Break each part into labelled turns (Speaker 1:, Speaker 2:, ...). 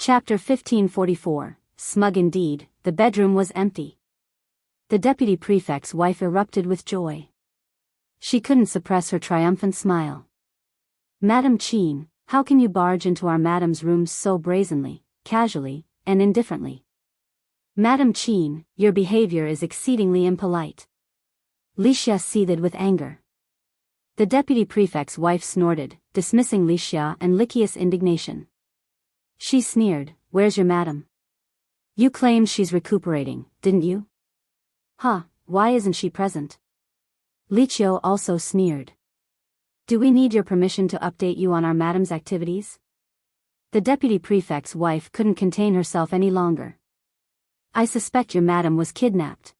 Speaker 1: Chapter 1544, Smug indeed, the bedroom was empty. The deputy prefect's wife erupted with joy. She couldn't suppress her triumphant smile. Madam Qian, how can you barge into our madam's rooms so brazenly, casually, and indifferently? Madam Qian, your behavior is exceedingly impolite. Xianxia seethed with anger. The deputy prefect's wife snorted, dismissing Xianxia and Liqia's indignation. She sneered, where's your madam? You claimed she's recuperating, didn't you? Huh, why isn't she present? Liqiao also sneered. Do we need your permission to update you on our madam's activities? The deputy prefect's wife couldn't contain herself any longer. I suspect your madam was kidnapped.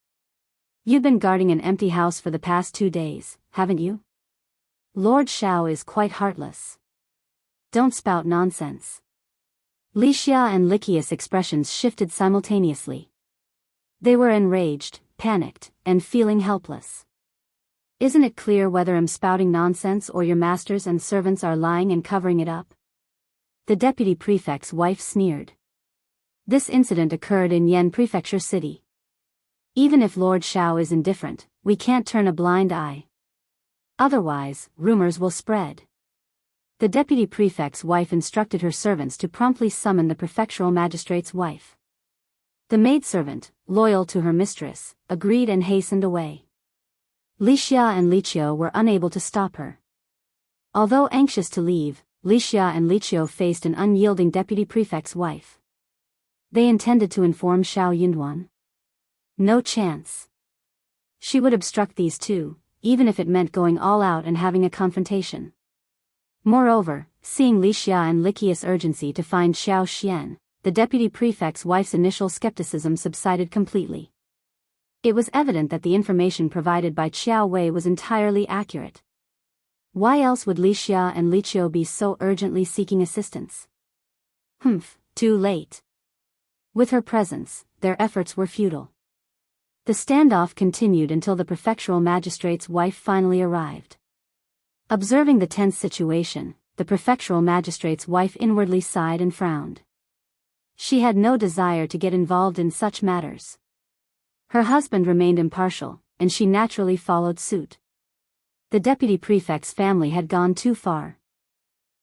Speaker 1: You've been guarding an empty house for the past 2 days, haven't you? Lord Shao is quite heartless. Don't spout nonsense. Xianxia and Liqia's expressions shifted simultaneously. They were enraged, panicked, and feeling helpless. Isn't it clear whether I'm spouting nonsense or your masters and servants are lying and covering it up? The deputy prefect's wife sneered. This incident occurred in Yan Prefecture City. Even if Lord Shao is indifferent, we can't turn a blind eye. Otherwise, rumors will spread. The deputy prefect's wife instructed her servants to promptly summon the prefectural magistrate's wife. The maidservant, loyal to her mistress, agreed and hastened away. Xianxia and Liqiao were unable to stop her. Although anxious to leave, Xianxia and Liqiao faced an unyielding deputy prefect's wife. They intended to inform Shao Yunduan. No chance. She would obstruct these two, even if it meant going all out and having a confrontation. Moreover, seeing Xianxia and Liqia's urgency to find Xianxia, the deputy prefect's wife's initial skepticism subsided completely. It was evident that the information provided by Qiao Wei was entirely accurate. Why else would Xianxia and Liqiao be so urgently seeking assistance? Too late. With her presence, their efforts were futile. The standoff continued until the prefectural magistrate's wife finally arrived. Observing the tense situation, the prefectural magistrate's wife inwardly sighed and frowned. She had no desire to get involved in such matters. Her husband remained impartial, and she naturally followed suit. The deputy prefect's family had gone too far.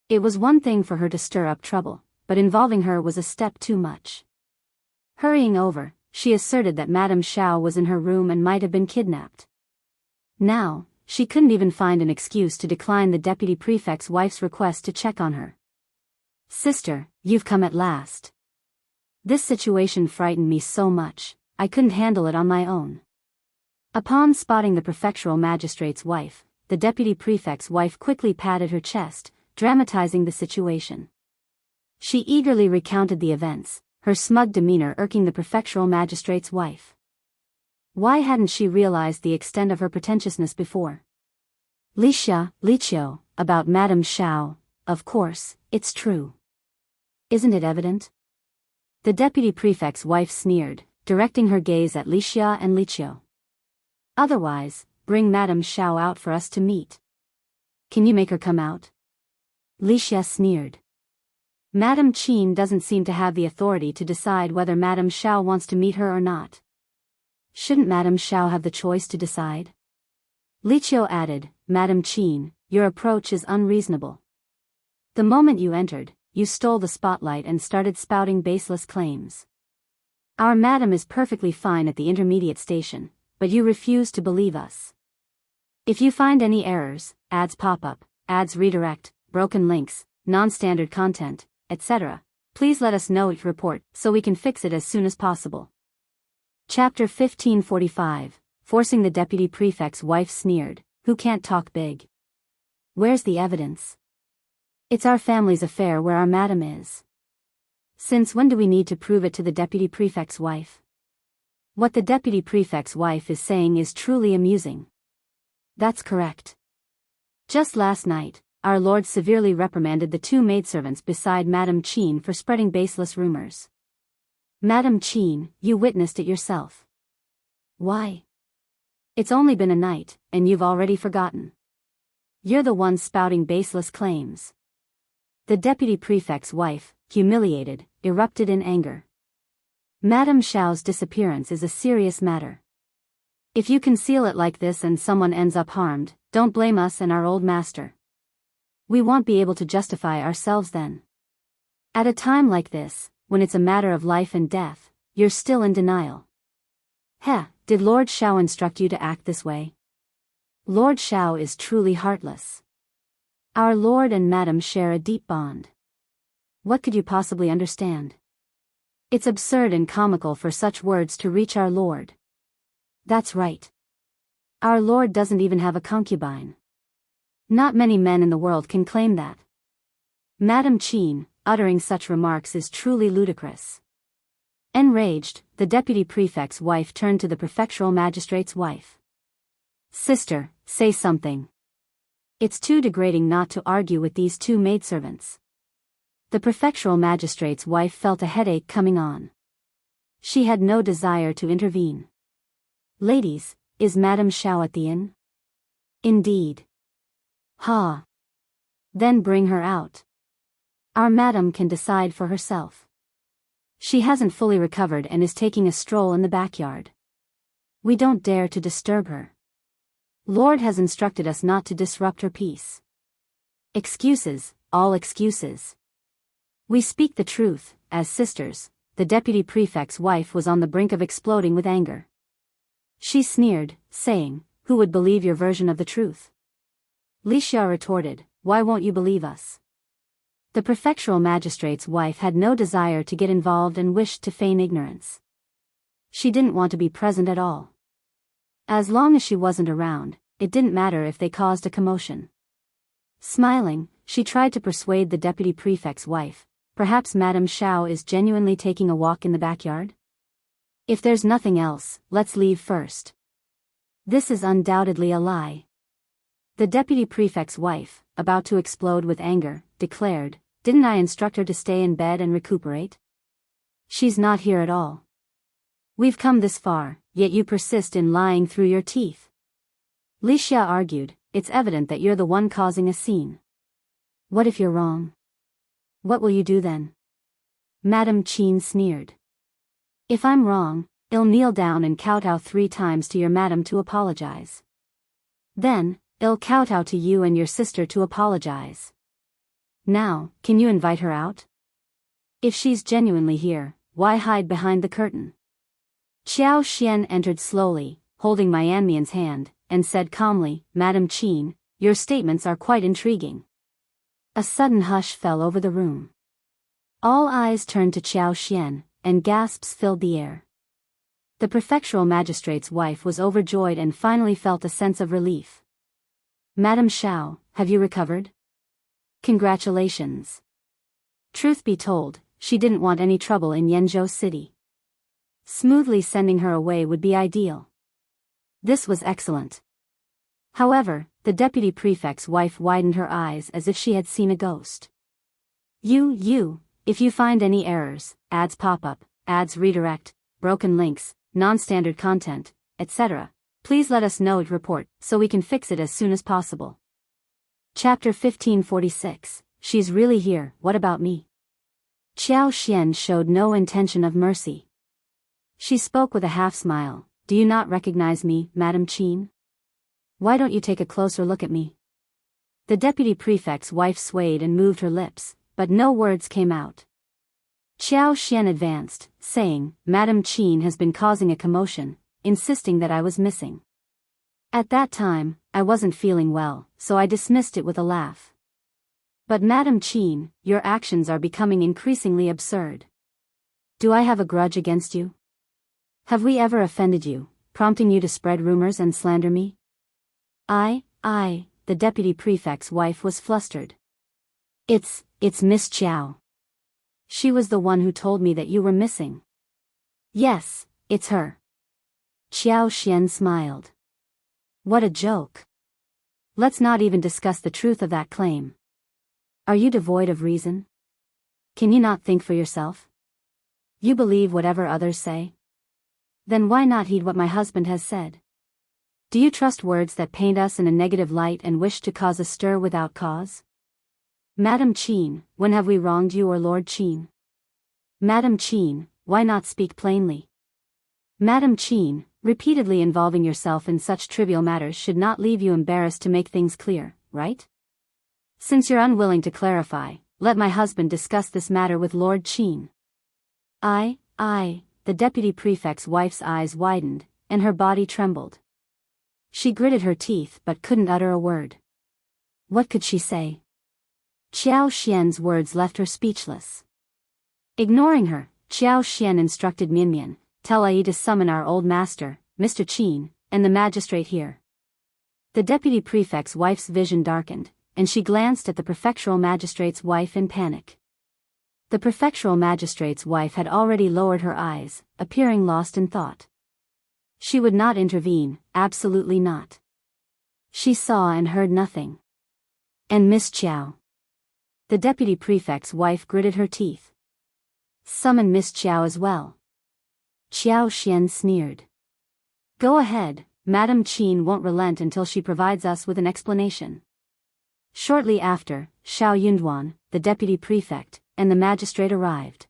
Speaker 1: It was one thing for her to stir up trouble, but involving her was a step too much. Hurrying over, she asserted that Madame Shao was in her room and might have been kidnapped. Now, she couldn't even find an excuse to decline the deputy prefect's wife's request to check on her. Sister, you've come at last. This situation frightened me so much, I couldn't handle it on my own. Upon spotting the prefectural magistrate's wife, the deputy prefect's wife quickly patted her chest, dramatizing the situation. She eagerly recounted the events, her smug demeanor irking the prefectural magistrate's wife. Why hadn't she realized the extent of her pretentiousness before? Liqiao, about Madame Shao, of course, it's true. Isn't it evident? The deputy prefect's wife sneered, directing her gaze at Xianxia and Liqiao. Otherwise, bring Madame Shao out for us to meet. Can you make her come out? Xianxia sneered. Madame Qian doesn't seem to have the authority to decide whether Madame Shao wants to meet her or not. Shouldn't Madame Shao have the choice to decide? Liqiao added, Madame Qian, your approach is unreasonable. The moment you entered, you stole the spotlight and started spouting baseless claims. Our madam is perfectly fine at the intermediate station, but you refuse to believe us. If you find any errors, ads pop up, ads redirect, broken links, non-standard content, etc., please let us know your report so we can fix it as soon as possible. Chapter 1545, Forcing the deputy prefect's wife sneered, who can't talk big? Where's the evidence? It's our family's affair where our madam is. Since when do we need to prove it to the deputy prefect's wife? What the deputy prefect's wife is saying is truly amusing. That's correct. Just last night, our lord severely reprimanded the 2 maidservants beside Madame Qian for spreading baseless rumors. Madame Qian, you witnessed it yourself. Why? It's only been a night, and you've already forgotten. You're the one spouting baseless claims. The deputy prefect's wife, humiliated, erupted in anger. Madame Shao's disappearance is a serious matter. If you conceal it like this and someone ends up harmed, don't blame us and our old master. We won't be able to justify ourselves then. At a time like this, when it's a matter of life and death, you're still in denial. Did Lord Shao instruct you to act this way? Lord Shao is truly heartless. Our lord and madam share a deep bond. What could you possibly understand? It's absurd and comical for such words to reach our lord. That's right. Our lord doesn't even have a concubine. Not many men in the world can claim that. Madam Qian, uttering such remarks is truly ludicrous. Enraged, the deputy prefect's wife turned to the prefectural magistrate's wife. Sister, say something. It's too degrading not to argue with these two maidservants. The prefectural magistrate's wife felt a headache coming on. She had no desire to intervene. Ladies, is Madame Shao at the inn? Indeed. Then bring her out. Our madam can decide for herself. She hasn't fully recovered and is taking a stroll in the backyard. We don't dare to disturb her. Lord has instructed us not to disrupt her peace. Excuses, all excuses. We speak the truth, as sisters. The deputy prefect's wife was on the brink of exploding with anger. She sneered, saying, "Who would believe your version of the truth?" Wuxia retorted, "Why won't you believe us?" The prefectural magistrate's wife had no desire to get involved and wished to feign ignorance. She didn't want to be present at all. As long as she wasn't around, it didn't matter if they caused a commotion. Smiling, she tried to persuade the deputy prefect's wife, perhaps Madame Shao is genuinely taking a walk in the backyard? If there's nothing else, let's leave first. This is undoubtedly a lie. The deputy prefect's wife, about to explode with anger, declared, "Didn't I instruct her to stay in bed and recuperate? She's not here at all. We've come this far, yet you persist in lying through your teeth." Wuxia argued, "It's evident that you're the one causing a scene. What if you're wrong? What will you do then?" Madame Qian sneered. "If I'm wrong, I'll kneel down and kowtow 3 times to your madam to apologize. Then, I'll kowtow to you and your sister to apologize. Now, can you invite her out? If she's genuinely here, why hide behind the curtain?" Xiao Xian entered slowly, holding Mianmian's hand, and said calmly, "Madam Qian, your statements are quite intriguing." A sudden hush fell over the room. All eyes turned to Xiao Xian, and gasps filled the air. The prefectural magistrate's wife was overjoyed and finally felt a sense of relief. "Madame Shao, have you recovered? Congratulations." Truth be told, she didn't want any trouble in Yenzhou City. Smoothly sending her away would be ideal. This was excellent. However, the deputy prefect's wife widened her eyes as if she had seen a ghost. If you find any errors, ads pop up, ads redirect, broken links, non-standard content, etc., please let us know and report so we can fix it as soon as possible." Chapter 1546, She's really here, what about me? Xiao Xian showed no intention of mercy. She spoke with a half-smile, "Do you not recognize me, Madam Qian? Why don't you take a closer look at me?" The deputy prefect's wife swayed and moved her lips, but no words came out. Xiao Xian advanced, saying, "Madam Qian has been causing a commotion, insisting that I was missing. At that time, I wasn't feeling well, so I dismissed it with a laugh. But Madam Qian, your actions are becoming increasingly absurd. Do I have a grudge against you? Have we ever offended you, prompting you to spread rumors and slander me?" The deputy prefect's wife was flustered. It's Miss Xiao. She was the one who told me that you were missing." "Yes, it's her." Xiao Xian smiled. "What a joke. Let's not even discuss the truth of that claim. Are you devoid of reason? Can you not think for yourself? You believe whatever others say? Then why not heed what my husband has said? Do you trust words that paint us in a negative light and wish to cause a stir without cause? Madam Qian, when have we wronged you or Lord Qian? Madam Qin, why not speak plainly? Madam Qin, repeatedly involving yourself in such trivial matters should not leave you embarrassed to make things clear, right? Since you're unwilling to clarify, let my husband discuss this matter with Lord Qin. The deputy prefect's wife's eyes widened, and her body trembled. She gritted her teeth but couldn't utter a word. What could she say? Xiao Xian's words left her speechless. Ignoring her, Xiao Xian instructed Mian, tell Ai to summon our old master, Mr. Qin, and the magistrate here. The deputy prefect's wife's vision darkened, and she glanced at the prefectural magistrate's wife in panic. The prefectural magistrate's wife had already lowered her eyes, appearing lost in thought. She would not intervene, absolutely not. She saw and heard nothing. And Miss Qiao. The deputy prefect's wife gritted her teeth. Summon Miss Qiao as well. Xiao Xian sneered. Go ahead, Madam Qin won't relent until she provides us with an explanation. Shortly after, Shao Yunduan, the deputy prefect, and the magistrate arrived.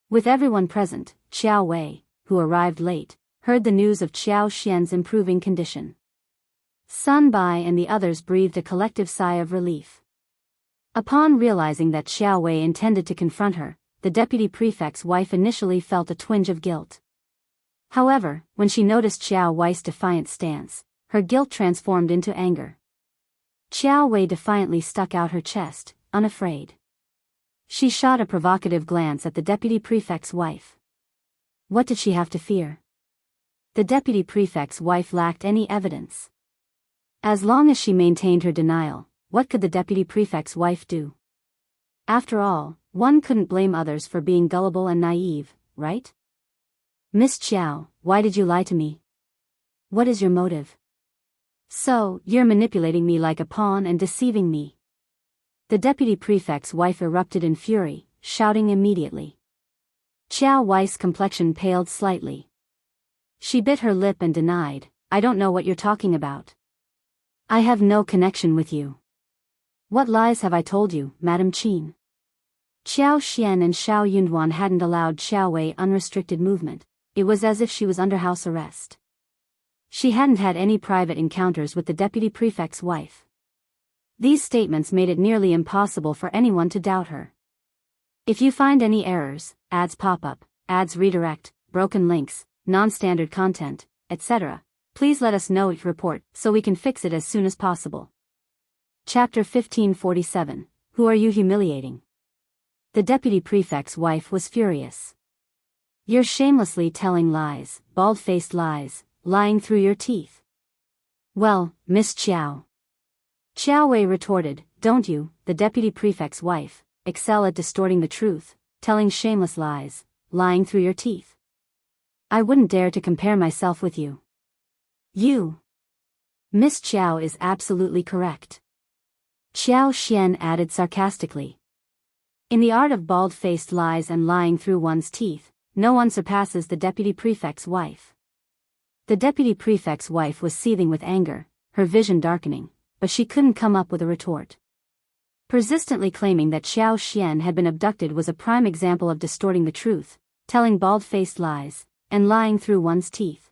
Speaker 1: With everyone present, Xiao Wei, who arrived late, heard the news of Xiao Xian's improving condition. Sun Bai and the others breathed a collective sigh of relief. Upon realizing that Xiao Wei intended to confront her, the deputy prefect's wife initially felt a twinge of guilt. However, when she noticed Xiao Wei's defiant stance, her guilt transformed into anger. Xiao Wei defiantly stuck out her chest, unafraid. She shot a provocative glance at the deputy prefect's wife. What did she have to fear? The deputy prefect's wife lacked any evidence. As long as she maintained her denial, what could the deputy prefect's wife do? After all, one couldn't blame others for being gullible and naive, right? Miss Qiao, why did you lie to me? What is your motive? So, you're manipulating me like a pawn and deceiving me. The deputy prefect's wife erupted in fury, shouting immediately. Xiao Wei's complexion paled slightly. She bit her lip and denied, I don't know what you're talking about. I have no connection with you. What lies have I told you, Madam Qin? Xiao Xian and Shao Yunduan hadn't allowed Xiao Wei unrestricted movement. It was as if she was under house arrest. She hadn't had any private encounters with the deputy prefect's wife. These statements made it nearly impossible for anyone to doubt her. If you find any errors, ads pop up, ads redirect, broken links, non-standard content, etc., please let us know your report so we can fix it as soon as possible. Chapter 1547, Who Are You Humiliating? The deputy prefect's wife was furious. You're shamelessly telling lies, bald-faced lies, lying through your teeth. Well, Miss Qiao. Xiao Wei retorted, don't you, the deputy prefect's wife, excel at distorting the truth, telling shameless lies, lying through your teeth? I wouldn't dare to compare myself with you. You. Miss Qiao is absolutely correct. Xiao Xian added sarcastically. In the art of bald-faced lies and lying through one's teeth, no one surpasses the deputy prefect's wife. The deputy prefect's wife was seething with anger, her vision darkening, but she couldn't come up with a retort. Persistently claiming that Xiao Xian had been abducted was a prime example of distorting the truth, telling bald-faced lies, and lying through one's teeth.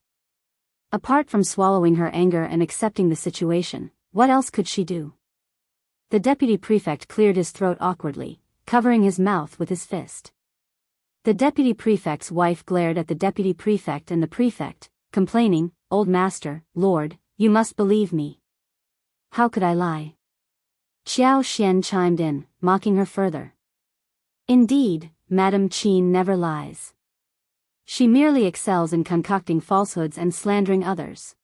Speaker 1: Apart from swallowing her anger and accepting the situation, what else could she do? The deputy prefect cleared his throat awkwardly, covering his mouth with his fist. The deputy prefect's wife glared at the deputy prefect and the prefect, complaining, Old Master, Lord, you must believe me. How could I lie? Xiao Xian chimed in, mocking her further. Indeed, Madam Qin never lies. She merely excels in concocting falsehoods and slandering others.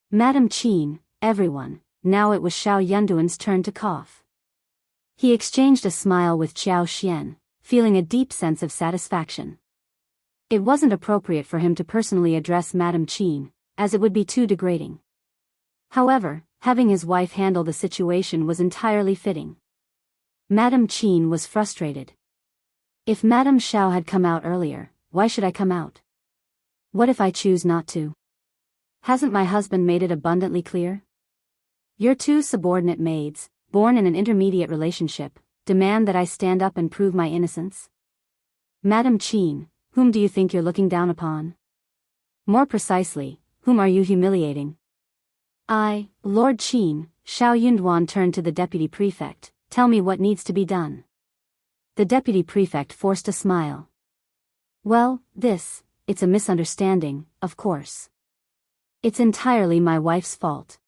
Speaker 1: Madam Qin, everyone, now it was Shao Yunduan's turn to cough. He exchanged a smile with Xiao Xian, feeling a deep sense of satisfaction. It wasn't appropriate for him to personally address Madam Qin, as it would be too degrading. However, having his wife handle the situation was entirely fitting. Madam Qin was frustrated. If Madam Shao had come out earlier, why should I come out? What if I choose not to? Hasn't my husband made it abundantly clear? Your two subordinate maids, born in an intermediate relationship, demand that I stand up and prove my innocence. Madam Qian, whom do you think you're looking down upon? More precisely, whom are you humiliating? Lord Qian, Shao Yunduan turned to the deputy prefect. Tell me what needs to be done. The deputy prefect forced a smile. Well, it's a misunderstanding, of course. It's entirely my wife's fault.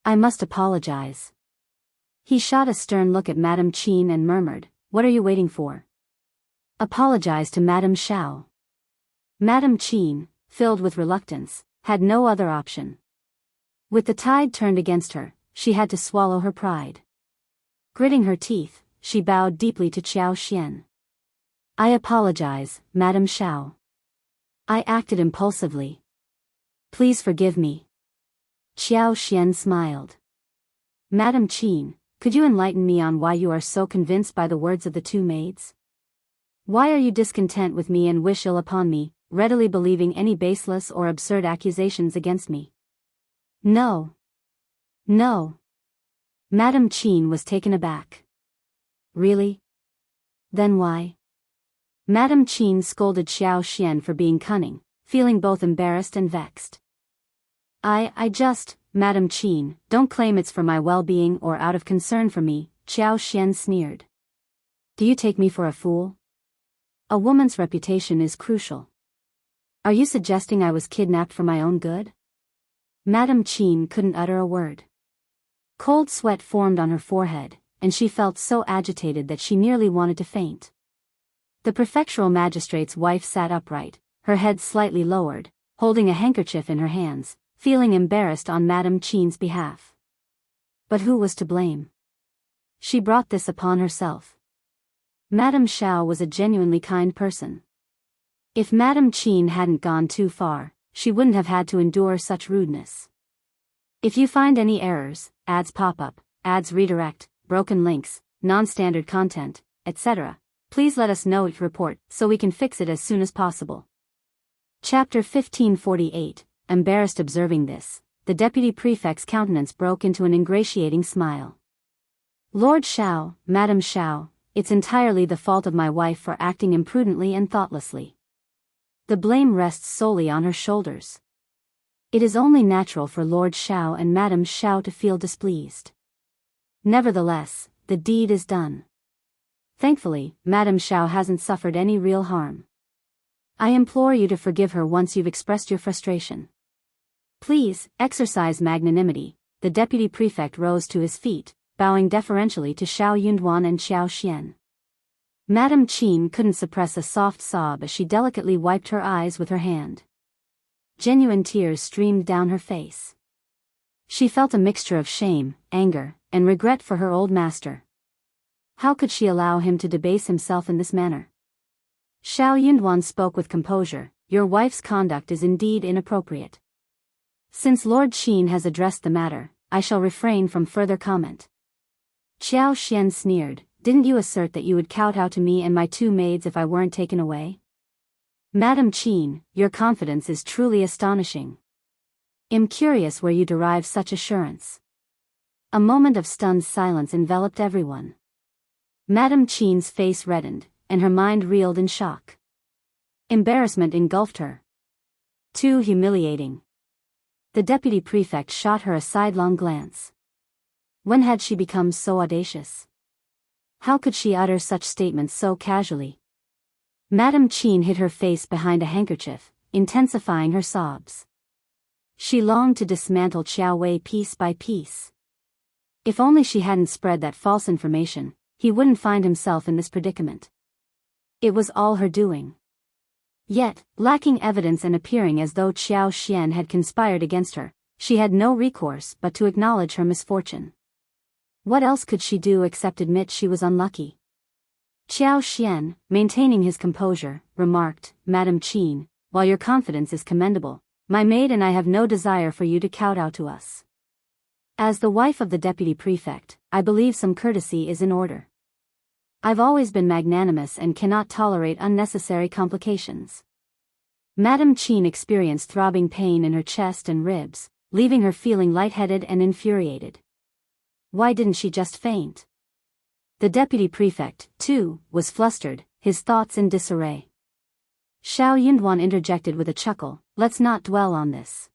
Speaker 1: I must apologize. He shot a stern look at Madam Qian and murmured, What are you waiting for? Apologize to Madam Shao. Madam Qian, filled with reluctance, had no other option. With the tide turned against her, she had to swallow her pride. Gritting her teeth, she bowed deeply to Xian. I apologize, Madam Shao. I acted impulsively. Please forgive me. Xian smiled. Madam Qian, could you enlighten me on why you are so convinced by the words of the two maids? Why are you discontent with me and wish ill upon me, readily believing any baseless or absurd accusations against me? No. Madam Qian was taken aback. Really? Then why? Madam Qian scolded Xian for being cunning, feeling both embarrassed and vexed. Madam Qian, don't claim it's for my well-being or out of concern for me, Xian sneered. Do you take me for a fool? A woman's reputation is crucial. Are you suggesting I was kidnapped for my own good? Madam Qian couldn't utter a word. Cold sweat formed on her forehead, and she felt so agitated that she nearly wanted to faint. The prefectural magistrate's wife sat upright, her head slightly lowered, holding a handkerchief in her hands, feeling embarrassed on Madam Qian's behalf. But who was to blame? She brought this upon herself. Madam Shao was a genuinely kind person. If Madam Qian hadn't gone too far, she wouldn't have had to endure such rudeness. If you find any errors, ads pop up, ads redirect, broken links, non-standard content, etc., please let us know each report so we can fix it as soon as possible. Chapter 1548. Embarrassed observing this, the deputy prefect's countenance broke into an ingratiating smile. Lord Shao, Madam Shao, it's entirely the fault of my wife for acting imprudently and thoughtlessly. The blame rests solely on her shoulders. It is only natural for Lord Shao and Madam Shao to feel displeased. Nevertheless, the deed is done. Thankfully, Madam Shao hasn't suffered any real harm. I implore you to forgive her once you've expressed your frustration. Please, exercise magnanimity. The deputy prefect rose to his feet, bowing deferentially to Shao Yunduan and Xian. Madam Qian couldn't suppress a soft sob as she delicately wiped her eyes with her hand. Genuine tears streamed down her face. She felt a mixture of shame, anger, and regret for her old master. How could she allow him to debase himself in this manner? Shao Yunduan spoke with composure, Your wife's conduct is indeed inappropriate. Since Lord Qian has addressed the matter, I shall refrain from further comment. Xian sneered, Didn't you assert that you would kowtow to me and my two maids if I weren't taken away? Madam Qian, your confidence is truly astonishing. I'm curious where you derive such assurance. A moment of stunned silence enveloped everyone. Madam Qian's face reddened, and her mind reeled in shock. Embarrassment engulfed her. Too humiliating. The deputy prefect shot her a sidelong glance. When had she become so audacious? How could she utter such statements so casually? Madam Qian hid her face behind a handkerchief, intensifying her sobs. She longed to dismantle Qiao Wei piece by piece. If only she hadn't spread that false information, he wouldn't find himself in this predicament. It was all her doing. Yet, lacking evidence and appearing as though Xian had conspired against her, she had no recourse but to acknowledge her misfortune. What else could she do except admit she was unlucky? Xian, maintaining his composure, remarked, Madam Qian, while your confidence is commendable, my maid and I have no desire for you to kowtow to us. As the wife of the deputy prefect, I believe some courtesy is in order. I've always been magnanimous and cannot tolerate unnecessary complications. Madam Qian experienced throbbing pain in her chest and ribs, leaving her feeling lightheaded and infuriated. Why didn't she just faint? The deputy prefect, too, was flustered, his thoughts in disarray. Shao Yunduan interjected with a chuckle, "Let's not dwell on this.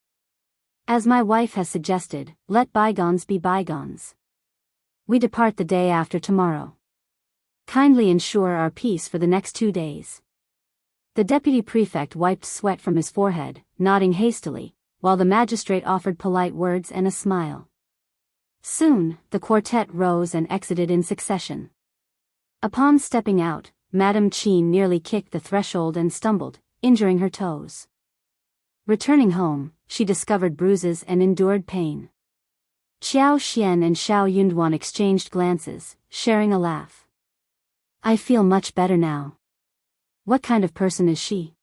Speaker 1: As my wife has suggested, let bygones be bygones. We depart the day after tomorrow. Kindly ensure our peace for the next 2 days." The deputy prefect wiped sweat from his forehead, nodding hastily, while the magistrate offered polite words and a smile. Soon, the quartet rose and exited in succession. Upon stepping out, Madame Qian nearly kicked the threshold and stumbled, injuring her toes. Returning home, she discovered bruises and endured pain. Xiao Xian and Shao Yunduan exchanged glances, sharing a laugh. "I feel much better now. What kind of person is she?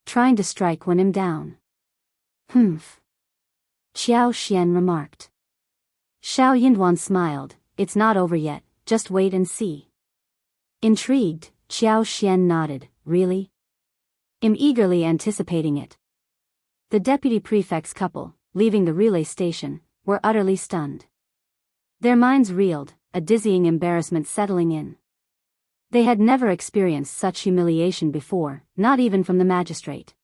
Speaker 1: Trying to strike when I'm down." "Humph," Xiao Xian remarked. Shao Yunduan smiled, "It's not over yet, just wait and see." Intrigued, Xiao Xian nodded, "Really?" I'm eagerly anticipating it. The deputy prefect's couple, leaving the relay station, were utterly stunned. Their minds reeled, a dizzying embarrassment settling in. They had never experienced such humiliation before, not even from the magistrate.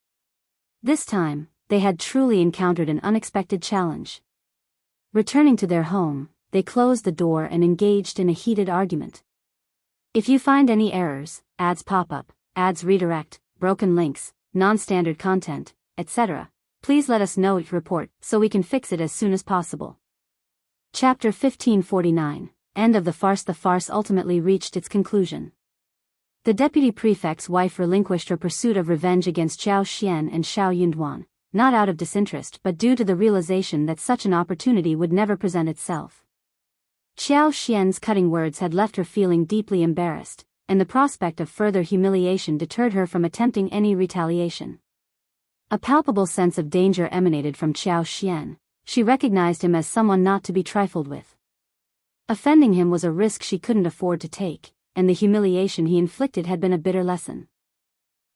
Speaker 1: This time, they had truly encountered an unexpected challenge. Returning to their home, they closed the door and engaged in a heated argument. "If you find any errors, ads pop up, ads redirect, broken links, non-standard content, etc., please let us know each report so we can fix it as soon as possible." Chapter 1549, End of the Farce. The farce ultimately reached its conclusion. The deputy prefect's wife relinquished her pursuit of revenge against Xiao Xian and Shao Yunduan, not out of disinterest but due to the realization that such an opportunity would never present itself. Xiao Xian's cutting words had left her feeling deeply embarrassed, and the prospect of further humiliation deterred her from attempting any retaliation. A palpable sense of danger emanated from Xiao Xian. She recognized him as someone not to be trifled with. Offending him was a risk she couldn't afford to take, and the humiliation he inflicted had been a bitter lesson.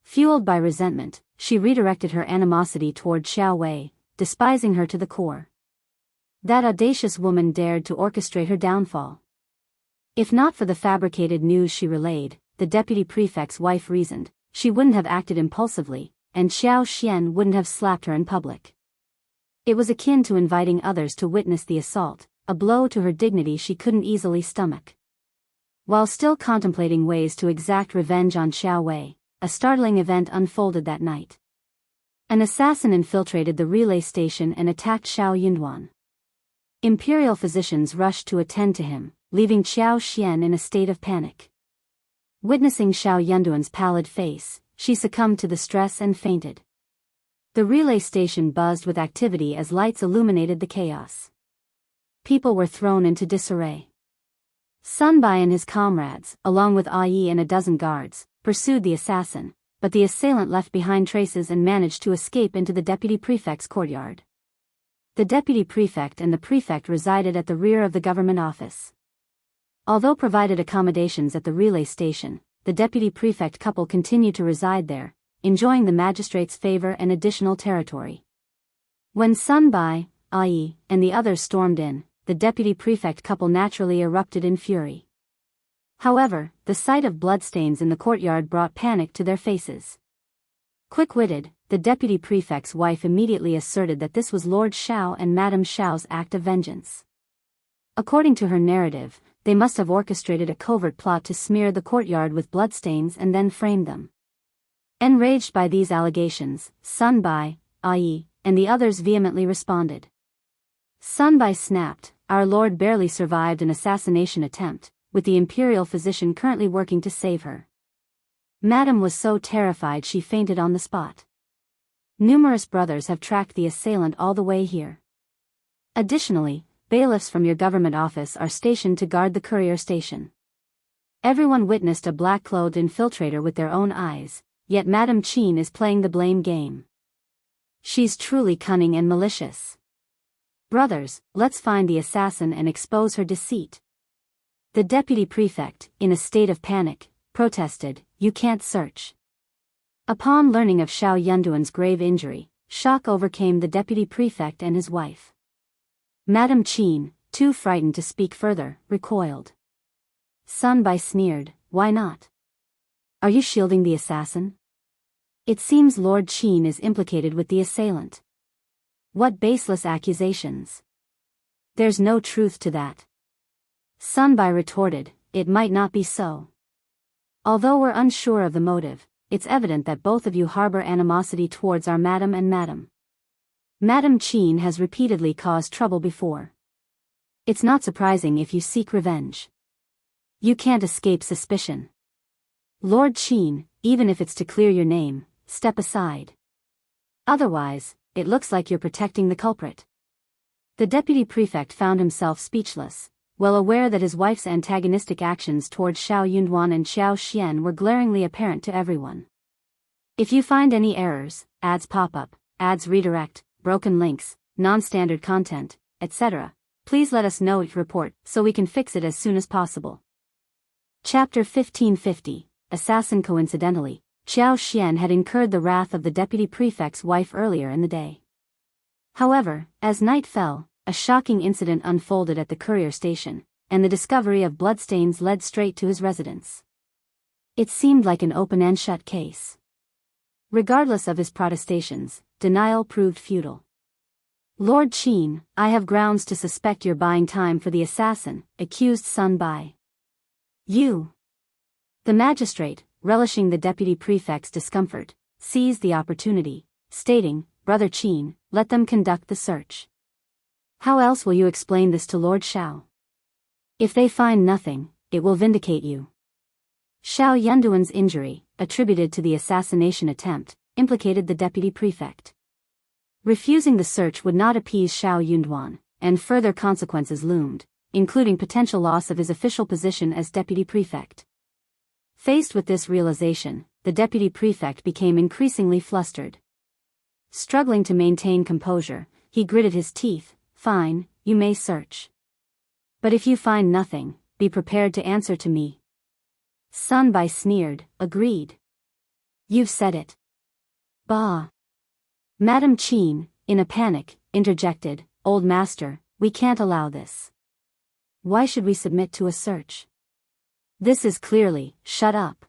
Speaker 1: Fueled by resentment, she redirected her animosity toward Xiao Wei, despising her to the core. That audacious woman dared to orchestrate her downfall. If not for the fabricated news she relayed, the deputy prefect's wife reasoned, she wouldn't have acted impulsively, and Xiao Xian wouldn't have slapped her in public. It was akin to inviting others to witness the assault, a blow to her dignity she couldn't easily stomach. While still contemplating ways to exact revenge on Xiao Wei, a startling event unfolded that night. An assassin infiltrated the relay station and attacked Shao Yunduan. Imperial physicians rushed to attend to him, leaving Xiao Xian in a state of panic. Witnessing Shao Yunduan's pallid face, she succumbed to the stress and fainted. The relay station buzzed with activity as lights illuminated the chaos. People were thrown into disarray. Sun Bai and his comrades, along with Ai and a dozen guards, pursued the assassin, but the assailant left behind traces and managed to escape into the deputy prefect's courtyard. The deputy prefect and the prefect resided at the rear of the government office. Although provided accommodations at the relay station, the deputy prefect couple continued to reside there, enjoying the magistrate's favor and additional territory. When Sun Bai, Ai, and the others stormed in, the deputy prefect couple naturally erupted in fury. However, the sight of bloodstains in the courtyard brought panic to their faces. Quick-witted, the deputy prefect's wife immediately asserted that this was Lord Shao and Madame Shao's act of vengeance. According to her narrative, they must have orchestrated a covert plot to smear the courtyard with bloodstains and then frame them. Enraged by these allegations, Sun Bai, Ai, and the others vehemently responded. Sun Bai snapped, "Our lord barely survived an assassination attempt, with the imperial physician currently working to save her." Madame was so terrified she fainted on the spot. Numerous brothers have tracked the assailant all the way here. Additionally, bailiffs from your government office are stationed to guard the courier station. Everyone witnessed a black-clothed infiltrator with their own eyes, yet Madame Qian is playing the blame game. She's truly cunning and malicious. Brothers, let's find the assassin and expose her deceit. The deputy prefect, in a state of panic, protested, "You can't search." Upon learning of Shao Yunduan's grave injury, shock overcame the deputy prefect and his wife. Madame Qian, too frightened to speak further, recoiled. Sun Bai sneered, "Why not? Are you shielding the assassin? It seems Lord Qian is implicated with the assailant. What baseless accusations. There's no truth to that. Sun Bai retorted, it might not be so. Although we're unsure of the motive, it's evident that both of you harbor animosity towards our Madam and Madam. Madam Qian has repeatedly caused trouble before. It's not surprising if you seek revenge. You can't escape suspicion. Lord Qian, even if it's to clear your name, step aside. Otherwise, it looks like you're protecting the culprit. The deputy prefect found himself speechless, well aware that his wife's antagonistic actions towards Shao Yunduan and Xianxia were glaringly apparent to everyone. If you find any errors, ads pop up, ads redirect, broken links, non-standard content, etc., please let us know your report so we can fix it as soon as possible. Chapter 1550, Assassin. Coincidentally, Xianxia had incurred the wrath of the deputy prefect's wife earlier in the day. However, as night fell, a shocking incident unfolded at the courier station, and the discovery of bloodstains led straight to his residence. It seemed like an open and shut case. Regardless of his protestations, denial proved futile. Lord Qian, I have grounds to suspect you're buying time for the assassin, accused Sun Bai. You. The magistrate, relishing the deputy prefect's discomfort, seized the opportunity, stating, Brother Qian, let them conduct the search. How else will you explain this to Lord Shao? If they find nothing, it will vindicate you. Shao Yunduan's injury, attributed to the assassination attempt, implicated the deputy prefect. Refusing the search would not appease Shao Yunduan, and further consequences loomed, including potential loss of his official position as deputy prefect. Faced with this realization, the deputy prefect became increasingly flustered. Struggling to maintain composure, he gritted his teeth. Fine, you may search. But if you find nothing, be prepared to answer to me. Sun Bai sneered, agreed. You've said it. Bah. Madam Qian, in a panic, interjected, Old Master, we can't allow this. Why should we submit to a search? This is clearly, shut up.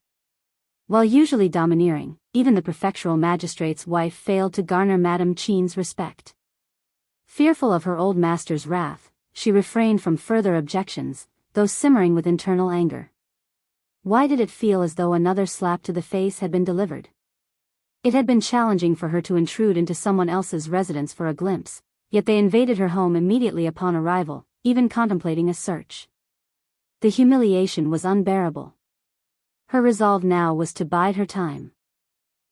Speaker 1: While usually domineering, even the prefectural magistrate's wife failed to garner Madam Qian's respect. Fearful of her old master's wrath, she refrained from further objections, though simmering with internal anger. Why did it feel as though another slap to the face had been delivered? It had been challenging for her to intrude into someone else's residence for a glimpse, yet they invaded her home immediately upon arrival, even contemplating a search. The humiliation was unbearable. Her resolve now was to bide her time.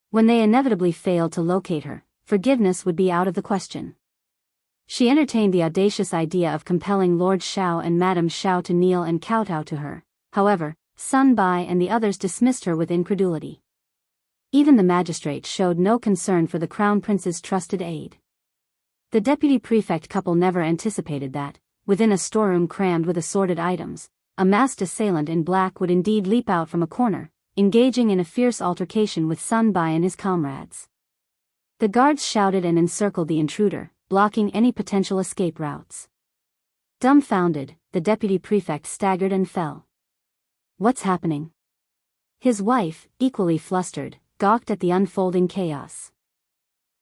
Speaker 1: When they inevitably failed to locate her, forgiveness would be out of the question. She entertained the audacious idea of compelling Lord Shao and Madame Shao to kneel and kowtow to her. However, Sun Bai and the others dismissed her with incredulity. Even the magistrate showed no concern for the crown prince's trusted aide. The deputy prefect couple never anticipated that, within a storeroom crammed with assorted items, a masked assailant in black would indeed leap out from a corner, engaging in a fierce altercation with Sun Bai and his comrades. The guards shouted and encircled the intruder, blocking any potential escape routes. Dumbfounded, the deputy prefect staggered and fell. What's happening? His wife, equally flustered, gawked at the unfolding chaos.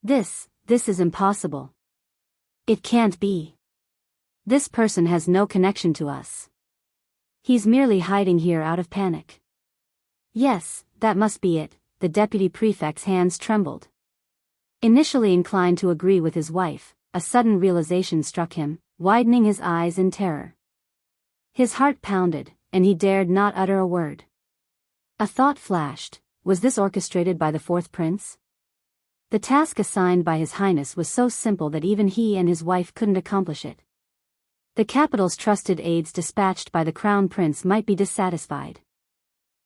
Speaker 1: This is impossible. It can't be. This person has no connection to us. He's merely hiding here out of panic. Yes, that must be it, the deputy prefect's hands trembled. Initially inclined to agree with his wife, a sudden realization struck him, widening his eyes in terror. His heart pounded, and he dared not utter a word. A thought flashed, was this orchestrated by the fourth prince? The task assigned by His Highness was so simple that even he and his wife couldn't accomplish it. The capital's trusted aides dispatched by the crown prince might be dissatisfied.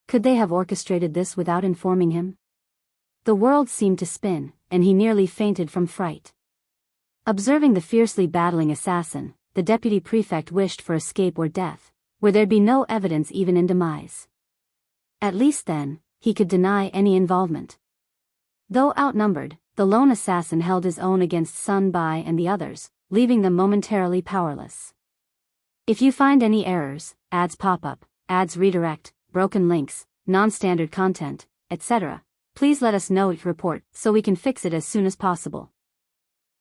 Speaker 1: Could they have orchestrated this without informing him? The world seemed to spin, and he nearly fainted from fright. Observing the fiercely battling assassin, the deputy prefect wished for escape or death, where there'd be no evidence even in demise. At least then, he could deny any involvement. Though outnumbered, the lone assassin held his own against Sun Bai and the others, leaving them momentarily powerless. If you find any errors, ads pop up, ads redirect, broken links, non-standard content, etc. Please let us know your report so we can fix it as soon as possible.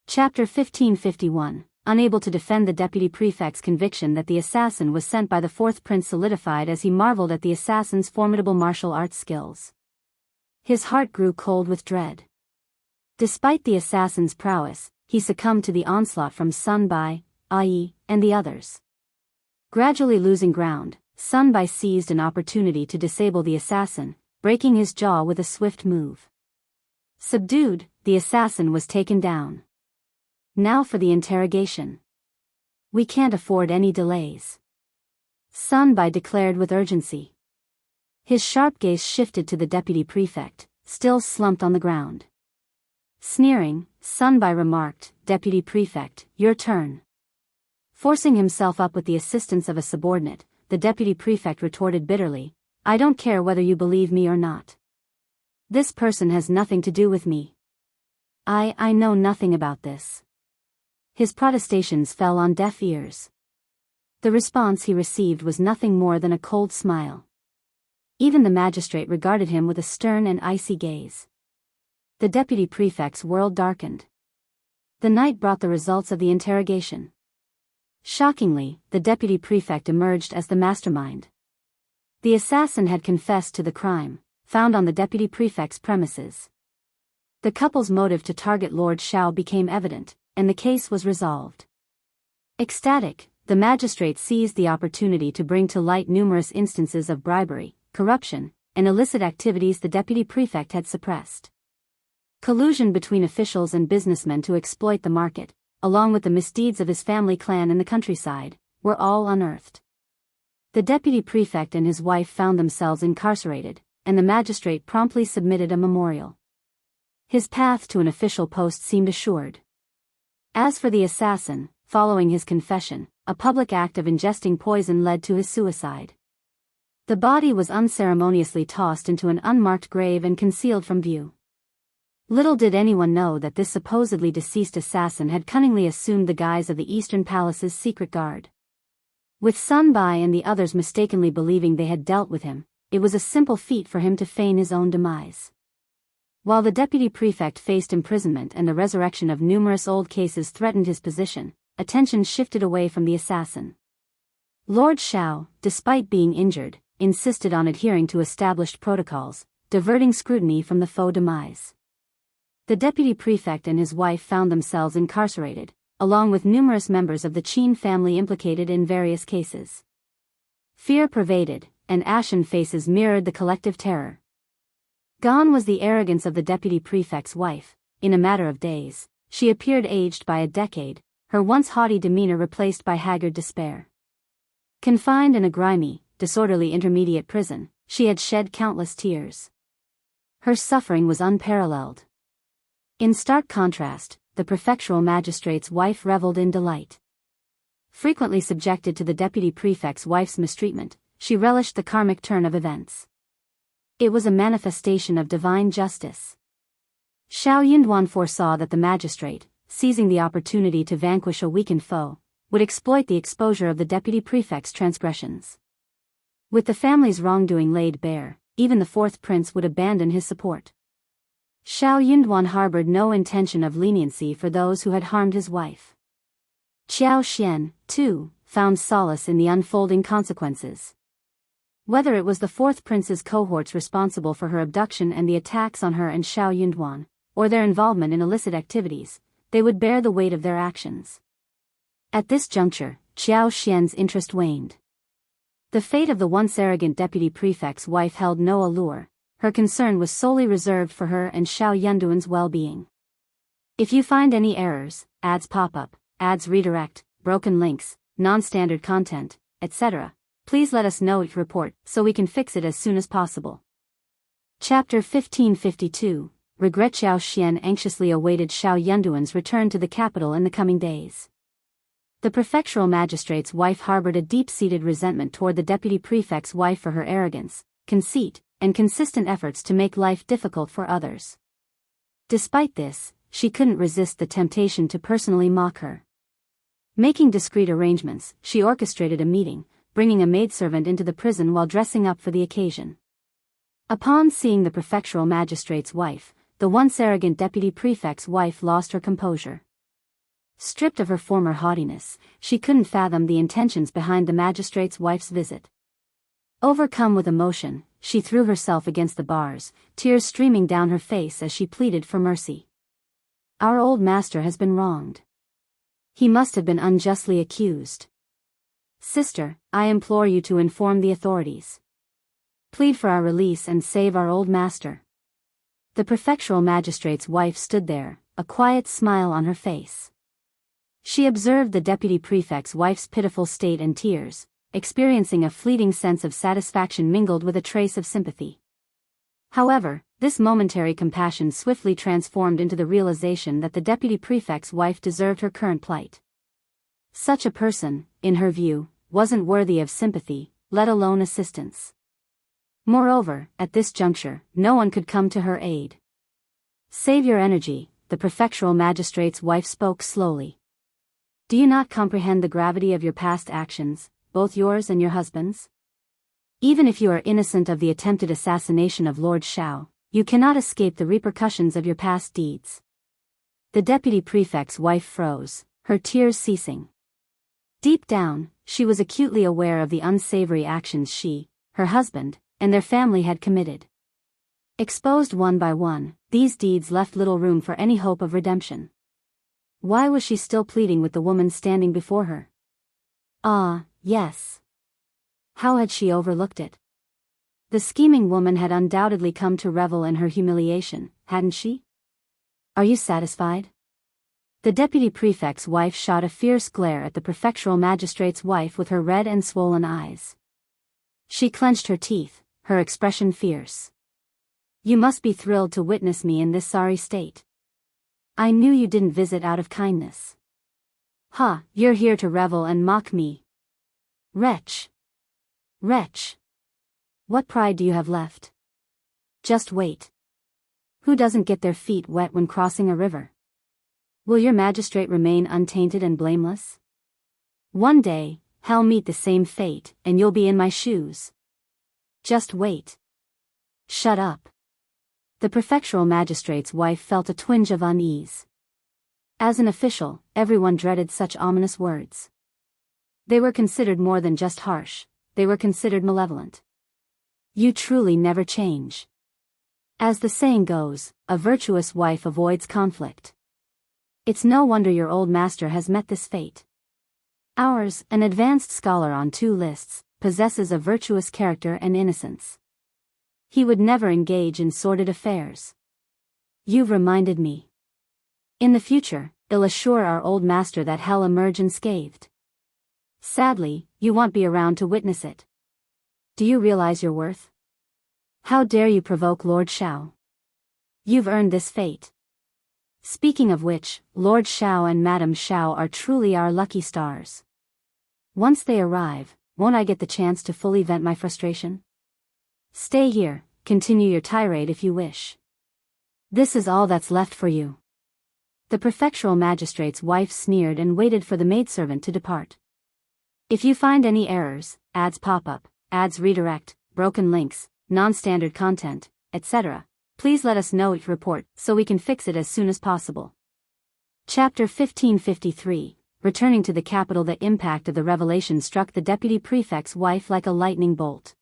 Speaker 1: Chapter 1551. Unable to defend the deputy prefect's conviction that the assassin was sent by the fourth prince solidified as he marveled at the assassin's formidable martial arts skills. His heart grew cold with dread. Despite the assassin's prowess, he succumbed to the onslaught from Sun Bai, Ai, and the others. Gradually losing ground, Sun Bai seized an opportunity to disable the assassin, breaking his jaw with a swift move. Subdued, the assassin was taken down. Now for the interrogation. We can't afford any delays, Sun Bai declared with urgency. His sharp gaze shifted to the deputy prefect, still slumped on the ground. Sneering, Sun Bai remarked, "Deputy prefect, your turn." Forcing himself up with the assistance of a subordinate, the deputy prefect retorted bitterly, "I don't care whether you believe me or not. This person has nothing to do with me. I know nothing about this." His protestations fell on deaf ears. The response he received was nothing more than a cold smile. Even the magistrate regarded him with a stern and icy gaze. The deputy prefect's world darkened. The night brought the results of the interrogation. Shockingly, the deputy prefect emerged as the mastermind. The assassin had confessed to the crime, found on the deputy prefect's premises. The couple's motive to target Lord Shao became evident, and the case was resolved. Ecstatic, the magistrate seized the opportunity to bring to light numerous instances of bribery, corruption, and illicit activities the deputy prefect had suppressed. Collusion between officials and businessmen to exploit the market, along with the misdeeds of his family clan in the countryside, were all unearthed. The deputy prefect and his wife found themselves incarcerated, and the magistrate promptly submitted a memorial. His path to an official post seemed assured. As for the assassin, following his confession, a public act of ingesting poison led to his suicide. The body was unceremoniously tossed into an unmarked grave and concealed from view. Little did anyone know that this supposedly deceased assassin had cunningly assumed the guise of the Eastern Palace's secret guard. With Sun Bai and the others mistakenly believing they had dealt with him, it was a simple feat for him to feign his own demise. While the deputy prefect faced imprisonment and the resurrection of numerous old cases threatened his position, attention shifted away from the assassin. Lord Shao, despite being injured, insisted on adhering to established protocols, diverting scrutiny from the faux demise. The deputy prefect and his wife found themselves incarcerated, along with numerous members of the Qin family implicated in various cases. Fear pervaded, and ashen faces mirrored the collective terror. Gone was the arrogance of the deputy prefect's wife. In a matter of days, she appeared aged by a decade, her once haughty demeanor replaced by haggard despair. Confined in a grimy, disorderly intermediate prison, she had shed countless tears. Her suffering was unparalleled. In stark contrast, the prefectural magistrate's wife reveled in delight. Frequently subjected to the deputy prefect's wife's mistreatment, she relished the karmic turn of events. It was a manifestation of divine justice. Shao Yunduan foresaw that the magistrate, seizing the opportunity to vanquish a weakened foe, would exploit the exposure of the deputy prefect's transgressions. With the family's wrongdoing laid bare, even the fourth prince would abandon his support. Shao Yunduan harbored no intention of leniency for those who had harmed his wife. Xianxia, too, found solace in the unfolding consequences. Whether it was the fourth prince's cohorts responsible for her abduction and the attacks on her and Shao Yunduan, or their involvement in illicit activities, they would bear the weight of their actions. At this juncture, Xiaoxian's interest waned. The fate of the once arrogant deputy prefect's wife held no allure. Her concern was solely reserved for her and Shao Yunduan's well-being. If you find any errors, ads pop up, ads redirect, broken links, non-standard content, etc., please let us know your report so we can fix it as soon as possible. Chapter 1552. Regret. Xiaoxian anxiously awaited Shao Yunduan's return to the capital in the coming days. The prefectural magistrate's wife harbored a deep-seated resentment toward the deputy prefect's wife for her arrogance, conceit, and consistent efforts to make life difficult for others. Despite this, she couldn't resist the temptation to personally mock her. Making discreet arrangements, she orchestrated a meeting, bringing a maidservant into the prison while dressing up for the occasion. Upon seeing the prefectural magistrate's wife, the once arrogant deputy prefect's wife lost her composure. Stripped of her former haughtiness, she couldn't fathom the intentions behind the magistrate's wife's visit. Overcome with emotion, she threw herself against the bars, tears streaming down her face as she pleaded for mercy. Our old master has been wronged. He must have been unjustly accused. Sister, I implore you to inform the authorities. Plead for our release and save our old master. The prefectural magistrate's wife stood there, a quiet smile on her face. She observed the deputy prefect's wife's pitiful state and tears, experiencing a fleeting sense of satisfaction mingled with a trace of sympathy. However, this momentary compassion swiftly transformed into the realization that the deputy prefect's wife deserved her current plight. Such a person, in her view, wasn't worthy of sympathy, let alone assistance. Moreover, at this juncture, no one could come to her aid. Save your energy, the prefectural magistrate's wife spoke slowly. Do you not comprehend the gravity of your past actions, both yours and your husband's? Even if you are innocent of the attempted assassination of Lord Shao, you cannot escape the repercussions of your past deeds. The deputy prefect's wife froze, her tears ceasing. Deep down, she was acutely aware of the unsavory actions she, her husband, and their family had committed. Exposed one by one, these deeds left little room for any hope of redemption. Why was she still pleading with the woman standing before her? Ah, yes. How had she overlooked it? The scheming woman had undoubtedly come to revel in her humiliation, hadn't she? Are you satisfied? The deputy prefect's wife shot a fierce glare at the prefectural magistrate's wife with her red and swollen eyes. She clenched her teeth, her expression fierce. You must be thrilled to witness me in this sorry state. I knew you didn't visit out of kindness. Ha, you're here to revel and mock me. Wretch! Wretch! What pride do you have left? Just wait. Who doesn't get their feet wet when crossing a river? Will your magistrate remain untainted and blameless? One day, hell meet the same fate, and you'll be in my shoes. Just wait. Shut up. The prefectural magistrate's wife felt a twinge of unease. As an official, everyone dreaded such ominous words. They were considered more than just harsh, they were considered malevolent. You truly never change. As the saying goes, a virtuous wife avoids conflict. It's no wonder your old master has met this fate. Ours, an advanced scholar on 2 lists, possesses a virtuous character and innocence. He would never engage in sordid affairs. You've reminded me. In the future, I'll assure our old master that hell emerge unscathed. Sadly, you won't be around to witness it. Do you realize your worth? How dare you provoke Lord Shao? You've earned this fate. Speaking of which, Lord Shao and Madame Shao are truly our lucky stars. Once they arrive, won't I get the chance to fully vent my frustration? Stay here, continue your tirade if you wish. This is all that's left for you. The prefectural magistrate's wife sneered and waited for the maidservant to depart. If you find any errors, ads pop up, ads redirect, broken links, non-standard content, etc., please let us know each report so we can fix it as soon as possible. Chapter 1553, Returning to the capital. The impact of the revelation struck the deputy prefect's wife like a lightning bolt.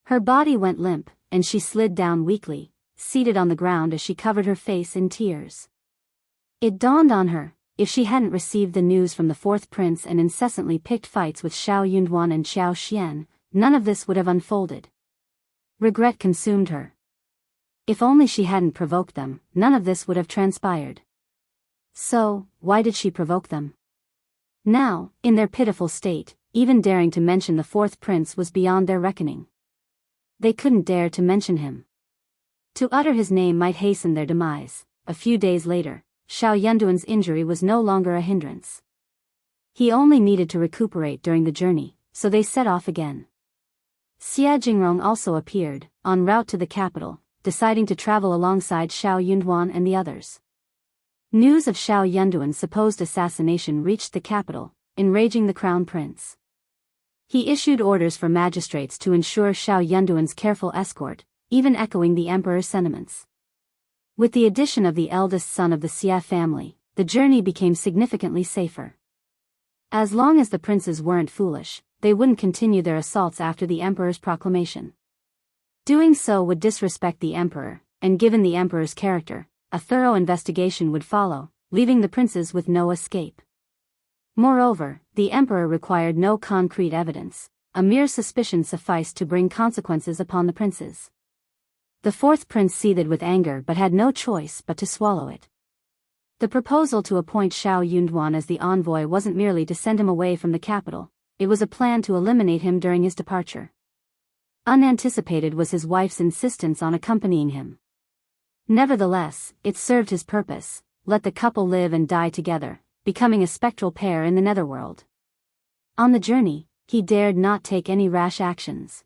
Speaker 1: Her body went limp, and she slid down weakly, seated on the ground as she covered her face in tears. It dawned on her, if she hadn't received the news from the 4th prince and incessantly picked fights with Shao Yunduan and Xianxia, none of this would have unfolded. Regret consumed her. If only she hadn't provoked them, none of this would have transpired. So, why did she provoke them? Now, in their pitiful state, even daring to mention the 4th prince was beyond their reckoning. They couldn't dare to mention him. To utter his name might hasten their demise. A few days later, Shao Yunduan's injury was no longer a hindrance. He only needed to recuperate during the journey, so they set off again. Xia Jingrong also appeared, en route to the capital, deciding to travel alongside Shao Yunduan and the others. News of Shao Yunduan's supposed assassination reached the capital, enraging the crown prince. He issued orders for magistrates to ensure Shao Yunduan's careful escort, even echoing the emperor's sentiments. With the addition of the eldest son of the Xia family, the journey became significantly safer. As long as the princes weren't foolish, they wouldn't continue their assaults after the emperor's proclamation. Doing so would disrespect the emperor, and given the emperor's character, a thorough investigation would follow, leaving the princes with no escape. Moreover, the emperor required no concrete evidence. A mere suspicion sufficed to bring consequences upon the princes. The fourth prince seethed with anger but had no choice but to swallow it. The proposal to appoint Shao Yunduan as the envoy wasn't merely to send him away from the capital, it was a plan to eliminate him during his departure. Unanticipated was his wife's insistence on accompanying him. Nevertheless, it served his purpose, let the couple live and die together, becoming a spectral pair in the netherworld. On the journey, he dared not take any rash actions.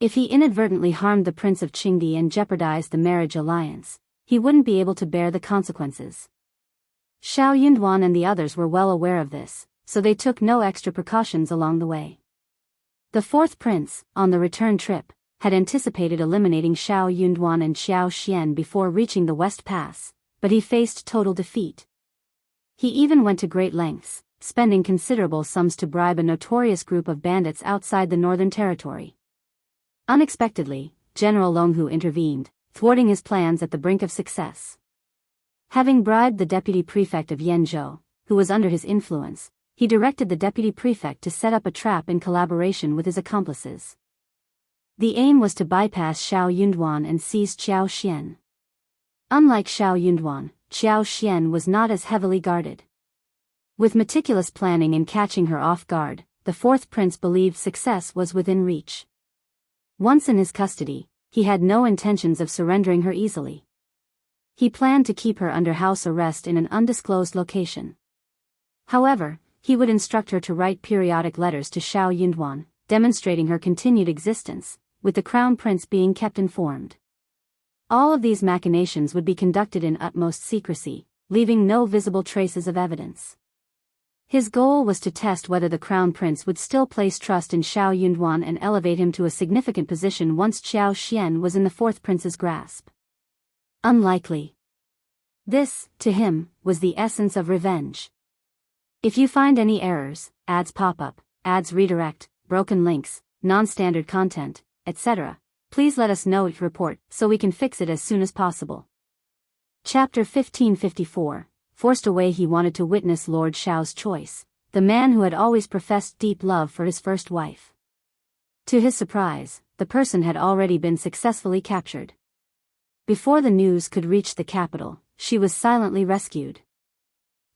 Speaker 1: If he inadvertently harmed the Prince of Qingdi and jeopardized the marriage alliance, he wouldn't be able to bear the consequences. Shao Yunduan and the others were well aware of this, so they took no extra precautions along the way. The fourth prince, on the return trip, had anticipated eliminating Shao Yunduan and Xianxia before reaching the West Pass, but he faced total defeat. He even went to great lengths, spending considerable sums to bribe a notorious group of bandits outside the northern territory. Unexpectedly, General Longhu intervened, thwarting his plans at the brink of success. Having bribed the deputy prefect of Yanzhou, who was under his influence, he directed the deputy prefect to set up a trap in collaboration with his accomplices. The aim was to bypass Shao Yunduan and seize Xianxia. Unlike Shao Yunduan, Xianxia was not as heavily guarded. With meticulous planning and catching her off guard, the fourth prince believed success was within reach. Once in his custody, he had no intentions of surrendering her easily. He planned to keep her under house arrest in an undisclosed location. However, he would instruct her to write periodic letters to Shao Yunduan, demonstrating her continued existence, with the crown prince being kept informed. All of these machinations would be conducted in utmost secrecy, leaving no visible traces of evidence. His goal was to test whether the crown prince would still place trust in Shao Yunduan and elevate him to a significant position once Xianxia was in the fourth prince's grasp. Unlikely. This, to him, was the essence of revenge. If you find any errors, ads pop up, ads redirect, broken links, non-standard content, etc., please let us know your report so we can fix it as soon as possible. Chapter 1554. Forced away. He wanted to witness Lord Shao's choice, the man who had always professed deep love for his first wife. To his surprise, the person had already been successfully captured. Before the news could reach the capital, she was silently rescued.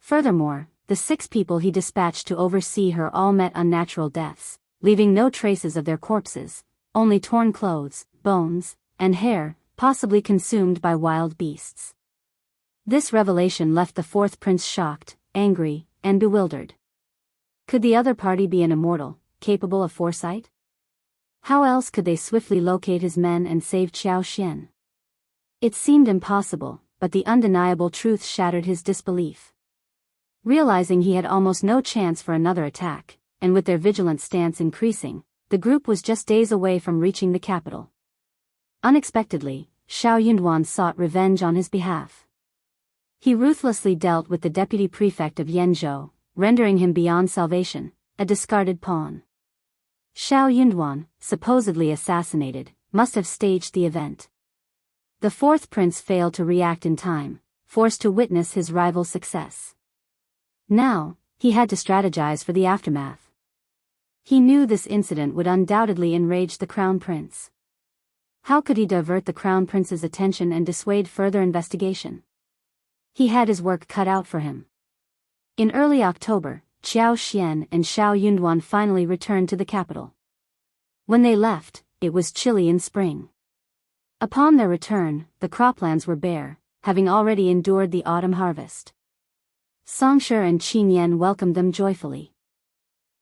Speaker 1: Furthermore, the 6 people he dispatched to oversee her all met unnatural deaths, leaving no traces of their corpses, only torn clothes, bones, and hair, possibly consumed by wild beasts. This revelation left the fourth prince shocked, angry, and bewildered. Could the other party be an immortal, capable of foresight? How else could they swiftly locate his men and save Xianxia? It seemed impossible, but the undeniable truth shattered his disbelief. Realizing he had almost no chance for another attack, and with their vigilant stance increasing, the group was just days away from reaching the capital. Unexpectedly, Shao Yunduan sought revenge on his behalf. He ruthlessly dealt with the deputy prefect of Yanzhou, rendering him beyond salvation, a discarded pawn. Shao Yunduan, supposedly assassinated, must have staged the event. The fourth prince failed to react in time, forced to witness his rival's success. Now, he had to strategize for the aftermath. He knew this incident would undoubtedly enrage the crown prince. How could he divert the crown prince's attention and dissuade further investigation? He had his work cut out for him. In early October, Xianxia and Shao Yunduan finally returned to the capital. When they left, it was chilly in spring. Upon their return, the croplands were bare, having already endured the autumn harvest. Xianxia and Qinyan welcomed them joyfully.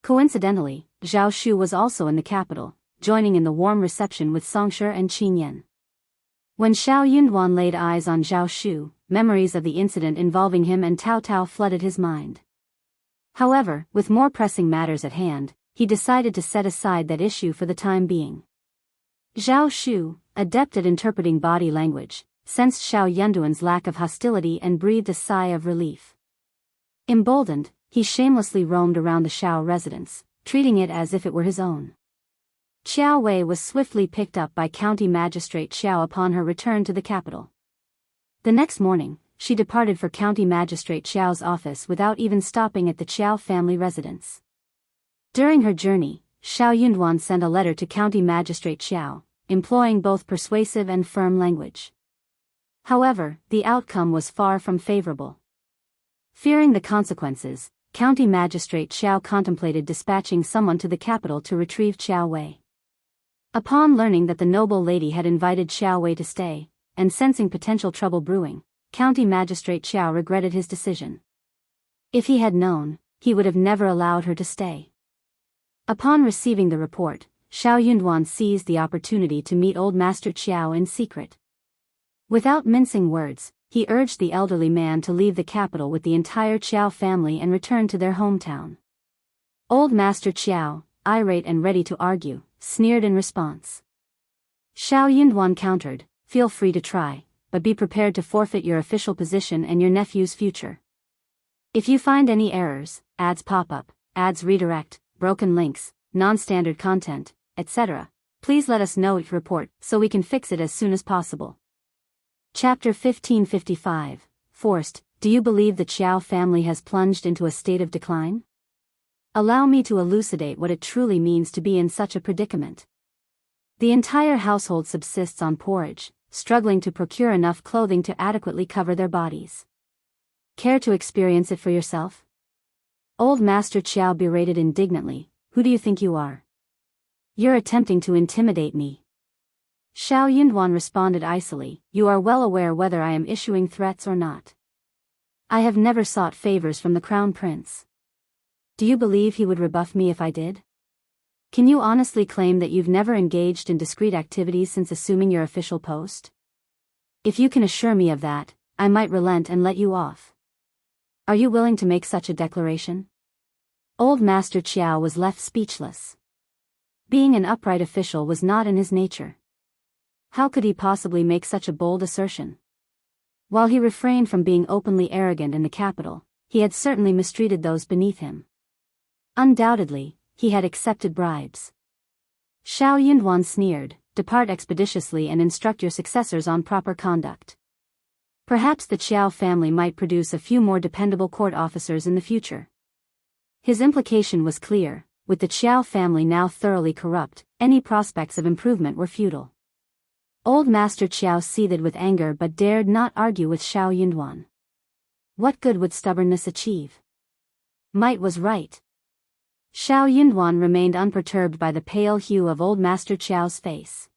Speaker 1: Coincidentally, Zhao Shu was also in the capital, joining in the warm reception with Xianxia and Qinyan. When Shao Yunduan laid eyes on Zhao Shu, memories of the incident involving him and Tao Tao flooded his mind. However, with more pressing matters at hand, he decided to set aside that issue for the time being. Zhao Shu, adept at interpreting body language, sensed Shao Yunduan's lack of hostility and breathed a sigh of relief. Emboldened, he shamelessly roamed around the Shao residence, treating it as if it were his own. Qiao Wei was swiftly picked up by County Magistrate Xiao upon her return to the capital. The next morning, she departed for County Magistrate Xiao's office without even stopping at the Qiao family residence. During her journey, Shao Yunduan sent a letter to County Magistrate Xiao, employing both persuasive and firm language. However, the outcome was far from favorable. Fearing the consequences, County Magistrate Xiao contemplated dispatching someone to the capital to retrieve Qiao Wei. Upon learning that the noble lady had invited Qiao Wei to stay, and sensing potential trouble brewing, County Magistrate Xiao regretted his decision. If he had known, he would have never allowed her to stay. Upon receiving the report, Shao Yunduan seized the opportunity to meet Old Master Qiao in secret. Without mincing words, he urged the elderly man to leave the capital with the entire Qiao family and return to their hometown. Old Master Qiao, irate and ready to argue, sneered in response. Shao Yunduan countered, "Feel free to try, but be prepared to forfeit your official position and your nephew's future. If you find any errors, ads pop up, ads redirect, broken links, non-standard content, etc., please let us know your report so we can fix it as soon as possible." Chapter 1555, Forced, do you believe the Qiao family has plunged into a state of decline? Allow me to elucidate what it truly means to be in such a predicament. The entire household subsists on porridge, struggling to procure enough clothing to adequately cover their bodies. Care to experience it for yourself? Old Master Qiao berated indignantly, "Who do you think you are? You're attempting to intimidate me." Shao Yunduan responded icily, "You are well aware whether I am issuing threats or not. I have never sought favors from the Crown Prince. Do you believe he would rebuff me if I did? Can you honestly claim that you've never engaged in discreet activities since assuming your official post? If you can assure me of that, I might relent and let you off. Are you willing to make such a declaration?" Old Master Qiao was left speechless. Being an upright official was not in his nature. How could he possibly make such a bold assertion? While he refrained from being openly arrogant in the capital, he had certainly mistreated those beneath him. Undoubtedly, he had accepted bribes. Shao Yunduan sneered, "Depart expeditiously and instruct your successors on proper conduct. Perhaps the Qiao family might produce a few more dependable court officers in the future." His implication was clear: with the Qiao family now thoroughly corrupt, any prospects of improvement were futile. Old Master Qiao seethed with anger but dared not argue with Shao Yunduan. What good would stubbornness achieve? Might was right. Shao Yunduan remained unperturbed by the pale hue of Old Master Qiao's face.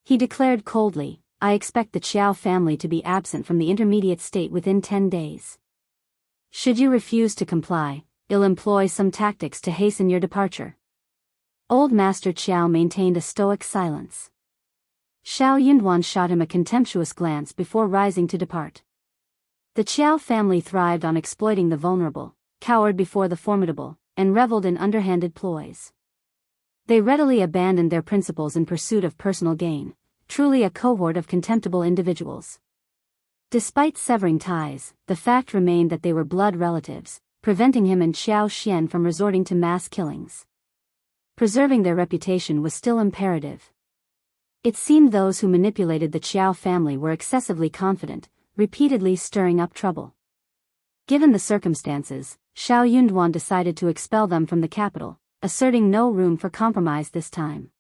Speaker 1: He declared coldly, "I expect the Qiao family to be absent from the intermediate state within 10 days. Should you refuse to comply, I'll employ some tactics to hasten your departure." Old Master Qiao maintained a stoic silence. Shao Yunduan shot him a contemptuous glance before rising to depart. The Qiao family thrived on exploiting the vulnerable, cowered before the formidable, and reveled in underhanded ploys. They readily abandoned their principles in pursuit of personal gain, truly a cohort of contemptible individuals. Despite severing ties, the fact remained that they were blood relatives, preventing him and Xianxia from resorting to mass killings. Preserving their reputation was still imperative. It seemed those who manipulated the Qiao family were excessively confident, repeatedly stirring up trouble. Given the circumstances, Shao Yunduan decided to expel them from the capital, asserting no room for compromise this time.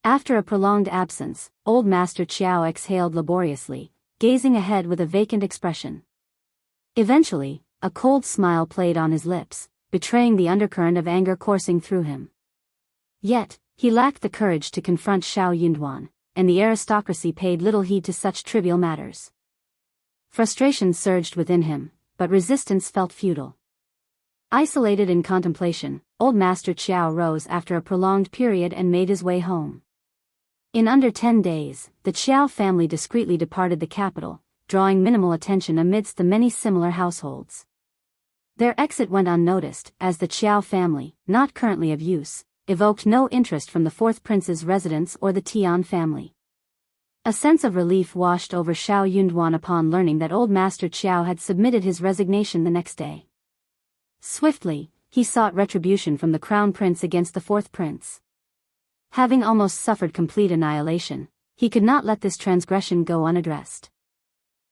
Speaker 1: After a prolonged absence, Old Master Qiao exhaled laboriously, gazing ahead with a vacant expression. Eventually, a cold smile played on his lips, betraying the undercurrent of anger coursing through him. Yet, he lacked the courage to confront Shao Yunduan, and the aristocracy paid little heed to such trivial matters. Frustration surged within him, but resistance felt futile. Isolated in contemplation, Old Master Qiao rose after a prolonged period and made his way home. In under 10 days, the Qiao family discreetly departed the capital, drawing minimal attention amidst the many similar households. Their exit went unnoticed, as the Qiao family, not currently of use, evoked no interest from the fourth prince's residence or the Tian family. A sense of relief washed over Shao Yunduan upon learning that old Master Qiao had submitted his resignation the next day. Swiftly, he sought retribution from the Crown Prince against the fourth prince. Having almost suffered complete annihilation, he could not let this transgression go unaddressed.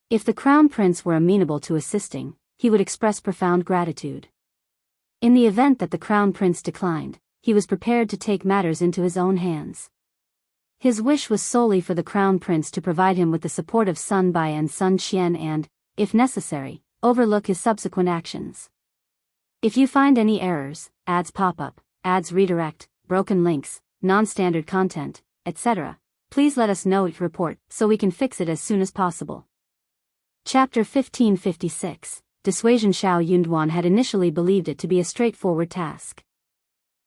Speaker 1: If the Crown Prince were amenable to assisting, he would express profound gratitude. In the event that the Crown Prince declined, he was prepared to take matters into his own hands. His wish was solely for the Crown Prince to provide him with the support of Bai and Sun Qian and, if necessary, overlook his subsequent actions. If you find any errors, ads pop up, ads redirect, broken links, non-standard content, etc., please let us know it report so we can fix it as soon as possible. Chapter 1556, Dissuasion. Shao Yunduan had initially believed it to be a straightforward task.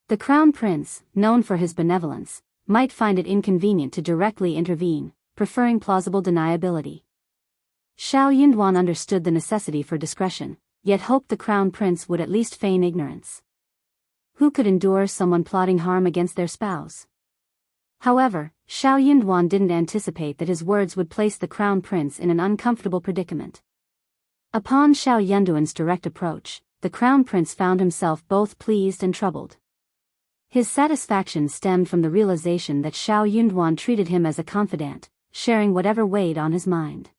Speaker 1: The Crown Prince, known for his benevolence, might find it inconvenient to directly intervene, preferring plausible deniability. Shao Yunduan understood the necessity for discretion, yet hoped the Crown Prince would at least feign ignorance. Who could endure someone plotting harm against their spouse? However, Shao Yunduan didn't anticipate that his words would place the Crown Prince in an uncomfortable predicament. Upon Shao Yunduan's direct approach, the Crown Prince found himself both pleased and troubled. His satisfaction stemmed from the realization that Shao Yunduan treated him as a confidant, sharing whatever weighed on his mind.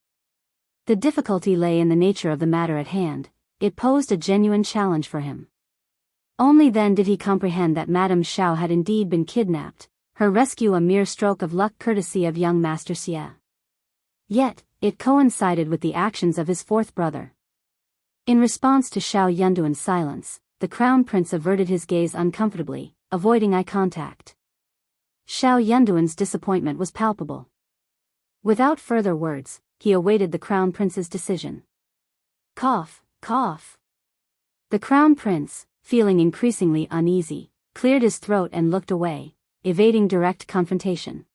Speaker 1: The difficulty lay in the nature of the matter at hand. It posed a genuine challenge for him. Only then did he comprehend that Madame Shao had indeed been kidnapped, her rescue a mere stroke of luck courtesy of young Master Xie. Yet, it coincided with the actions of his fourth brother. In response to Shao Yunduan's silence, the Crown Prince averted his gaze uncomfortably, avoiding eye contact. Shao Yunduan's disappointment was palpable. Without further words, he awaited the Crown Prince's decision. Cough. Cough. The Crown Prince, feeling increasingly uneasy, cleared his throat and looked away, evading direct confrontation.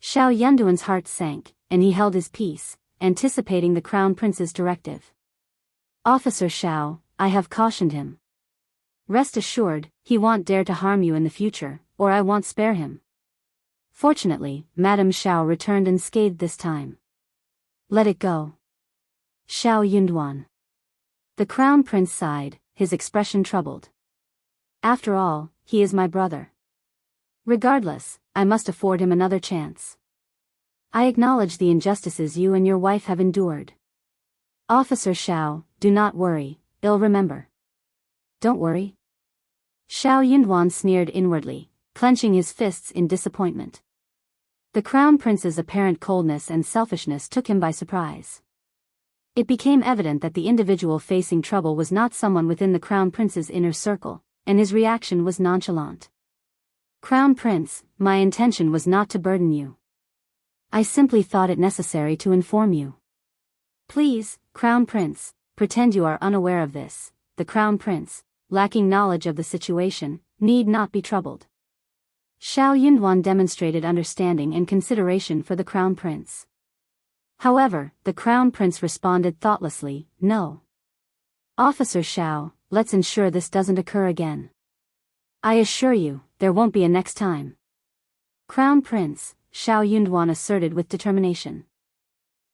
Speaker 1: Shao Yunduan's heart sank, and he held his peace, anticipating the Crown Prince's directive. Officer Shao, I have cautioned him. Rest assured, he won't dare to harm you in the future, or I won't spare him. Fortunately, Madame Shao returned unscathed this time. Let it go. Shao Yunduan. The Crown Prince sighed, his expression troubled. After all, he is my brother. Regardless, I must afford him another chance. I acknowledge the injustices you and your wife have endured. Officer Shao, do not worry, I'll remember. Don't worry. Shao Yunduan sneered inwardly, clenching his fists in disappointment. The Crown Prince's apparent coldness and selfishness took him by surprise. It became evident that the individual facing trouble was not someone within the Crown Prince's inner circle, and his reaction was nonchalant. Crown Prince, my intention was not to burden you. I simply thought it necessary to inform you. Please, Crown Prince, pretend you are unaware of this. The Crown Prince, lacking knowledge of the situation, need not be troubled. Shao Yunduan demonstrated understanding and consideration for the Crown Prince. However, the Crown Prince responded thoughtlessly, no. Officer Shao, let's ensure this doesn't occur again. I assure you, there won't be a next time. Crown Prince, Shao Yunduan asserted with determination.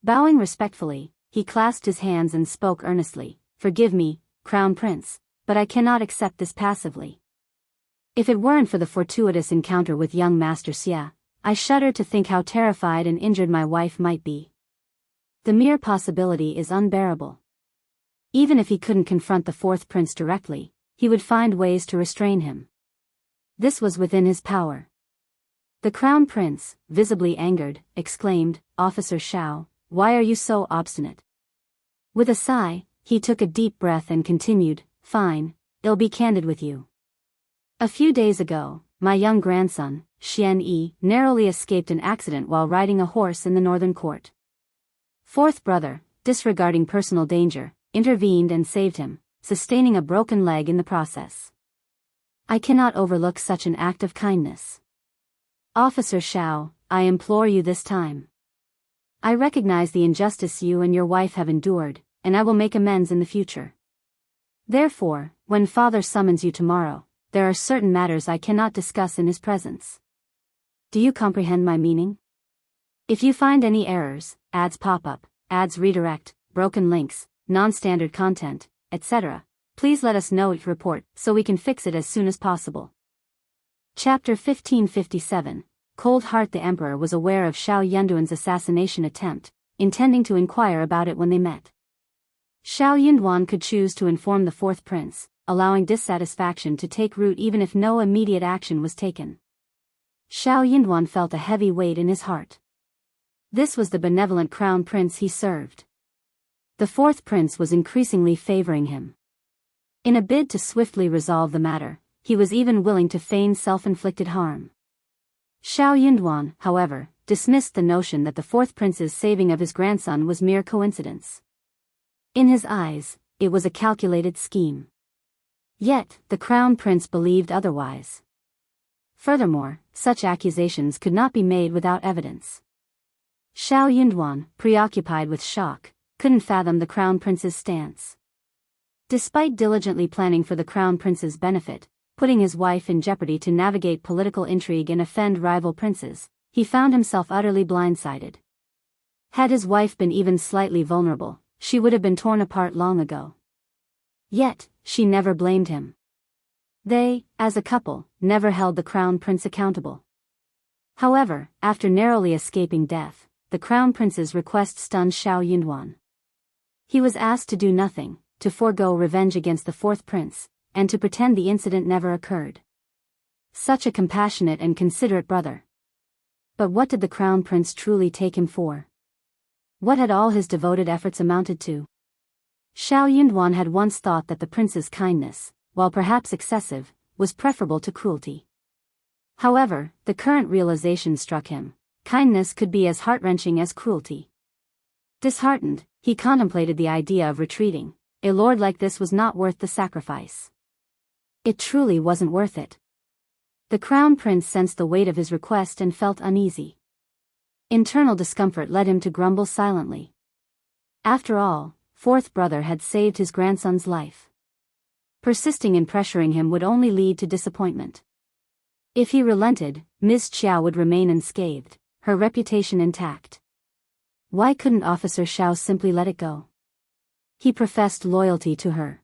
Speaker 1: Bowing respectfully, he clasped his hands and spoke earnestly, forgive me, Crown Prince, but I cannot accept this passively. If it weren't for the fortuitous encounter with young Master Xie, I shudder to think how terrified and injured my wife might be. The mere possibility is unbearable. Even if he couldn't confront the fourth prince directly, he would find ways to restrain him. This was within his power. The Crown Prince, visibly angered, exclaimed, Officer Shao, why are you so obstinate? With a sigh, he took a deep breath and continued, fine, I'll be candid with you. A few days ago, my young grandson, Xianxia, narrowly escaped an accident while riding a horse in the northern court. Fourth brother, disregarding personal danger, intervened and saved him, sustaining a broken leg in the process. I cannot overlook such an act of kindness. Officer Shao, I implore you this time. I recognize the injustice you and your wife have endured, and I will make amends in the future. Therefore, when Father summons you tomorrow, there are certain matters I cannot discuss in his presence. Do you comprehend my meaning? If you find any errors, ads pop up, ads redirect, broken links, non-standard content, etc., please let us know it report so we can fix it as soon as possible. Chapter 1557. Cold Heart. The Emperor was aware of Shao Yunduan's assassination attempt, intending to inquire about it when they met. Shao Yunduan could choose to inform the fourth prince, allowing dissatisfaction to take root even if no immediate action was taken. Shao Yunduan felt a heavy weight in his heart. This was the benevolent crown prince he served. The fourth prince was increasingly favoring him. In a bid to swiftly resolve the matter, he was even willing to feign self-inflicted harm. Shao Yunduan, however, dismissed the notion that the fourth prince's saving of his grandson was mere coincidence. In his eyes, it was a calculated scheme. Yet, the crown prince believed otherwise. Furthermore, such accusations could not be made without evidence. Shao Yunduan, preoccupied with shock, couldn't fathom the crown prince's stance. Despite diligently planning for the crown prince's benefit, putting his wife in jeopardy to navigate political intrigue and offend rival princes, he found himself utterly blindsided. Had his wife been even slightly vulnerable, she would have been torn apart long ago. Yet, she never blamed him. They, as a couple, never held the crown prince accountable. However, after narrowly escaping death, the crown prince's request stunned Shao Yunduan. He was asked to do nothing, to forego revenge against the fourth prince, and to pretend the incident never occurred. Such a compassionate and considerate brother. But what did the crown prince truly take him for? What had all his devoted efforts amounted to? Shao Yunduan had once thought that the prince's kindness, while perhaps excessive, was preferable to cruelty. However, the current realization struck him: kindness could be as heart-wrenching as cruelty. Disheartened, he contemplated the idea of retreating. A lord like this was not worth the sacrifice. It truly wasn't worth it. The crown prince sensed the weight of his request and felt uneasy. Internal discomfort led him to grumble silently. After all, fourth brother had saved his grandson's life. Persisting in pressuring him would only lead to disappointment. If he relented, Ms. Xiao would remain unscathed, her reputation intact. Why couldn't Officer Shao simply let it go? He professed loyalty to her.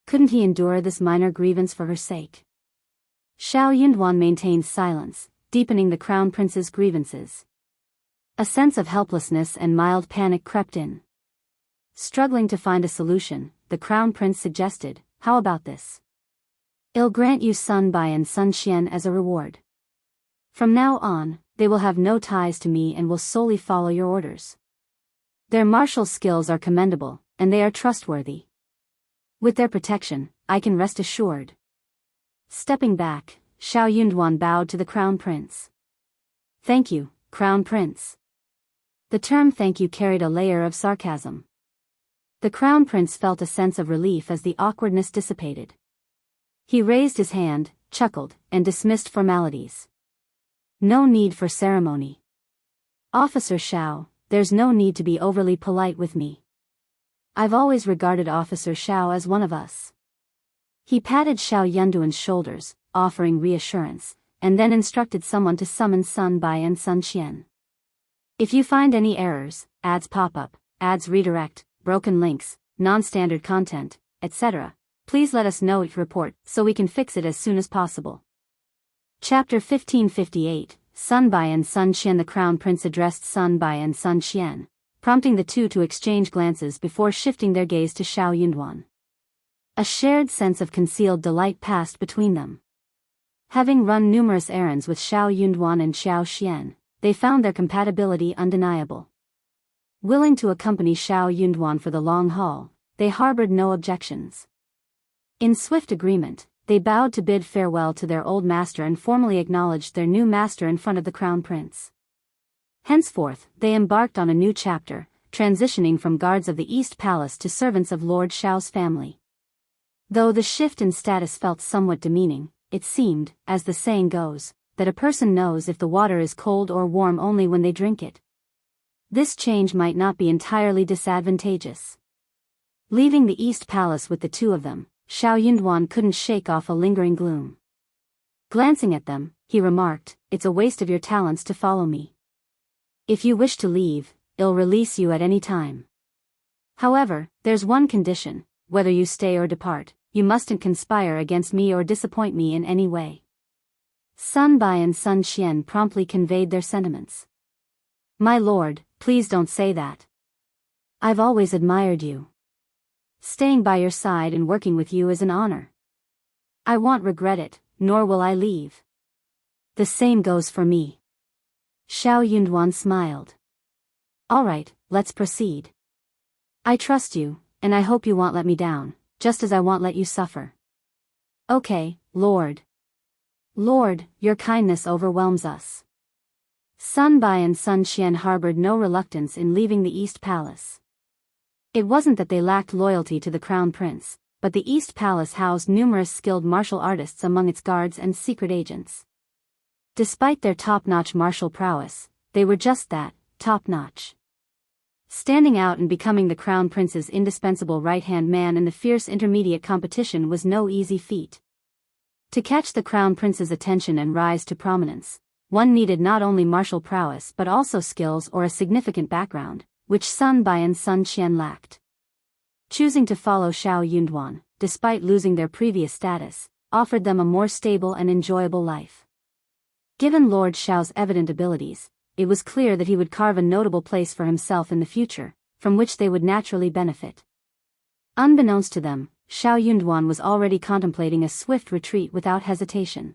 Speaker 1: Couldn't he endure this minor grievance for her sake? Shao Yunduan maintained silence, deepening the crown prince's grievances. A sense of helplessness and mild panic crept in. Struggling to find a solution, the crown prince suggested, "How about this? I'll grant you son Bai and Sun Qian as a reward. From now on, they will have no ties to me and will solely follow your orders. Their martial skills are commendable, and they are trustworthy. With their protection, I can rest assured." Stepping back, Shao Yunduan bowed to the crown prince. "Thank you, crown prince." The term "thank you" carried a layer of sarcasm. The crown prince felt a sense of relief as the awkwardness dissipated. He raised his hand, chuckled, and dismissed formalities. No need for ceremony. Officer Shao, there's no need to be overly polite with me. I've always regarded Officer Shao as one of us. He patted Shao Yunduan's shoulders, offering reassurance, and then instructed someone to summon Sun Bai and Sun Qian. If you find any errors, ads pop up, ads redirect, broken links, non-standard content, etc., please let us know it report so we can fix it as soon as possible. Chapter 1558, Sun Bai and Sun Qian. The crown prince addressed Sun Bai and Sun Qian, prompting the two to exchange glances before shifting their gaze to Shao Yunduan. A shared sense of concealed delight passed between them. Having run numerous errands with Shao Yunduan and Xiao Xian, they found their compatibility undeniable. Willing to accompany Shao Yunduan for the long haul, they harbored no objections. In swift agreement, they bowed to bid farewell to their old master and formally acknowledged their new master in front of the crown prince. Henceforth, they embarked on a new chapter, transitioning from guards of the East Palace to servants of Lord Shao's family. Though the shift in status felt somewhat demeaning, it seemed, as the saying goes, that a person knows if the water is cold or warm only when they drink it. This change might not be entirely disadvantageous. Leaving the East Palace with the two of them, Shao Yunduan couldn't shake off a lingering gloom. Glancing at them, he remarked, "It's a waste of your talents to follow me. If you wish to leave, I'll release you at any time. However, there's one condition: whether you stay or depart, you mustn't conspire against me or disappoint me in any way. Bai and Sun Qian promptly conveyed their sentiments. My lord, please don't say that. I've always admired you. Staying by your side and working with you is an honor. I won't regret it, nor will I leave. The same goes for me. Yunduan smiled. All right, let's proceed. I trust you, and I hope you won't let me down, just as I won't let you suffer. Okay, Lord. Lord, your kindness overwhelms us. Bai and Sun Qian harbored no reluctance in leaving the East Palace. It wasn't that they lacked loyalty to the Crown Prince, but the East Palace housed numerous skilled martial artists among its guards and secret agents. Despite their top-notch martial prowess, they were just that, top-notch. Standing out and becoming the Crown Prince's indispensable right-hand man in the fierce intermediate competition was no easy feat. To catch the Crown Prince's attention and rise to prominence, one needed not only martial prowess but also skills or a significant background, which Bai and Sun Qian lacked. Choosing to follow Yunduan, despite losing their previous status, offered them a more stable and enjoyable life. Given Lord Shao's evident abilities, it was clear that he would carve a notable place for himself in the future, from which they would naturally benefit. Unbeknownst to them, Yunduan was already contemplating a swift retreat without hesitation.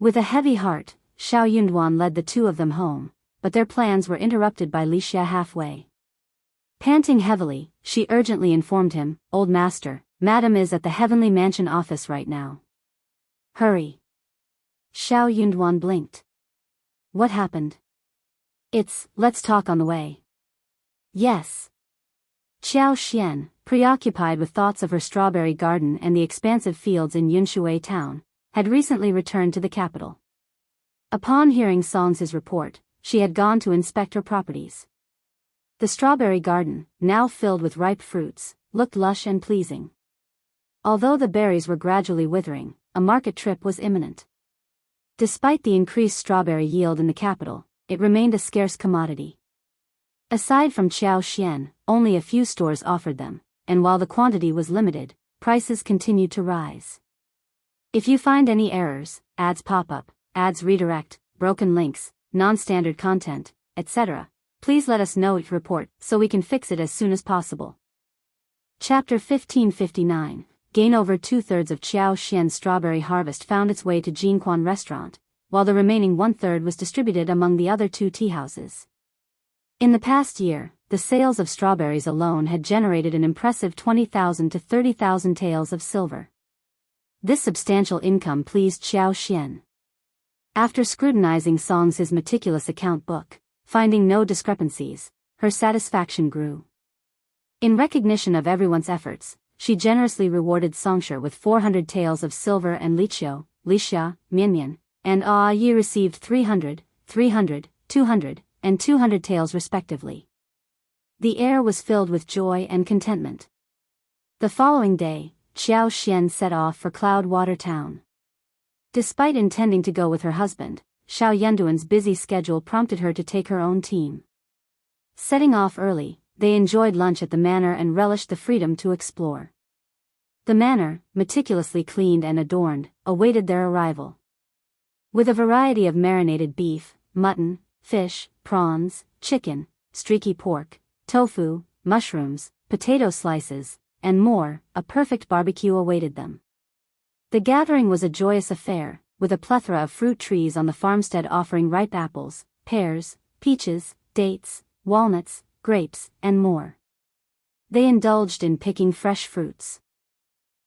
Speaker 1: With a heavy heart, Yunduan led the two of them home, but their plans were interrupted by Wuxia halfway. Panting heavily, she urgently informed him, "Old master, Madam is at the Heavenly Mansion office right now. Hurry." Yunduan blinked. What happened? Let's talk on the way. Yes. Xian, preoccupied with thoughts of her strawberry garden and the expansive fields in Yunshui town, had recently returned to the capital. Upon hearing Song's report, she had gone to inspect her properties. The strawberry garden, now filled with ripe fruits, looked lush and pleasing. Although the berries were gradually withering, a market trip was imminent. Despite the increased strawberry yield in the capital, it remained a scarce commodity. Aside from Xian, only a few stores offered them, and while the quantity was limited, prices continued to rise. If you find any errors, ads pop up, ads redirect, broken links, non-standard content, etc., please let us know each report so we can fix it as soon as possible. Chapter 1559. Gain. Over two-thirds of Xian's strawberry harvest found its way to Jingquan restaurant, while the remaining one-third was distributed among the other two teahouses. In the past year, the sales of strawberries alone had generated an impressive 20,000 to 30,000 taels of silver. This substantial income pleased Xian. After scrutinizing Song's meticulous account book, finding no discrepancies, her satisfaction grew. In recognition of everyone's efforts, she generously rewarded Xianxia with 400 taels of silver and Lichio, Mianmian, and Yi received 300, 200, and 200 taels respectively. The air was filled with joy and contentment. The following day, Xian set off for Cloudwater Town. Despite intending to go with her husband, Yunduan's busy schedule prompted her to take her own team. Setting off early, they enjoyed lunch at the manor and relished the freedom to explore. The manor, meticulously cleaned and adorned, awaited their arrival. With a variety of marinated beef, mutton, fish, prawns, chicken, streaky pork, tofu, mushrooms, potato slices, and more, a perfect barbecue awaited them. The gathering was a joyous affair, with a plethora of fruit trees on the farmstead offering ripe apples, pears, peaches, dates, walnuts, grapes, and more. They indulged in picking fresh fruits.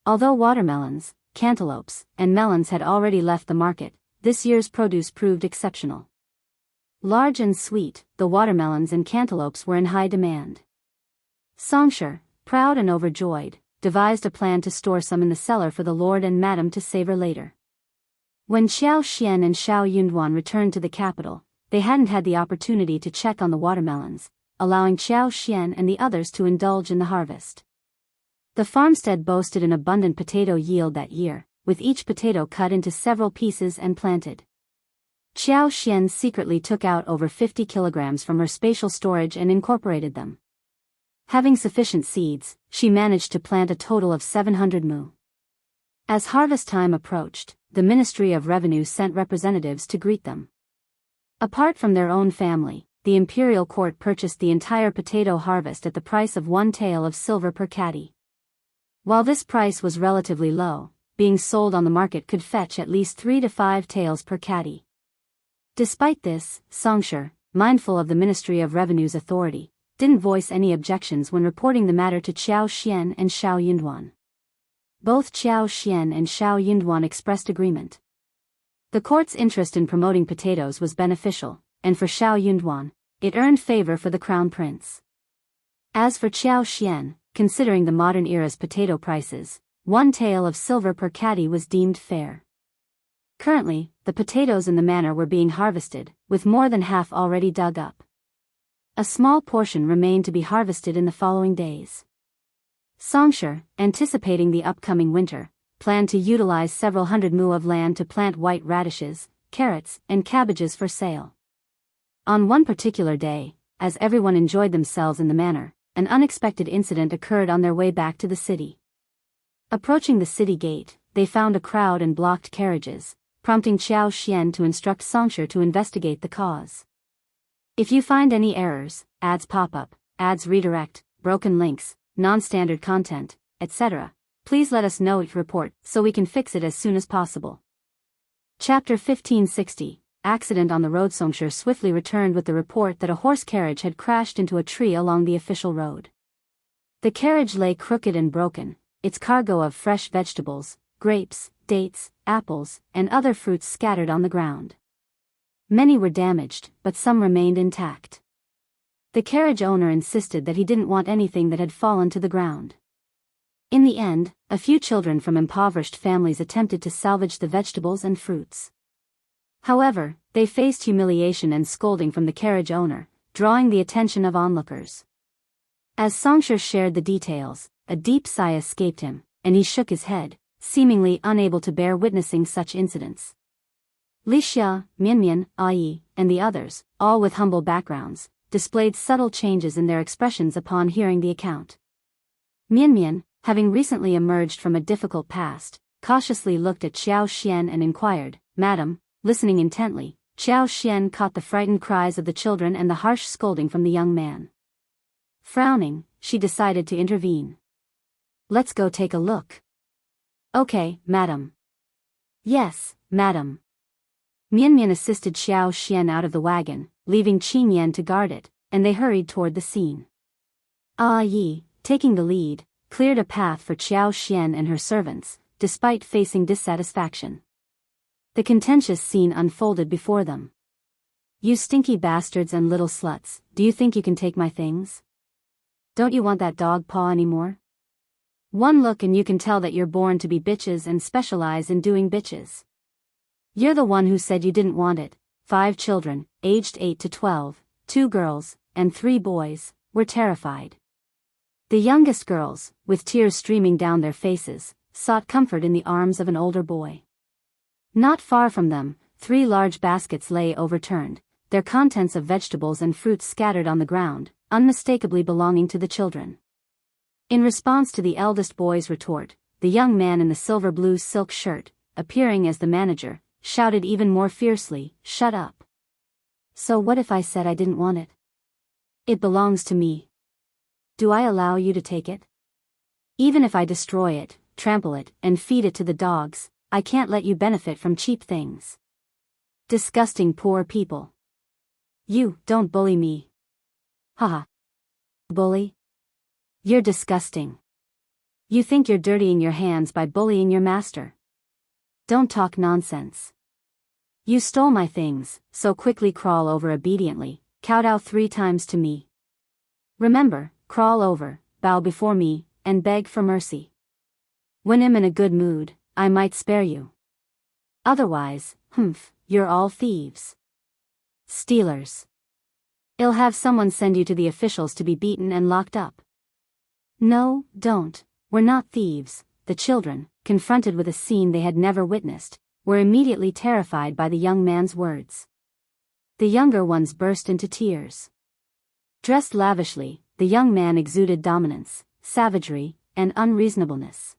Speaker 1: Although watermelons, cantaloupes, and melons had already left the market, this year's produce proved exceptional. Large and sweet, the watermelons and cantaloupes were in high demand. Xianxia, proud and overjoyed, devised a plan to store some in the cellar for the lord and madam to savor later. When Xian and Yunduan returned to the capital, they hadn't had the opportunity to check on the watermelons, allowing Xian and the others to indulge in the harvest. The farmstead boasted an abundant potato yield that year, with each potato cut into several pieces and planted. Xianxia secretly took out over 50 kilograms from her spatial storage and incorporated them. Having sufficient seeds, she managed to plant a total of 700 mu. As harvest time approached, the Ministry of Revenue sent representatives to greet them. Apart from their own family, the imperial court purchased the entire potato harvest at the price of 1 tael of silver per caddy. While this price was relatively low, being sold on the market could fetch at least 3 to 5 taels per caddy. Despite this, Xianxia, mindful of the Ministry of Revenue's authority, didn't voice any objections when reporting the matter to Xianxia and Shao Yunduan. Both Xianxia and Shao Yunduan expressed agreement. The court's interest in promoting potatoes was beneficial, and for Shao Yunduan, it earned favor for the crown prince. As for Xianxia, considering the modern era's potato prices, 1 tael of silver per caddy was deemed fair. Currently, the potatoes in the manor were being harvested, with more than half already dug up. A small portion remained to be harvested in the following days. Xianxia, anticipating the upcoming winter, planned to utilize several hundred mu of land to plant white radishes, carrots, and cabbages for sale. On one particular day, as everyone enjoyed themselves in the manor, an unexpected incident occurred on their way back to the city. Approaching the city gate, they found a crowd and blocked carriages, prompting Xianxia to instruct Xianxia to investigate the cause. If you find any errors, ads pop up, ads redirect, broken links, non-standard content, etc., please let us know each report so we can fix it as soon as possible. Chapter 1560, Accident on the Road. Xianxia swiftly returned with the report that a horse carriage had crashed into a tree along the official road. The carriage lay crooked and broken, its cargo of fresh vegetables, grapes, dates, apples, and other fruits scattered on the ground. Many were damaged, but some remained intact. The carriage owner insisted that he didn't want anything that had fallen to the ground. In the end, a few children from impoverished families attempted to salvage the vegetables and fruits. However, they faced humiliation and scolding from the carriage owner, drawing the attention of onlookers. As Xianxia shared the details, a deep sigh escaped him, and he shook his head, seemingly unable to bear witnessing such incidents. Wuxia, Mianmian, Ai, and the others, all with humble backgrounds, displayed subtle changes in their expressions upon hearing the account. Mianmian, having recently emerged from a difficult past, cautiously looked at Xianxia and inquired, "Madam," listening intently, Xianxia caught the frightened cries of the children and the harsh scolding from the young man. Frowning, she decided to intervene. "Let's go take a look." "Okay, madam." "Yes, madam." Mianmian assisted Xianxia out of the wagon, leaving Qingyan to guard it, and they hurried toward the scene. Yi, taking the lead, cleared a path for Xianxia and her servants, despite facing dissatisfaction. The contentious scene unfolded before them. "You stinky bastards and little sluts, do you think you can take my things? Don't you want that dog paw anymore? One look and you can tell that you're born to be bitches and specialize in doing bitches. You're the one who said you didn't want it." 5 children, aged 8 to 12, 2 girls, and 3 boys, were terrified. The youngest girls, with tears streaming down their faces, sought comfort in the arms of an older boy. Not far from them, 3 large baskets lay overturned, their contents of vegetables and fruits scattered on the ground, unmistakably belonging to the children. In response to the eldest boy's retort, the young man in the silver-blue silk shirt, appearing as the manager, shouted even more fiercely, "Shut up. So what if I said I didn't want it? It belongs to me. Do I allow you to take it? Even if I destroy it, trample it, and feed it to the dogs, I can't let you benefit from cheap things. Disgusting poor people. You, don't bully me. Haha. Bully? You're disgusting. You think you're dirtying your hands by bullying your master. Don't talk nonsense. You stole my things, so quickly crawl over obediently, kowtow 3 times to me. Remember, crawl over, bow before me, and beg for mercy. When I'm in a good mood, I might spare you. Otherwise, you're all thieves. Stealers. I'll have someone send you to the officials to be beaten and locked up." "No, don't, we're not thieves," the children, confronted with a scene they had never witnessed, were immediately terrified by the young man's words. The younger ones burst into tears. Dressed lavishly, the young man exuded dominance, savagery, and unreasonableness.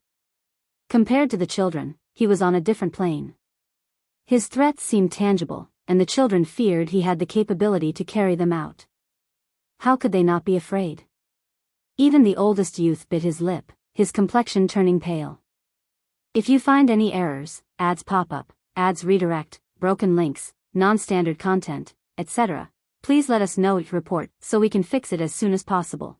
Speaker 1: Compared to the children, he was on a different plane. His threats seemed tangible, and the children feared he had the capability to carry them out. How could they not be afraid? Even the oldest youth bit his lip, his complexion turning pale. If you find any errors, ads pop up, ads redirect, broken links, non-standard content, etc., please let us know it report so we can fix it as soon as possible.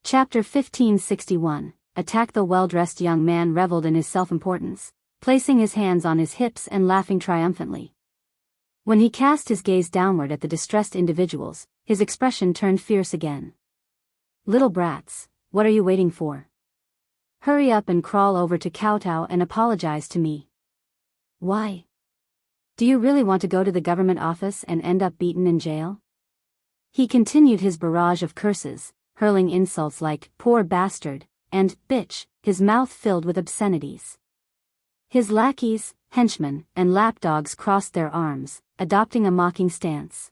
Speaker 1: Chapter 1561. Attack. The well-dressed young man reveled in his self-importance, placing his hands on his hips and laughing triumphantly. When he cast his gaze downward at the distressed individuals, his expression turned fierce again. Little brats, what are you waiting for? Hurry up and crawl over to kowtow and apologize to me. Why? Do you really want to go to the government office and end up beaten in jail? He continued his barrage of curses, hurling insults like, poor bastard, and, bitch, his mouth filled with obscenities. His lackeys, henchmen, and lapdogs crossed their arms, adopting a mocking stance.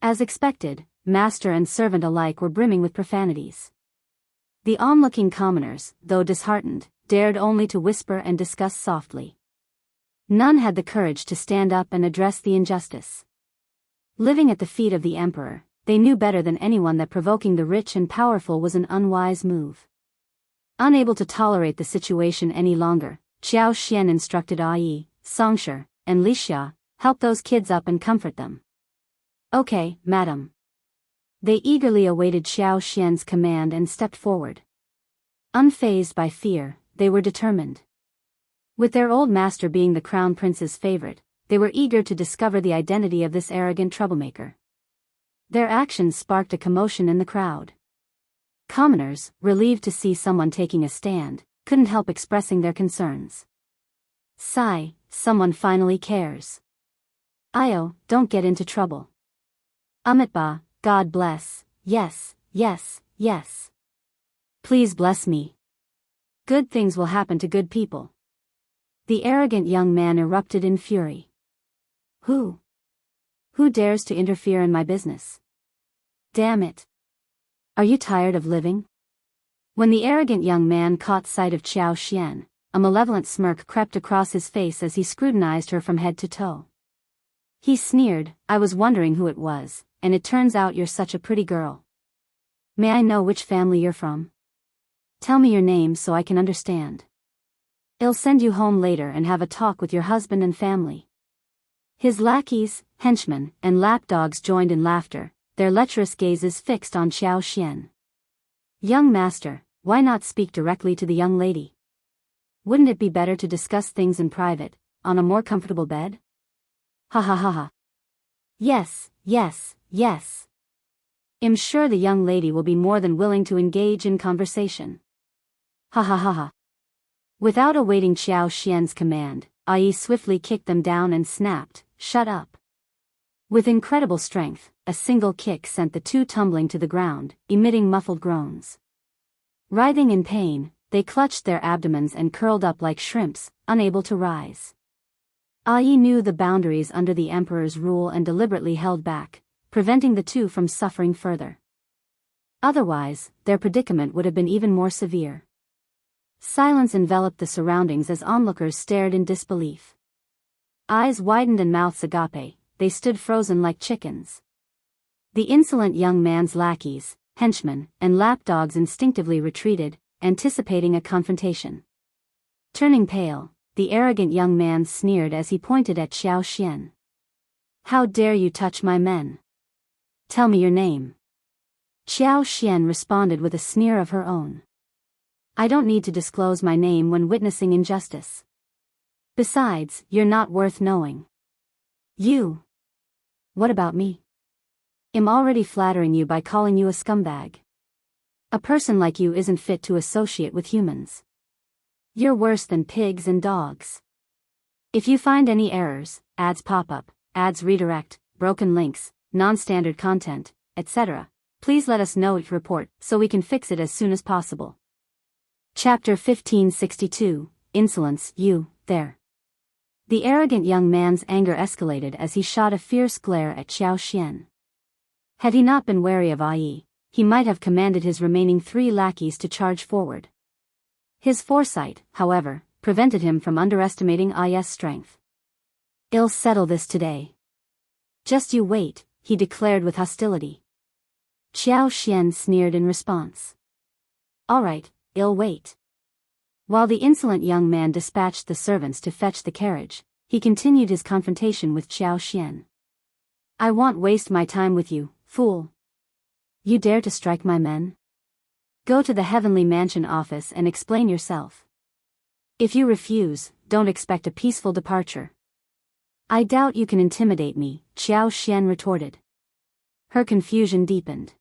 Speaker 1: As expected, master and servant alike were brimming with profanities. The onlooking commoners, though disheartened, dared only to whisper and discuss softly. None had the courage to stand up and address the injustice. Living at the feet of the emperor, they knew better than anyone that provoking the rich and powerful was an unwise move. Unable to tolerate the situation any longer, Xiao Xian instructed Ai, Xianxia, and Lixia, help those kids up and comfort them. Okay, madam. They eagerly awaited Xiao Xian's command and stepped forward. Unfazed by fear, they were determined. With their old master being the crown prince's favorite, they were eager to discover the identity of this arrogant troublemaker. Their actions sparked a commotion in the crowd. Commoners, relieved to see someone taking a stand, couldn't help expressing their concerns. Sigh, someone finally cares. Io, don't get into trouble. Amitba, God bless, yes, yes, yes. Please bless me. Good things will happen to good people. The arrogant young man erupted in fury. Who dares to interfere in my business? Damn it. Are you tired of living? When the arrogant young man caught sight of Xiao Xian, a malevolent smirk crept across his face as he scrutinized her from head to toe. He sneered, I was wondering who it was, and it turns out you're such a pretty girl. May I know which family you're from? Tell me your name so I can understand. I'll send you home later and have a talk with your husband and family. His lackeys, henchmen, and lapdogs joined in laughter, their lecherous gazes fixed on Xiao Xian. Young master, why not speak directly to the young lady? Wouldn't it be better to discuss things in private, on a more comfortable bed? Ha ha ha ha. Yes, yes, yes. I'm sure the young lady will be more than willing to engage in conversation. Ha ha ha ha. Without awaiting Xiao Xian's command, Ai swiftly kicked them down and snapped, shut up. With incredible strength, a single kick sent the two tumbling to the ground, emitting muffled groans. Writhing in pain, they clutched their abdomens and curled up like shrimps, unable to rise. Ai knew the boundaries under the emperor's rule and deliberately held back, preventing the two from suffering further. Otherwise, their predicament would have been even more severe. Silence enveloped the surroundings as onlookers stared in disbelief. Eyes widened and mouths agape, they stood frozen like chickens. The insolent young man's lackeys, henchmen, and lapdogs instinctively retreated, anticipating a confrontation. Turning pale, the arrogant young man sneered as he pointed at Xiao Xian. How dare you touch my men? Tell me your name. Xiao Xian responded with a sneer of her own. I don't need to disclose my name when witnessing injustice. Besides, you're not worth knowing. You. What about me? I'm already flattering you by calling you a scumbag. A person like you isn't fit to associate with humans. You're worse than pigs and dogs. If you find any errors, ads pop up, ads redirect, broken links, non-standard content, etc., please let us know it report so we can fix it as soon as possible. Chapter 1562, Insolence. You, there. The arrogant young man's anger escalated as he shot a fierce glare at Xianxia. Had he not been wary of Ai, he might have commanded his remaining 3 lackeys to charge forward. His foresight, however, prevented him from underestimating Ai's strength. "I'll settle this today. Just you wait," he declared with hostility. Xianxia sneered in response. "All right, I'll wait." While the insolent young man dispatched the servants to fetch the carriage, he continued his confrontation with Xianxia. "I won't waste my time with you, fool. You dare to strike my men? Go to the Heavenly Mansion office and explain yourself. If you refuse, don't expect a peaceful departure." "I doubt you can intimidate me," Xianxia retorted. Her confusion deepened.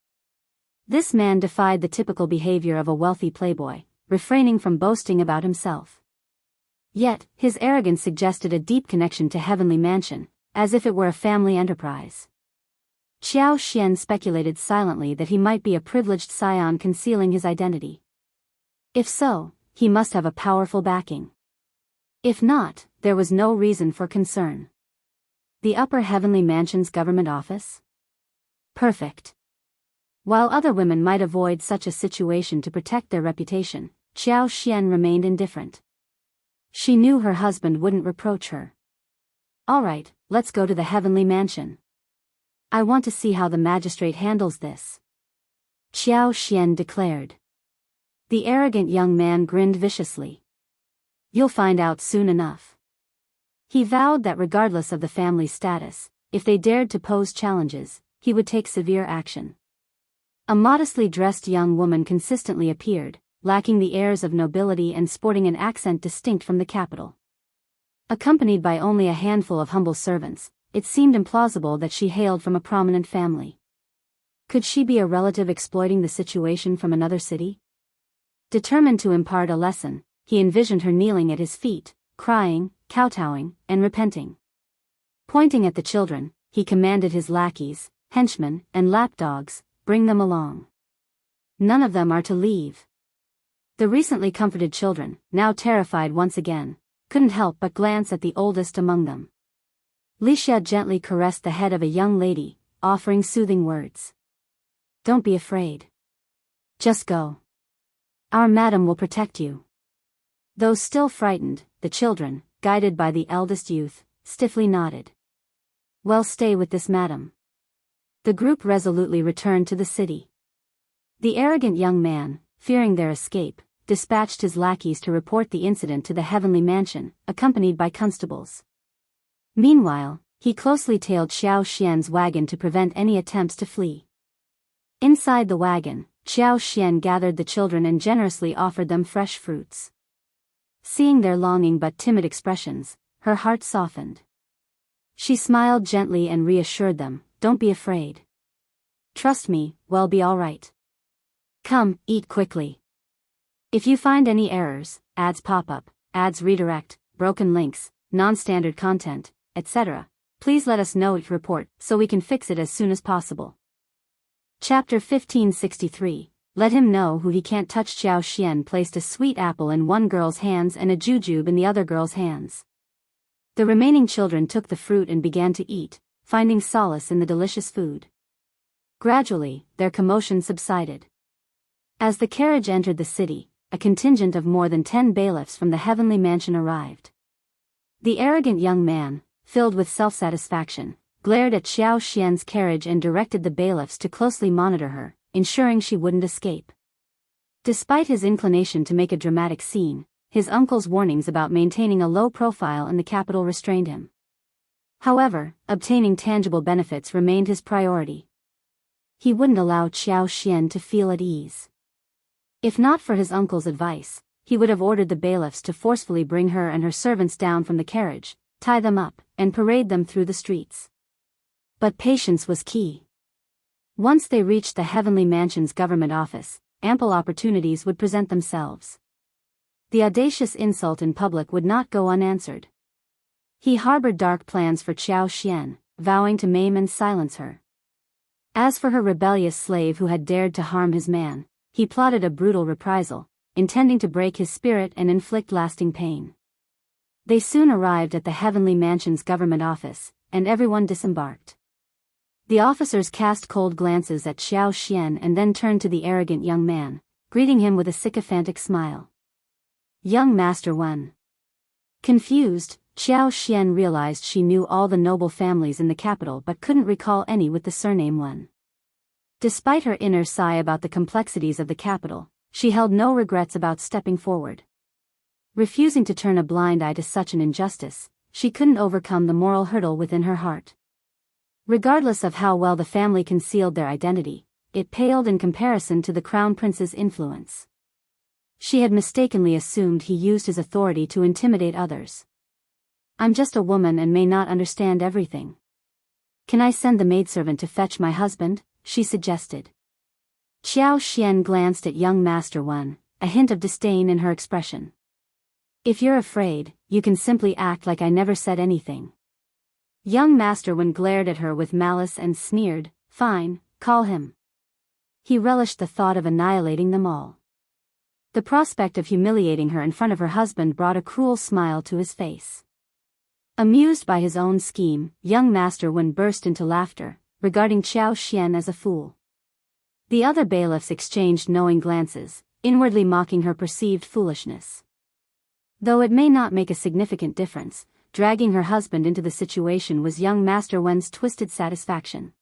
Speaker 1: This man defied the typical behavior of a wealthy playboy, refraining from boasting about himself. Yet, his arrogance suggested a deep connection to Heavenly Mansion, as if it were a family enterprise. Xianxia speculated silently that he might be a privileged scion concealing his identity. If so, he must have a powerful backing. If not, there was no reason for concern. The Upper Heavenly Mansion's government office? Perfect. While other women might avoid such a situation to protect their reputation, Xianxia remained indifferent. She knew her husband wouldn't reproach her. "All right, let's go to the Heavenly Mansion. I want to see how the magistrate handles this," Xianxia declared. The arrogant young man grinned viciously. "You'll find out soon enough." He vowed that regardless of the family's status, if they dared to pose challenges, he would take severe action. A modestly dressed young woman consistently appeared, lacking the airs of nobility and sporting an accent distinct from the capital. Accompanied by only a handful of humble servants, it seemed implausible that she hailed from a prominent family. Could she be a relative exploiting the situation from another city? Determined to impart a lesson, he envisioned her kneeling at his feet, crying, kowtowing, and repenting. Pointing at the children, he commanded his lackeys, henchmen, and lapdogs, "Bring them along. None of them are to leave." The recently comforted children, now terrified once again, couldn't help but glance at the oldest among them. Lixia gently caressed the head of a young lady, offering soothing words. "Don't be afraid. Just go. Our madam will protect you." Though still frightened, the children, guided by the eldest youth, stiffly nodded. "Well, stay with this madam." The group resolutely returned to the city. The arrogant young man, fearing their escape, dispatched his lackeys to report the incident to the Heavenly Mansion, accompanied by constables. Meanwhile, he closely tailed Xianxia's wagon to prevent any attempts to flee. Inside the wagon, Xianxia gathered the children and generously offered them fresh fruits. Seeing their longing but timid expressions, her heart softened. She smiled gently and reassured them, "Don't be afraid. Trust me, we'll be all right. Come, eat quickly. If you find any errors, ads pop up, ads redirect, broken links, non-standard content, etc., please let us know it report so we can fix it as soon as possible." Chapter 1563, Let Him Know Who He Can't Touch. Xianxia placed a sweet apple in one girl's hands and a jujube in the other girl's hands. The remaining children took the fruit and began to eat, finding solace in the delicious food. Gradually, their commotion subsided. As the carriage entered the city, a contingent of more than 10 bailiffs from the Heavenly Mansion arrived. The arrogant young man, filled with self-satisfaction, glared at Xianxia's carriage and directed the bailiffs to closely monitor her, ensuring she wouldn't escape. Despite his inclination to make a dramatic scene, his uncle's warnings about maintaining a low profile in the capital restrained him. However, obtaining tangible benefits remained his priority. He wouldn't allow Xianxia to feel at ease. If not for his uncle's advice, he would have ordered the bailiffs to forcefully bring her and her servants down from the carriage, tie them up, and parade them through the streets. But patience was key. Once they reached the Heavenly Mansion's government office, ample opportunities would present themselves. The audacious insult in public would not go unanswered. He harbored dark plans for Xianxia, vowing to maim and silence her. As for her rebellious slave who had dared to harm his man, he plotted a brutal reprisal, intending to break his spirit and inflict lasting pain. They soon arrived at the Heavenly Mansion's government office, and everyone disembarked. The officers cast cold glances at Xiao Xian and then turned to the arrogant young man, greeting him with a sycophantic smile. Young Master Wen. Confused, Xiao Xian realized she knew all the noble families in the capital but couldn't recall any with the surname Wen. Despite her inner sigh about the complexities of the capital, she held no regrets about stepping forward. Refusing to turn a blind eye to such an injustice, she couldn't overcome the moral hurdle within her heart. Regardless of how well the family concealed their identity, it paled in comparison to the crown prince's influence. She had mistakenly assumed he used his authority to intimidate others. I'm just a woman and may not understand everything. Can I send the maidservant to fetch my husband? She suggested. Xiao Xian glanced at young Master Wen, a hint of disdain in her expression. If you're afraid, you can simply act like I never said anything. Young Master Wen glared at her with malice and sneered, Fine, call him. He relished the thought of annihilating them all. The prospect of humiliating her in front of her husband brought a cruel smile to his face. Amused by his own scheme, young Master Wen burst into laughter, regarding Xiao Xian as a fool. The other bailiffs exchanged knowing glances, inwardly mocking her perceived foolishness. Though it may not make a significant difference, dragging her husband into the situation was young Master Wen's twisted satisfaction.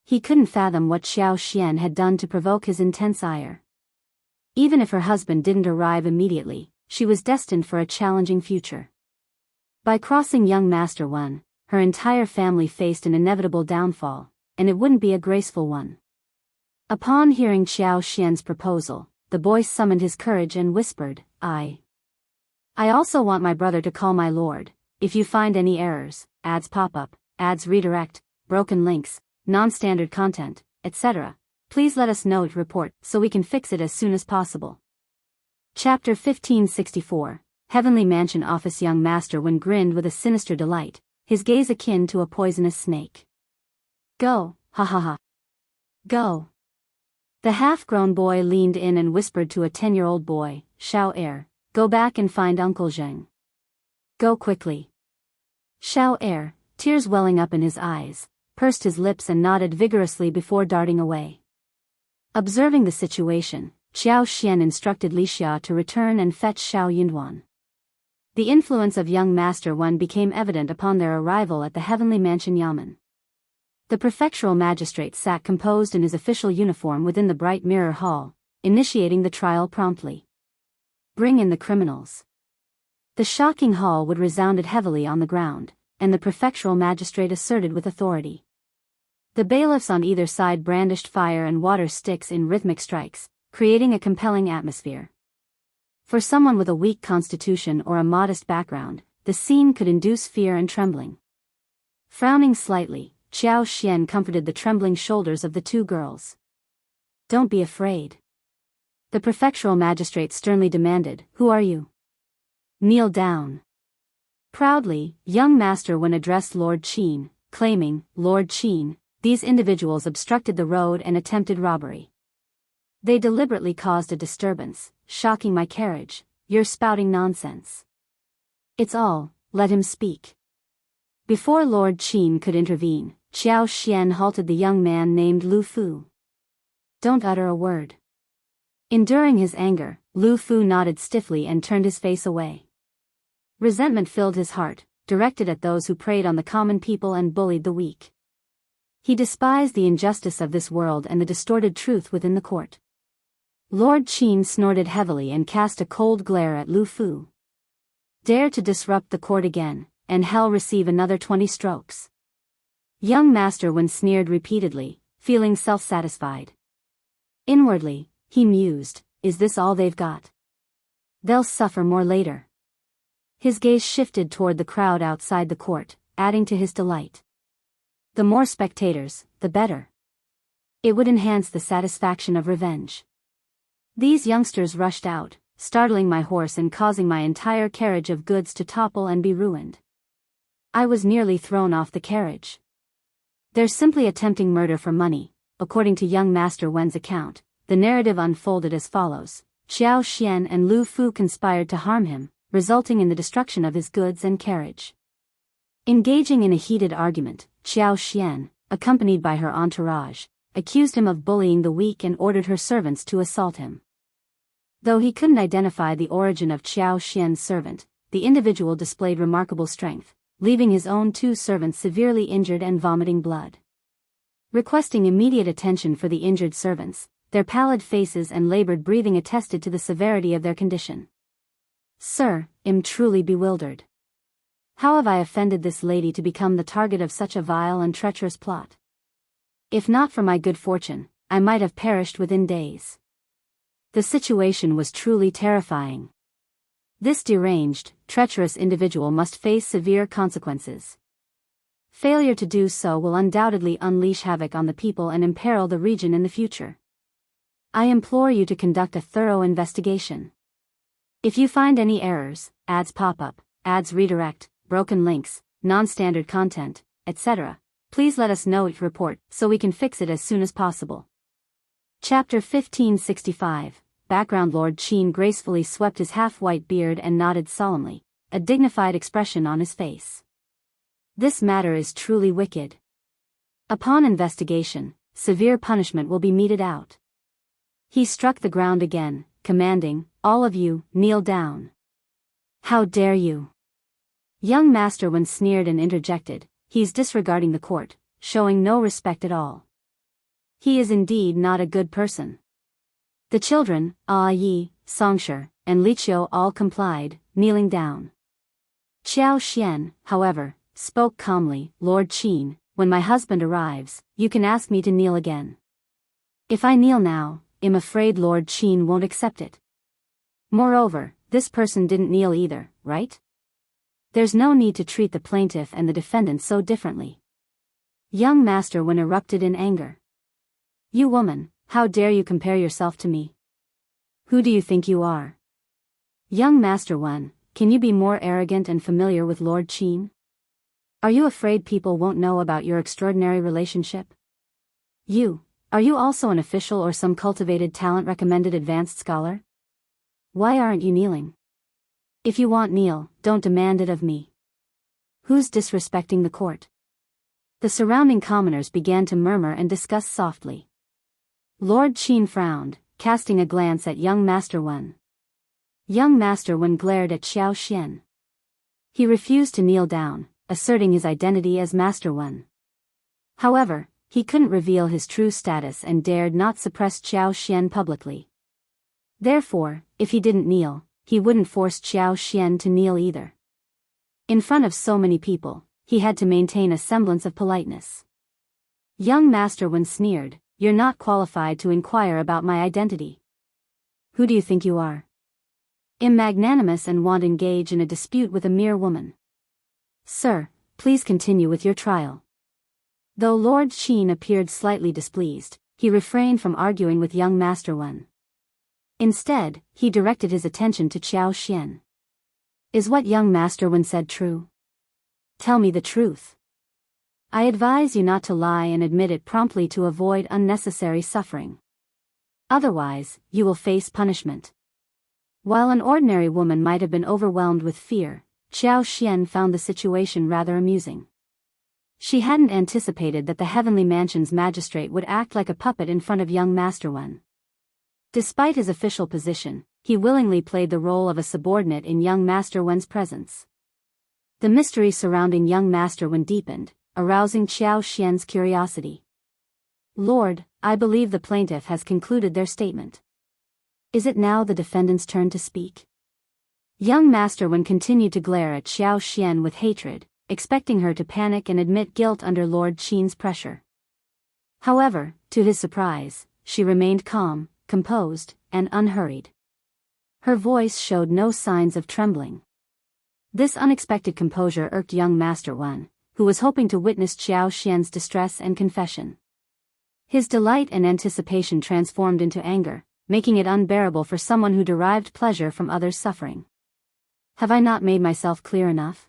Speaker 1: He couldn't fathom what Xiao Xian had done to provoke his intense ire. Even if her husband didn't arrive immediately, she was destined for a challenging future. By crossing young Master Wen, her entire family faced an inevitable downfall, and it wouldn't be a graceful one. Upon hearing Xiao Xian's proposal, the boy summoned his courage and whispered, I also want my brother to call my lord. If you find any errors, ads pop up, ads redirect, broken links, non-standard content, etc., please let us know it report so we can fix it as soon as possible. Chapter 1564, Heavenly Mansion Office. Young Master Wen grinned with a sinister delight, his gaze akin to a poisonous snake. Go, ha ha ha. Go. The half-grown boy leaned in and whispered to a 10-year-old boy, Shao, go back and find Uncle Zheng. Go quickly. Shao, tears welling up in his eyes, pursed his lips and nodded vigorously before darting away. Observing the situation, Xiao Xian instructed Li Xia to return and fetch Shao Yunduan. The influence of young Master Wen became evident upon their arrival at the Heavenly Mansion Yamen. The prefectural magistrate sat composed in his official uniform within the bright mirror hall, initiating the trial promptly. Bring in the criminals. The shocking hall would resounded heavily on the ground, and the prefectural magistrate asserted with authority. The bailiffs on either side brandished fire and water sticks in rhythmic strikes, creating a compelling atmosphere. For someone with a weak constitution or a modest background, the scene could induce fear and trembling. Frowning slightly, Xiao Xian comforted the trembling shoulders of the two girls. Don't be afraid. The prefectural magistrate sternly demanded, Who are you? Kneel down. Proudly, young Master Wen addressed Lord Qin, claiming, Lord Qin, these individuals obstructed the road and attempted robbery. They deliberately caused a disturbance, shocking my carriage. You're spouting nonsense. It's all, let him speak. Before Lord Qin could intervene, Xiao Xian halted the young man named Lu Fu. Don't utter a word. Enduring his anger, Lu Fu nodded stiffly and turned his face away. Resentment filled his heart, directed at those who preyed on the common people and bullied the weak. He despised the injustice of this world and the distorted truth within the court. Lord Qin snorted heavily and cast a cold glare at Lu Fu. Dare to disrupt the court again, and hell receive another 20 strokes. Young Master Wen sneered repeatedly, feeling self-satisfied. Inwardly, he mused, is this all they've got? They'll suffer more later. His gaze shifted toward the crowd outside the court, adding to his delight. The more spectators, the better. It would enhance the satisfaction of revenge. These youngsters rushed out, startling my horse and causing my entire carriage of goods to topple and be ruined. I was nearly thrown off the carriage. They're simply attempting murder for money. According to young Master Wen's account, the narrative unfolded as follows. Xiao Xian and Lu Fu conspired to harm him, resulting in the destruction of his goods and carriage. Engaging in a heated argument, Xianxia, accompanied by her entourage, accused him of bullying the weak and ordered her servants to assault him. Though he couldn't identify the origin of Xiaoxian's servant, the individual displayed remarkable strength, leaving his own 2 servants severely injured and vomiting blood. Requesting immediate attention for the injured servants, their pallid faces and labored breathing attested to the severity of their condition. "Sir, I'm truly bewildered. How have I offended this lady to become the target of such a vile and treacherous plot? If not for my good fortune, I might have perished within days." The situation was truly terrifying. This deranged, treacherous individual must face severe consequences. Failure to do so will undoubtedly unleash havoc on the people and imperil the region in the future. I implore you to conduct a thorough investigation. If you find any errors, ads pop up, ads redirect, broken links, non-standard content, etc., please let us know it report so we can fix it as soon as possible. Chapter 1565. Background. Lord Qin gracefully swept his half-white beard and nodded solemnly, a dignified expression on his face. This matter is truly wicked. Upon investigation, severe punishment will be meted out. He struck the ground again, commanding, "All of you, kneel down." "How dare you?" Young Master Wen sneered and interjected, "He's disregarding the court, showing no respect at all. He is indeed not a good person." The children, Yi, Songshi, and Liqiu all complied, kneeling down. Xiaoxian, however, spoke calmly, "Lord Qin, when my husband arrives, you can ask me to kneel again. If I kneel now, I'm afraid Lord Qin won't accept it. Moreover, this person didn't kneel either, right? There's no need to treat the plaintiff and the defendant so differently." Young Master Wen erupted in anger. "You woman, how dare you compare yourself to me? Who do you think you are? Young Master Wen, can you be more arrogant and familiar with Lord Qin? Are you afraid people won't know about your extraordinary relationship? Are you also an official or some cultivated talent-recommended advanced scholar? Why aren't you kneeling? If you want kneel, don't demand it of me. Who's disrespecting the court?" The surrounding commoners began to murmur and discuss softly. Lord Qin frowned, casting a glance at young Master Wen. Young Master Wen glared at Xiaoxian. He refused to kneel down, asserting his identity as Master Wen. However, he couldn't reveal his true status and dared not suppress Xiaoxian publicly. Therefore, if he didn't kneel, he wouldn't force Xiaoxian to kneel either. In front of so many people, he had to maintain a semblance of politeness. Young Master Wen sneered, "You're not qualified to inquire about my identity. Who do you think you are? I'm magnanimous and won't engage in a dispute with a mere woman. Sir, please continue with your trial." Though Lord Qin appeared slightly displeased, he refrained from arguing with young Master Wen. Instead, he directed his attention to Xiaoxian. "Is what young Master Wen said true? Tell me the truth. I advise you not to lie and admit it promptly to avoid unnecessary suffering. Otherwise, you will face punishment." While an ordinary woman might have been overwhelmed with fear, Xiaoxian found the situation rather amusing. She hadn't anticipated that the Heavenly Mansion's magistrate would act like a puppet in front of young Master Wen. Despite his official position, he willingly played the role of a subordinate in young Master Wen's presence. The mystery surrounding young Master Wen deepened, arousing Xiaoxian's curiosity. "Lord, I believe the plaintiff has concluded their statement. Is it now the defendant's turn to speak?" Young Master Wen continued to glare at Xiaoxian with hatred, expecting her to panic and admit guilt under Lord Qin's pressure. However, to his surprise, she remained calm, composed, and unhurried. Her voice showed no signs of trembling. This unexpected composure irked young Master Wen, who was hoping to witness Xiaoxian's distress and confession. His delight and anticipation transformed into anger, making it unbearable for someone who derived pleasure from others' suffering. "Have I not made myself clear enough?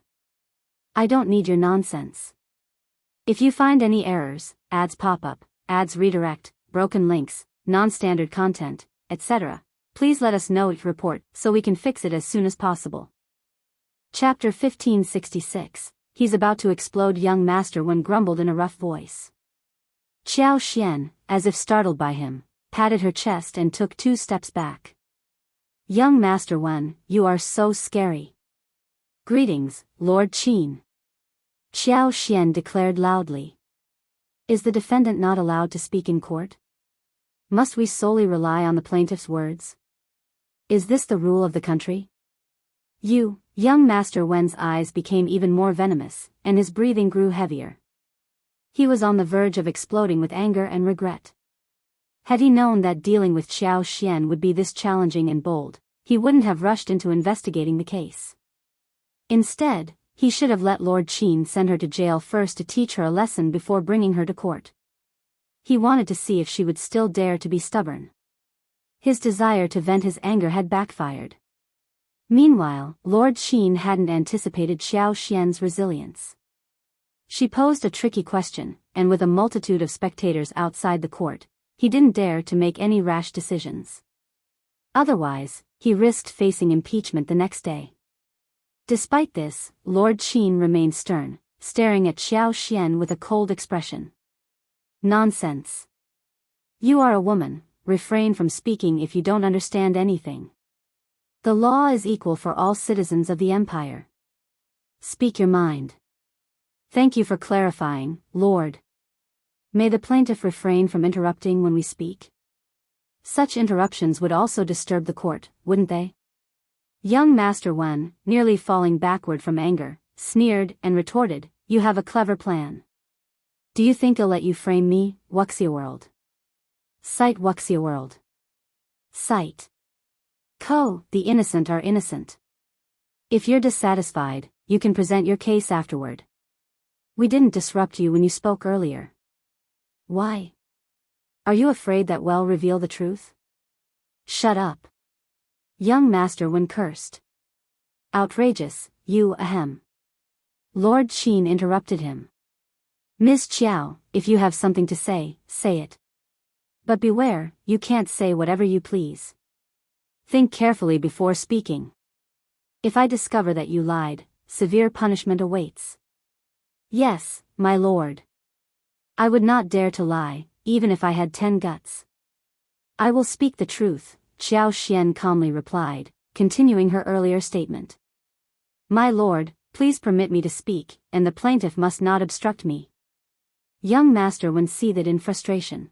Speaker 1: I don't need your nonsense. If you find any errors, ads pop up, ads redirect, broken links, non-standard content, etc., please let us know it report so we can fix it as soon as possible." Chapter 1566. He's about to explode. Young Master Wen grumbled in a rough voice. Xianxia, as if startled by him, patted her chest and took 2 steps back. Young Master Wen, you are so scary. Greetings, Lord Qin. Xianxia declared loudly. Is the defendant not allowed to speak in court? Must we solely rely on the plaintiff's words? Is this the rule of the country? Young Master Wen's eyes became even more venomous, and his breathing grew heavier. He was on the verge of exploding with anger and regret. Had he known that dealing with Xianxia would be this challenging and bold, he wouldn't have rushed into investigating the case. Instead, he should have let Lord Qin send her to jail first to teach her a lesson before bringing her to court. He wanted to see if she would still dare to be stubborn. His desire to vent his anger had backfired. Meanwhile, Lord Qin hadn't anticipated Xiaoxian's resilience. She posed a tricky question, and with a multitude of spectators outside the court, he didn't dare to make any rash decisions. Otherwise, he risked facing impeachment the next day. Despite this, Lord Qin remained stern, staring at Xiaoxian with a cold expression. Nonsense. You are a woman, refrain from speaking if you don't understand anything. The law is equal for all citizens of the empire. Speak your mind. Thank you for clarifying, Lord. May the plaintiff refrain from interrupting when we speak? Such interruptions would also disturb the court, wouldn't they? Young Master Wen, nearly falling backward from anger, sneered and retorted, You have a clever plan. Do you think I'll let you frame me, Wuxia world? Cite Wuxia world. Cite. The innocent are innocent. If you're dissatisfied, you can present your case afterward. We didn't disrupt you when you spoke earlier. Why? Are you afraid that we'll reveal the truth? Shut up. Young Master Wen cursed. Outrageous, you ahem. Lord Qin interrupted him. Ms. Qiao, if you have something to say it. But beware, you can't say whatever you please. Think carefully before speaking. If I discover that you lied, severe punishment awaits. Yes, my lord. I would not dare to lie, even if I had 10 guts. I will speak the truth, Xiaoxian calmly replied, continuing her earlier statement. My lord, please permit me to speak, and the plaintiff must not obstruct me. Young Master Wen seethed in frustration.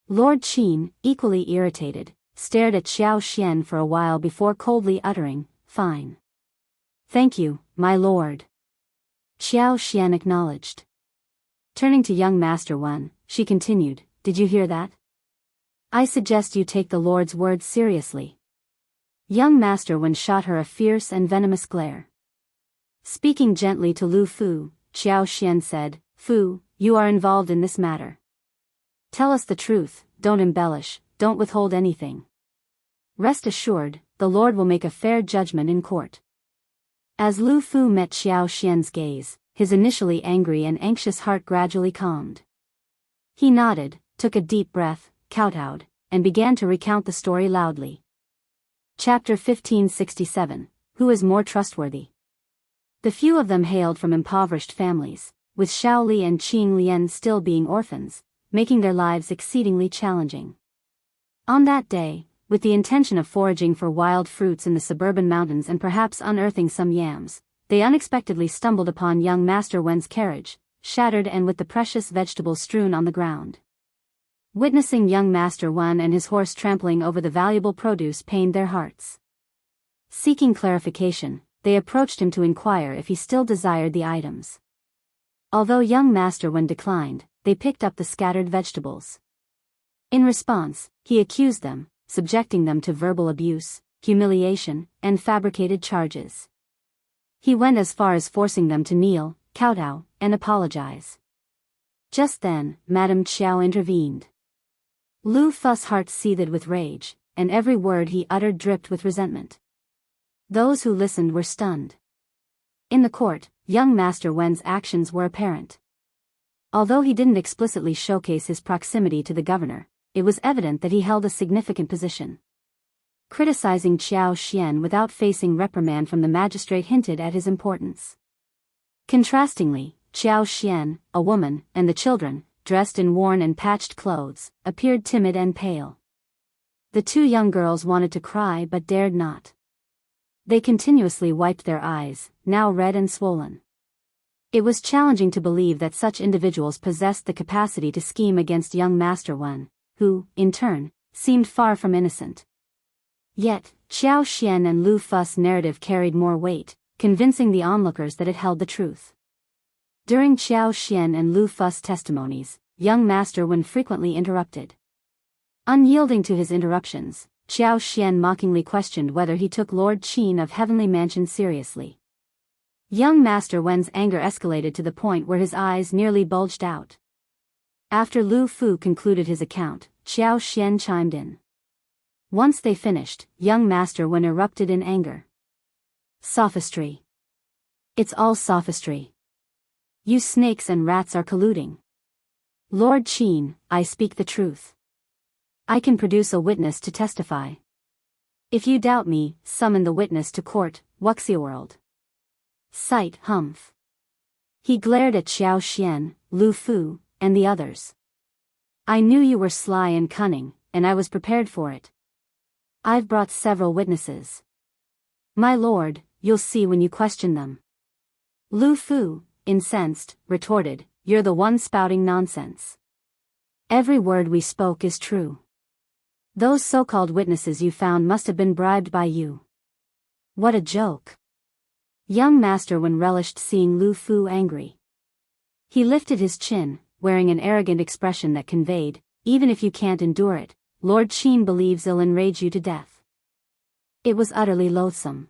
Speaker 1: Lord Qin, equally irritated, stared at Xiaoxian for a while before coldly uttering, Fine. Thank you, my lord. Xiaoxian acknowledged. Turning to young Master Wen, she continued, Did you hear that? I suggest you take the Lord's words seriously. Young Master Wen shot her a fierce and venomous glare. Speaking gently to Lu Fu, Xiaoxian said, Fu, you are involved in this matter. Tell us the truth, don't embellish, don't withhold anything. Rest assured, the Lord will make a fair judgment in court. As Lu Fu met Xiaoxian's gaze, his initially angry and anxious heart gradually calmed. He nodded, took a deep breath, kowtowed, and began to recount the story loudly. Chapter 1567. Who is more trustworthy? The few of them hailed from impoverished families, with Shao Li and Qing Lian still being orphans, making their lives exceedingly challenging. On that day, with the intention of foraging for wild fruits in the suburban mountains and perhaps unearthing some yams, they unexpectedly stumbled upon young Master Wen's carriage, shattered and with the precious vegetables strewn on the ground. Witnessing young Master Wen and his horse trampling over the valuable produce pained their hearts. Seeking clarification, they approached him to inquire if he still desired the items. Although young Master Wen declined, they picked up the scattered vegetables. In response, he accused them, subjecting them to verbal abuse, humiliation, and fabricated charges. He went as far as forcing them to kneel, kowtow, and apologize. Just then, Madame Qiao intervened. Lu Fu's heart seethed with rage, and every word he uttered dripped with resentment. Those who listened were stunned. In the court, young Master Wen's actions were apparent. Although he didn't explicitly showcase his proximity to the governor, it was evident that he held a significant position. Criticizing Xianxia without facing reprimand from the magistrate hinted at his importance. Contrastingly, Xianxia, a woman, and the children, dressed in worn and patched clothes, appeared timid and pale. The two young girls wanted to cry but dared not. They continuously wiped their eyes, now red and swollen. It was challenging to believe that such individuals possessed the capacity to scheme against young Master Wen, who, in turn, seemed far from innocent. Yet, Xianxia and Lu Fu's narrative carried more weight, convincing the onlookers that it held the truth. During Xianxia and Lu Fu's testimonies, young Master Wen frequently interrupted. Unyielding to his interruptions, Xianxia mockingly questioned whether he took Lord Qin of Heavenly Mansion seriously. Young Master Wen's anger escalated to the point where his eyes nearly bulged out. After Lu Fu concluded his account, Xianxia chimed in. Once they finished, young Master Wen erupted in anger. Sophistry. It's all sophistry. You snakes and rats are colluding. Lord Qin, I speak the truth. I can produce a witness to testify. If you doubt me, summon the witness to court, Wuxia world. Sight, humph. He glared at Xianxia, Lu Fu, and the others. I knew you were sly and cunning, and I was prepared for it. I've brought several witnesses. My lord, you'll see when you question them. Lu Fu, incensed, retorted, you're the one spouting nonsense. Every word we spoke is true. Those so-called witnesses you found must have been bribed by you. What a joke. Young Master Wen relished seeing Lu Fu angry. He lifted his chin, wearing an arrogant expression that conveyed, even if you can't endure it, Lord Qin believes it'll enrage you to death. It was utterly loathsome.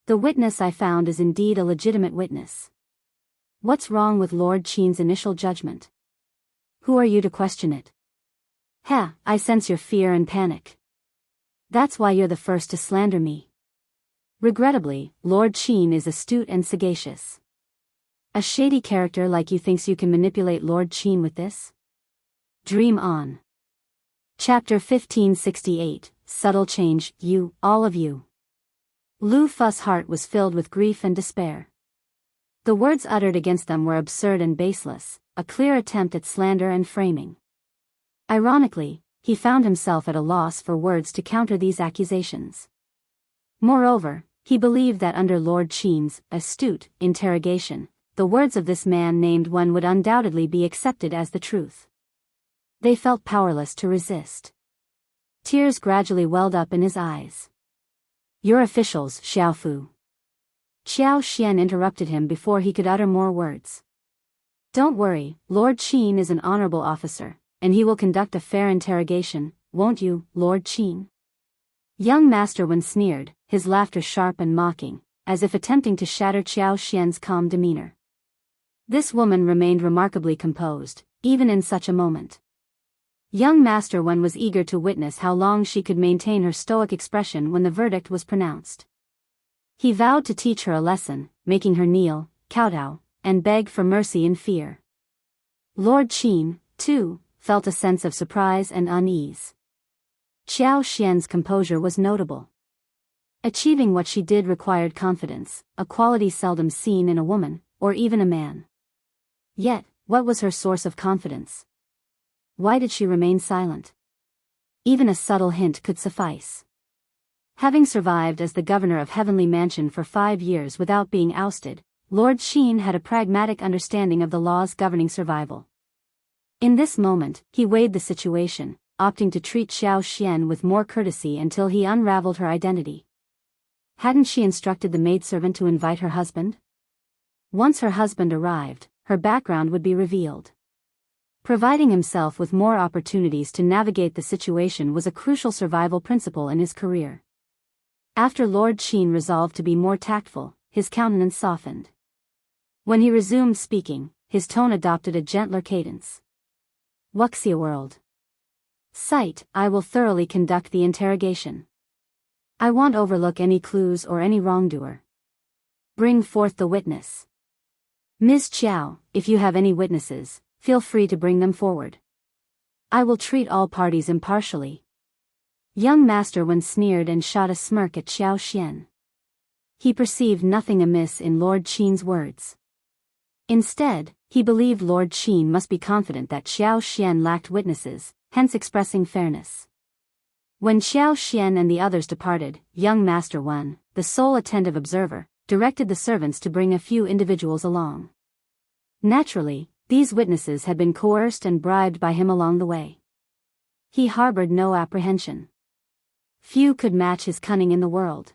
Speaker 1: The witness I found is indeed a legitimate witness. What's wrong with Lord Qin's initial judgment? Who are you to question it? Heh, I sense your fear and panic. That's why you're the first to slander me. Regrettably, Lord Qin is astute and sagacious. A shady character like you thinks you can manipulate Lord Qin with this? Dream on. Chapter 1568, Subtle Change, You, all of you. Lu Fu's heart was filled with grief and despair. The words uttered against them were absurd and baseless, a clear attempt at slander and framing. Ironically, he found himself at a loss for words to counter these accusations. Moreover, he believed that under Lord Qin's astute interrogation, the words of this man named Wen would undoubtedly be accepted as the truth. They felt powerless to resist. Tears gradually welled up in his eyes. Your officials, Xiaofu. Xianxia interrupted him before he could utter more words. Don't worry, Lord Qin is an honorable officer, and he will conduct a fair interrogation, won't you, Lord Qin? Young Master Wen sneered, his laughter sharp and mocking, as if attempting to shatter Xianxia's calm demeanor. This woman remained remarkably composed, even in such a moment. Young Master Wen was eager to witness how long she could maintain her stoic expression when the verdict was pronounced. He vowed to teach her a lesson, making her kneel, kowtow, and beg for mercy in fear. Lord Qin, too, felt a sense of surprise and unease. Xianxia's composure was notable. Achieving what she did required confidence, a quality seldom seen in a woman, or even a man. Yet, what was her source of confidence? Why did she remain silent? Even a subtle hint could suffice. Having survived as the governor of Heavenly Mansion for 5 years without being ousted, Lord Qin had a pragmatic understanding of the laws governing survival. In this moment, he weighed the situation, opting to treat Xianxia with more courtesy until he unraveled her identity. Hadn't she instructed the maidservant to invite her husband? Once her husband arrived, her background would be revealed. Providing himself with more opportunities to navigate the situation was a crucial survival principle in his career. After Lord Qin resolved to be more tactful, his countenance softened. When he resumed speaking, his tone adopted a gentler cadence. Wuxia world. Sight, I will thoroughly conduct the interrogation. I won't overlook any clues or any wrongdoer. Bring forth the witness. Ms. Qiao, if you have any witnesses, feel free to bring them forward. I will treat all parties impartially. Young Master Wen sneered and shot a smirk at Xianxia. He perceived nothing amiss in Lord Qin's words. Instead, he believed Lord Qin must be confident that Xianxia lacked witnesses, hence expressing fairness. When Xianxia and the others departed, young Master Wen, the sole attentive observer, directed the servants to bring a few individuals along. Naturally, these witnesses had been coerced and bribed by him along the way. He harbored no apprehension. Few could match his cunning in the world.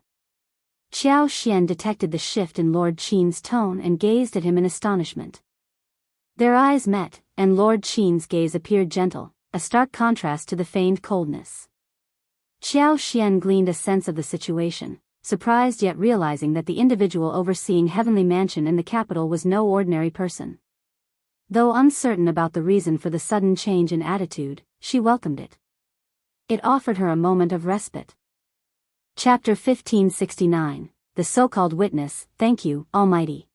Speaker 1: Xianxia detected the shift in Lord Qin's tone and gazed at him in astonishment. Their eyes met, and Lord Qin's gaze appeared gentle, a stark contrast to the feigned coldness. Xianxia gleaned a sense of the situation, surprised yet realizing that the individual overseeing Heavenly Mansion in the capital was no ordinary person. Though uncertain about the reason for the sudden change in attitude, she welcomed it. It offered her a moment of respite. Chapter 1569, The So-Called Witness. Thank you, Almighty.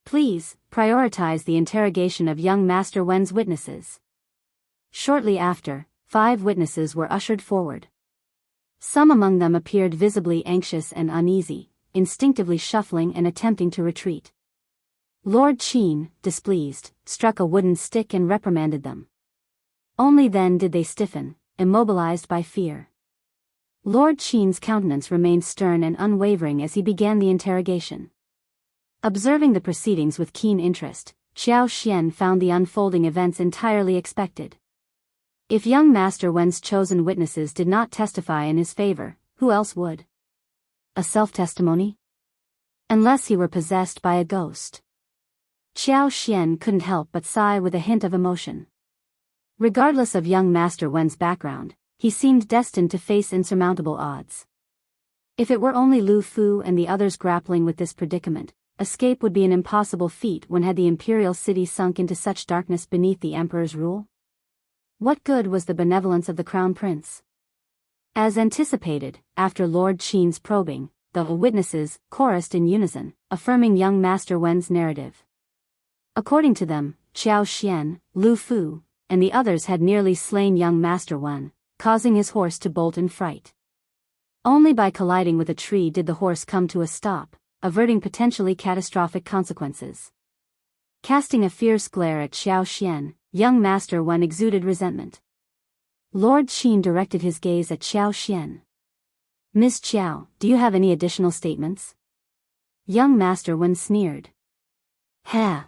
Speaker 1: Please, prioritize the interrogation of young Master Wen's witnesses. Shortly after, 5 witnesses were ushered forward. Some among them appeared visibly anxious and uneasy, instinctively shuffling and attempting to retreat. Lord Qin, displeased, struck a wooden stick and reprimanded them. Only then did they stiffen, immobilized by fear. Lord Qin's countenance remained stern and unwavering as he began the interrogation. Observing the proceedings with keen interest, Xianxia found the unfolding events entirely expected. If young Master Wen's chosen witnesses did not testify in his favor, who else would? A self-testimony? Unless he were possessed by a ghost. Xianxia couldn't help but sigh with a hint of emotion. Regardless of young Master Wen's background, he seemed destined to face insurmountable odds. If it were only Lu Fu and the others grappling with this predicament, escape would be an impossible feat when had the imperial city sunk into such darkness beneath the emperor's rule? What good was the benevolence of the crown prince? As anticipated, after Lord Qin's probing, the witnesses chorused in unison, affirming young Master Wen's narrative. According to them, Xianxia, Lu Fu, and the others had nearly slain young Master Wen, causing his horse to bolt in fright. Only by colliding with a tree did the horse come to a stop, averting potentially catastrophic consequences. Casting a fierce glare at Xianxia, young Master Wen exuded resentment. Lord Qin directed his gaze at Xianxia. Miss Xiao, do you have any additional statements? Young Master Wen sneered. Ha!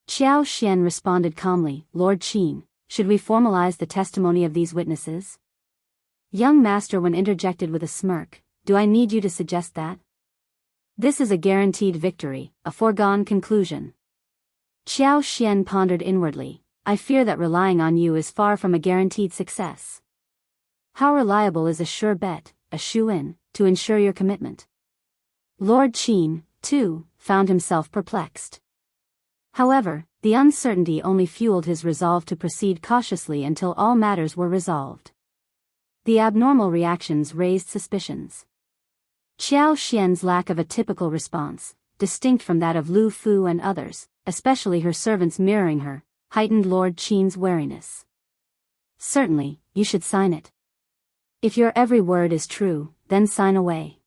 Speaker 1: Xianxia responded calmly, Lord Qin, should we formalize the testimony of these witnesses? Young Master Wen interjected with a smirk, do I need you to suggest that? This is a guaranteed victory, a foregone conclusion. Xianxia pondered inwardly, I fear that relying on you is far from a guaranteed success. How reliable is a sure bet, a shoe-in, to ensure your commitment? Lord Qin, too, found himself perplexed. However, the uncertainty only fueled his resolve to proceed cautiously until all matters were resolved. The abnormal reactions raised suspicions. Xianxia's lack of a typical response, distinct from that of Lu Fu and others, especially her servants mirroring her, heightened Lord Qin's wariness. Certainly, you should sign it. If your every word is true, then sign away.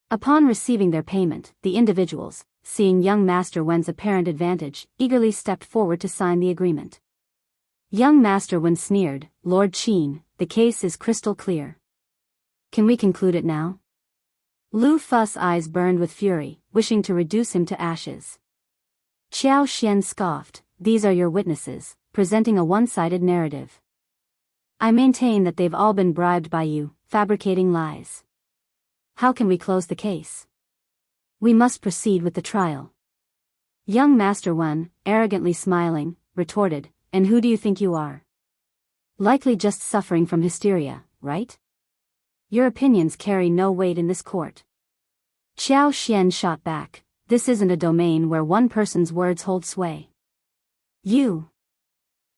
Speaker 1: Upon receiving their payment, the individuals, seeing young Master Wen's apparent advantage, eagerly stepped forward to sign the agreement. Young Master Wen sneered, Lord Qin, the case is crystal clear. Can we conclude it now? Lu Fu's eyes burned with fury, wishing to reduce him to ashes. Xianxia scoffed, these are your witnesses, presenting a one-sided narrative. I maintain that they've all been bribed by you, fabricating lies. How can we close the case? We must proceed with the trial. Young Master Wen, arrogantly smiling, retorted, and who do you think you are? Likely just suffering from hysteria, right? Your opinions carry no weight in this court. Xianxia shot back, this isn't a domain where one person's words hold sway. You.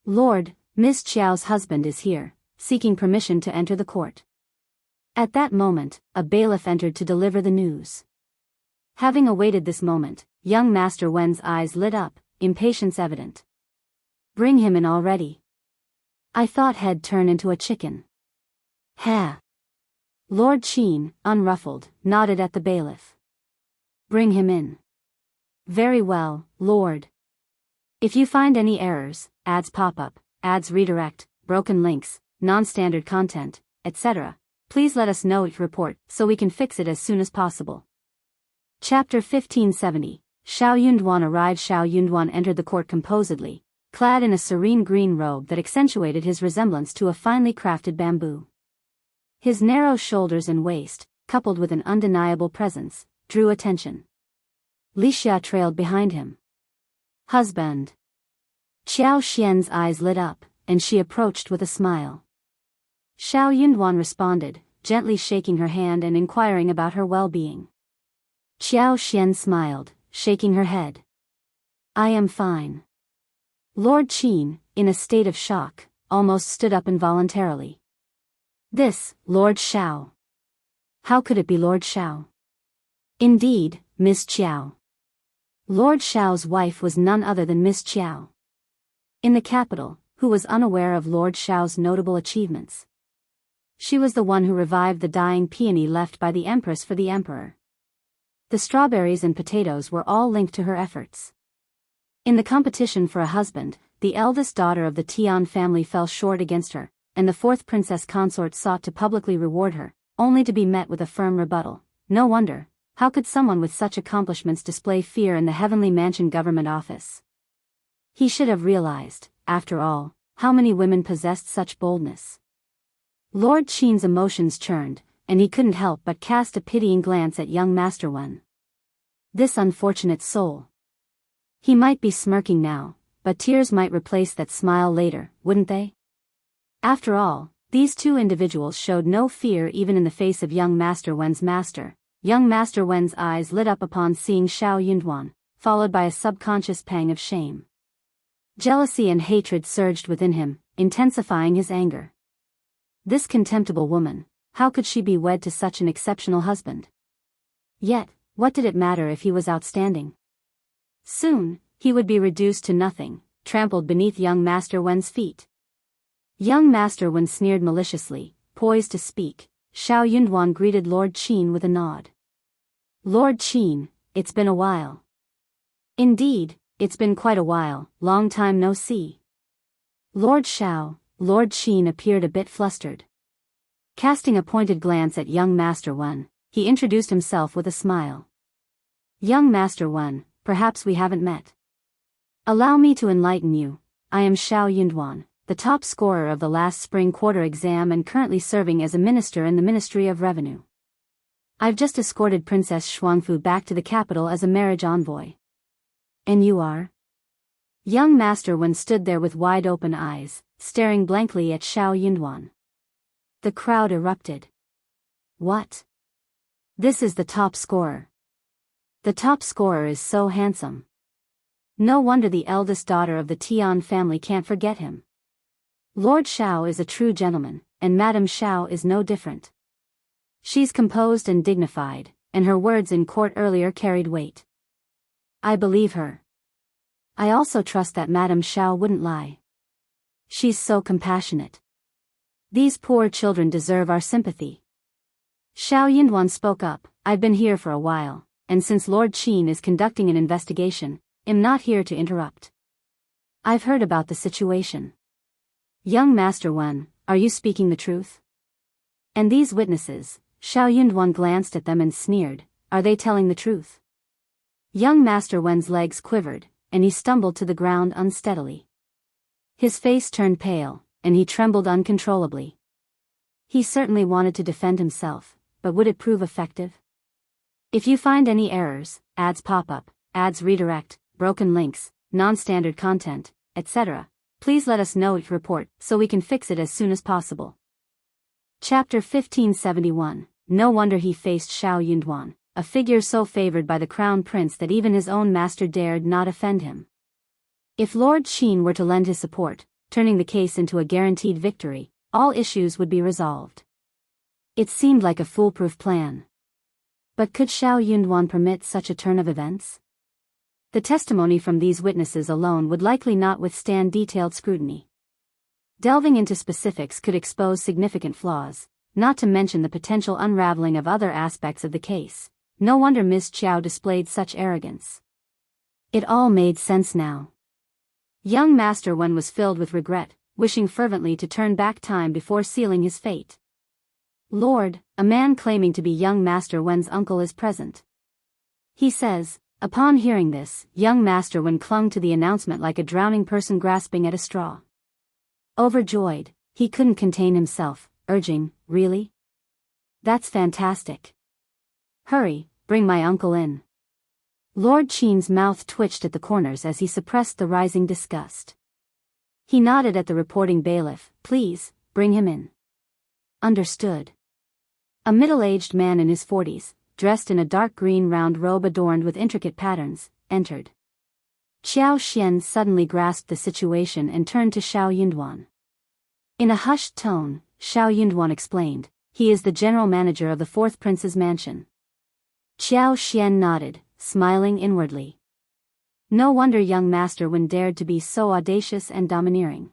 Speaker 1: Lord, Miss Xiao's husband is here, seeking permission to enter the court. At that moment, a bailiff entered to deliver the news. Having awaited this moment, young Master Wen's eyes lit up, impatience evident. Bring him in already. I thought he'd turn into a chicken. Ha! Lord Qian, unruffled, nodded at the bailiff. Bring him in. Very well, Lord. If you find any errors, ads pop up, ads redirect, broken links, non-standard content, etc., please let us know each report so we can fix it as soon as possible. Chapter 1570. Shao Yunduan arrived. Shao Yunduan entered the court composedly, clad in a serene green robe that accentuated his resemblance to a finely crafted bamboo. His narrow shoulders and waist, coupled with an undeniable presence, drew attention. Wuxia trailed behind him. Husband. Xiao Xian's eyes lit up, and she approached with a smile. Shao Yunduan responded, gently shaking her hand and inquiring about her well-being. Xiao Xian smiled, shaking her head. I am fine. Lord Qian, in a state of shock, almost stood up involuntarily. This, Lord Shao. How could it be Lord Shao? Indeed, Miss Qiao. Lord Shao's wife was none other than Miss Qiao. In the capital, who was unaware of Lord Shao's notable achievements? She was the one who revived the dying peony left by the Empress for the Emperor. The strawberries and potatoes were all linked to her efforts. In the competition for a husband, the eldest daughter of the Tian family fell short against her, and the fourth princess consort sought to publicly reward her, only to be met with a firm rebuttal. No wonder, how could someone with such accomplishments display fear in the heavenly mansion government office? He should have realized, after all, how many women possessed such boldness. Lord Qian's emotions churned, and he couldn't help but cast a pitying glance at young Master Wen. This unfortunate soul. He might be smirking now, but tears might replace that smile later, wouldn't they? After all, these two individuals showed no fear even in the face of young Master Wen's master. Young Master Wen's eyes lit up upon seeing Shao Yunduan, followed by a subconscious pang of shame. Jealousy and hatred surged within him, intensifying his anger. This contemptible woman, how could she be wed to such an exceptional husband? Yet, what did it matter if he was outstanding? Soon, he would be reduced to nothing, trampled beneath young Master Wen's feet. Young Master Wen sneered maliciously, poised to speak. Shao Yunduan greeted Lord Qian with a nod. Lord Qian, it's been a while. Indeed, it's been quite a while, long time no see. Lord Shao, Lord Qian appeared a bit flustered. Casting a pointed glance at young Master Wen, he introduced himself with a smile. Young Master Wen, perhaps we haven't met. Allow me to enlighten you, I am Shao Yunduan, the top scorer of the last spring quarter exam and currently serving as a minister in the Ministry of Revenue. I've just escorted Princess Shuangfu back to the capital as a marriage envoy. And you are? Young Master Wen stood there with wide-open eyes, staring blankly at Shao Yunduan. The crowd erupted. What? This is the top scorer. The top scorer is so handsome. No wonder the eldest daughter of the Tian family can't forget him. Lord Shao is a true gentleman, and Madame Shao is no different. She's composed and dignified, and her words in court earlier carried weight. I believe her. I also trust that Madame Shao wouldn't lie. She's so compassionate. These poor children deserve our sympathy. Shao Yunduan spoke up, I've been here for a while, and since Lord Qian is conducting an investigation, I'm not here to interrupt. I've heard about the situation. Young Master Wen, are you speaking the truth? And these witnesses, Shao Yunduan glanced at them and sneered, are they telling the truth? Young Master Wen's legs quivered, and he stumbled to the ground unsteadily. His face turned pale, and he trembled uncontrollably. He certainly wanted to defend himself, but would it prove effective? If you find any errors, ads pop up, ads redirect, broken links, non-standard content, etc., please let us know each report so we can fix it as soon as possible. Chapter 1571. No wonder he faced Shao Yunduan, a figure so favored by the crown prince that even his own master dared not offend him. If Lord Qian were to lend his support, turning the case into a guaranteed victory, all issues would be resolved. It seemed like a foolproof plan. But could Shao Yunduan permit such a turn of events? The testimony from these witnesses alone would likely not withstand detailed scrutiny. Delving into specifics could expose significant flaws, not to mention the potential unraveling of other aspects of the case. No wonder Ms. Qiao displayed such arrogance. It all made sense now. Young Master Wen was filled with regret, wishing fervently to turn back time before sealing his fate. Lord, a man claiming to be young Master Wen's uncle is present. He says. Upon hearing this, young Master Wen clung to the announcement like a drowning person grasping at a straw. Overjoyed, he couldn't contain himself, urging, "Really? That's fantastic. Hurry, bring my uncle in." Lord Qin's mouth twitched at the corners as he suppressed the rising disgust. He nodded at the reporting bailiff. "Please, bring him in." Understood. A middle-aged man in his 40s, dressed in a dark green round robe adorned with intricate patterns, entered. Xiao Xian suddenly grasped the situation and turned to Shao Yunduan. In a hushed tone, Shao Yunduan explained, "He is the general manager of the fourth prince's mansion." Xiao Xian nodded, smiling inwardly. No wonder young Master Wen dared to be so audacious and domineering.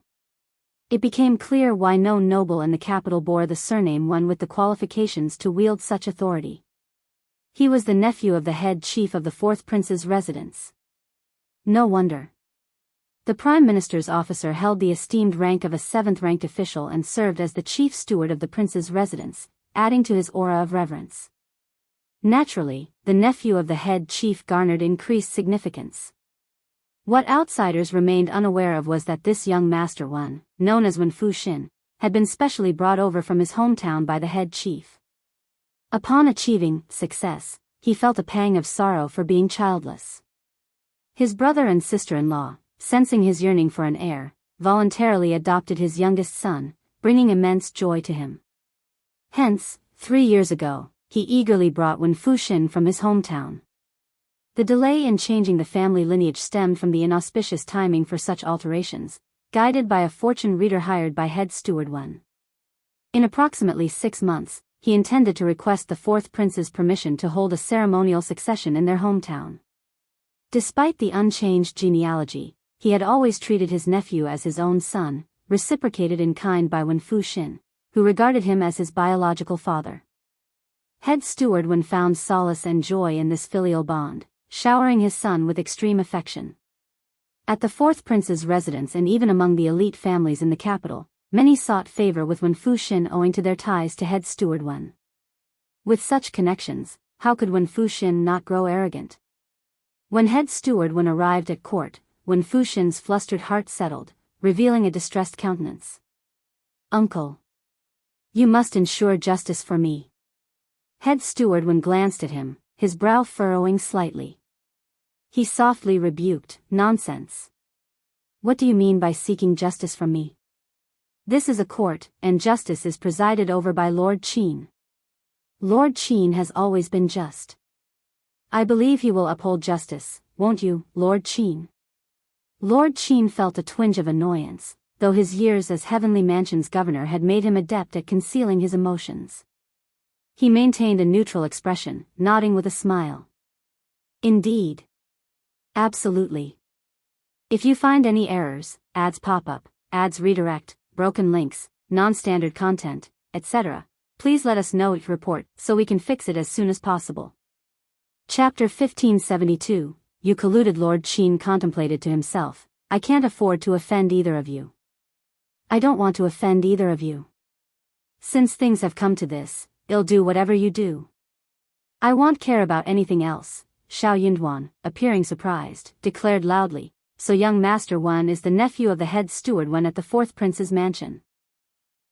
Speaker 1: It became clear why no noble in the capital bore the surname Wen with the qualifications to wield such authority. He was the nephew of the head chief of the fourth prince's residence. No wonder. The prime minister's officer held the esteemed rank of a seventh-ranked official and served as the chief steward of the prince's residence, adding to his aura of reverence. Naturally, the nephew of the head chief garnered increased significance. What outsiders remained unaware of was that this young Master Wen, known as Wen Fuxin, had been specially brought over from his hometown by the head chief. Upon achieving success, he felt a pang of sorrow for being childless. His brother and sister-in-law, sensing his yearning for an heir, voluntarily adopted his youngest son, bringing immense joy to him. Hence, 3 years ago, he eagerly brought Wen Fuxin from his hometown. The delay in changing the family lineage stemmed from the inauspicious timing for such alterations, guided by a fortune reader hired by head steward Wen. In approximately 6 months, he intended to request the fourth prince's permission to hold a ceremonial succession in their hometown. Despite the unchanged genealogy, he had always treated his nephew as his own son, reciprocated in kind by Wen Fuxin, who regarded him as his biological father. Head steward Wen found solace and joy in this filial bond, showering his son with extreme affection. At the fourth prince's residence and even among the elite families in the capital, many sought favor with Wen Fuxin owing to their ties to head steward Wen. With such connections, how could Wen Fuxin not grow arrogant? When head steward Wen arrived at court, Wen Fuxin's flustered heart settled, revealing a distressed countenance. "Uncle, you must ensure justice for me." Head steward Wen glanced at him, his brow furrowing slightly. He softly rebuked, "Nonsense. What do you mean by seeking justice from me? This is a court, and justice is presided over by Lord Qin. Lord Qin has always been just. I believe he will uphold justice, won't you, Lord Qin?" Lord Qin felt a twinge of annoyance, though his years as Heavenly Mansion's governor had made him adept at concealing his emotions. He maintained a neutral expression, nodding with a smile. "Indeed. Absolutely. If you find any errors, ads pop up, ads redirect, broken links, non-standard content, etc., please let us know each report so we can fix it as soon as possible." Chapter 1572, You Colluded. Lord Qin contemplated to himself, "I can't afford to offend either of you. I don't want to offend either of you. Since things have come to this, I'll do whatever you do. I won't care about anything else." Shao Yunduan, appearing surprised, declared loudly, "So young Master Wen is the nephew of the head steward Wen at the fourth prince's mansion.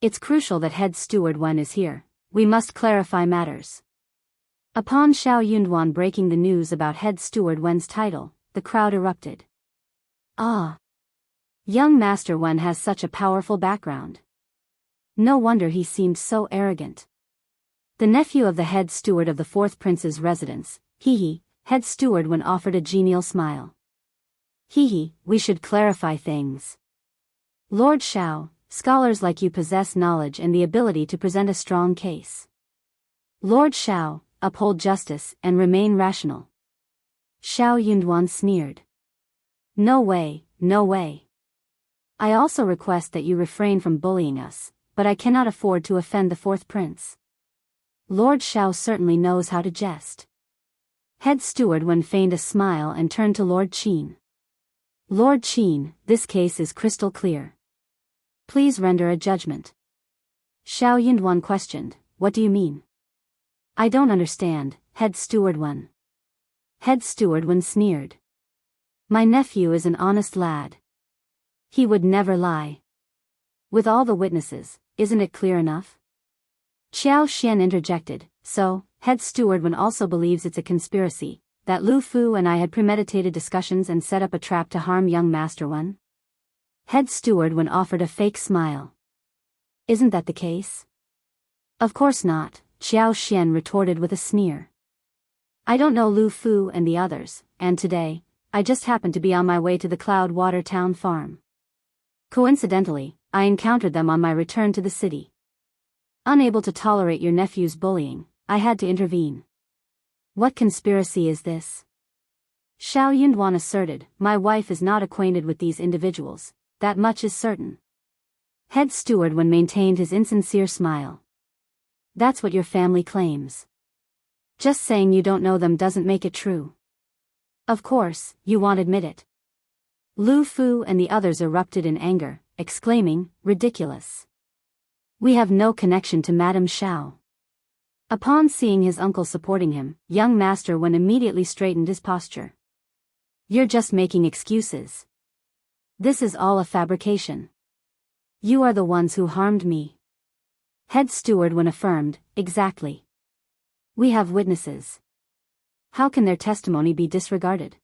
Speaker 1: It's crucial that head steward Wen is here. We must clarify matters." Upon Shao Yunduan breaking the news about head steward Wen's title, the crowd erupted. "Ah! Young Master Wen has such a powerful background. No wonder he seemed so arrogant." The nephew of the head steward of the fourth prince's residence, hee, head steward Wen offered a genial smile. "Hee, we should clarify things. Lord Shao, scholars like you possess knowledge and the ability to present a strong case. Lord Shao, uphold justice and remain rational." Shao Yunduan sneered. "No way, no way. I also request that you refrain from bullying us, but I cannot afford to offend the fourth prince. Lord Shao certainly knows how to jest. Head steward Wen feigned a smile and turned to Lord Qin. Lord Qin, this case is crystal clear. Please render a judgment. Shao Yunduan questioned, what do you mean? I don't understand, Head Steward Wen. Head Steward Wen sneered. My nephew is an honest lad. He would never lie. With all the witnesses, isn't it clear enough? Xiao Xian interjected, so, Head Steward Wen also believes it's a conspiracy, that Lu Fu and I had premeditated discussions and set up a trap to harm young Master Wen? Head Steward Wen offered a fake smile. Isn't that the case? Of course not, Xiao Xian retorted with a sneer. I don't know Lu Fu and the others, and today, I just happened to be on my way to the Cloudwater Town farm. Coincidentally, I encountered them on my return to the city. Unable to tolerate your nephew's bullying, I had to intervene. What conspiracy is this? Shao Yunduan asserted, my wife is not acquainted with these individuals, that much is certain. Head Steward Wen maintained his insincere smile. That's what your family claims. Just saying you don't know them doesn't make it true. Of course, you won't admit it. Lu Fu and the others erupted in anger, exclaiming, ridiculous. We have no connection to Madame Shao. Upon seeing his uncle supporting him, young Master Wen immediately straightened his posture. You're just making excuses. This is all a fabrication. You are the ones who harmed me. Head Steward Wen affirmed, exactly. We have witnesses. How can their testimony be disregarded?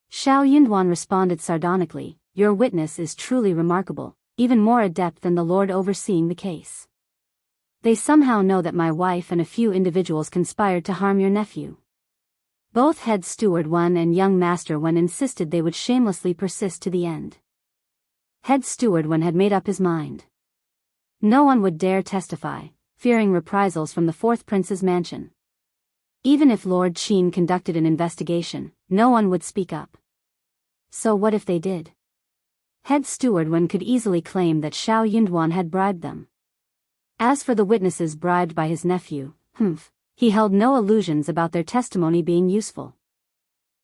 Speaker 1: Shao Yunduan responded sardonically, your witness is truly remarkable, even more adept than the lord overseeing the case. They somehow know that my wife and a few individuals conspired to harm your nephew. Both Head Steward Wen and young Master Wen insisted they would shamelessly persist to the end. Head Steward Wen had made up his mind. No one would dare testify, fearing reprisals from the fourth prince's mansion. Even if Lord Qin conducted an investigation, no one would speak up. So what if they did? Head Steward Wen could easily claim that Shao Yunduan had bribed them. As for the witnesses bribed by his nephew, he held no illusions about their testimony being useful.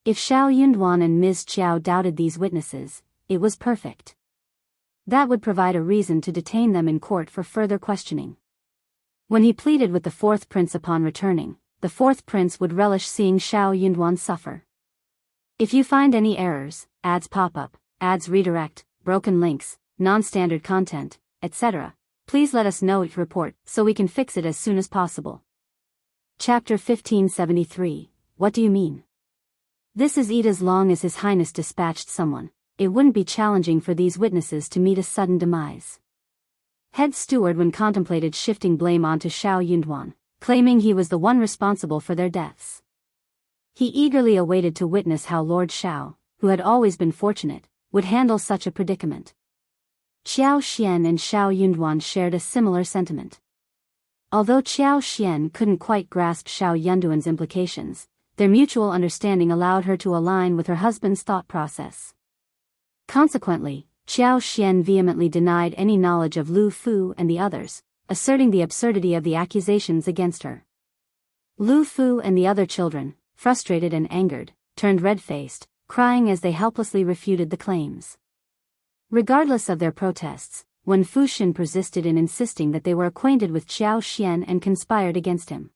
Speaker 1: If Shao Yunduan and Ms. Qiao doubted these witnesses, it was perfect. That would provide a reason to detain them in court for further questioning. When he pleaded with the fourth prince upon returning, the fourth prince would relish seeing Shao Yunduan suffer. If you find any errors, ads pop up, ads redirect, broken links, non-standard content, etc., please let us know it report so we can fix it as soon as possible. Chapter 1573, What do you mean? This is it. As long as His Highness dispatched someone, it wouldn't be challenging for these witnesses to meet a sudden demise. Head Steward Wen contemplated shifting blame onto Shao Yunduan, claiming he was the one responsible for their deaths. He eagerly awaited to witness how Lord Shao, who had always been fortunate, would handle such a predicament. Xiao Xian and Shao Yunduan shared a similar sentiment. Although Xiao Xian couldn't quite grasp Shao Yunduan's implications, their mutual understanding allowed her to align with her husband's thought process. Consequently, Xiao Xian vehemently denied any knowledge of Lu Fu and the others, asserting the absurdity of the accusations against her. Lu Fu and the other children, frustrated and angered, turned red-faced, crying as they helplessly refuted the claims. Regardless of their protests, Wen Fuxin persisted in insisting that they were acquainted with Xiao Xian and conspired against him.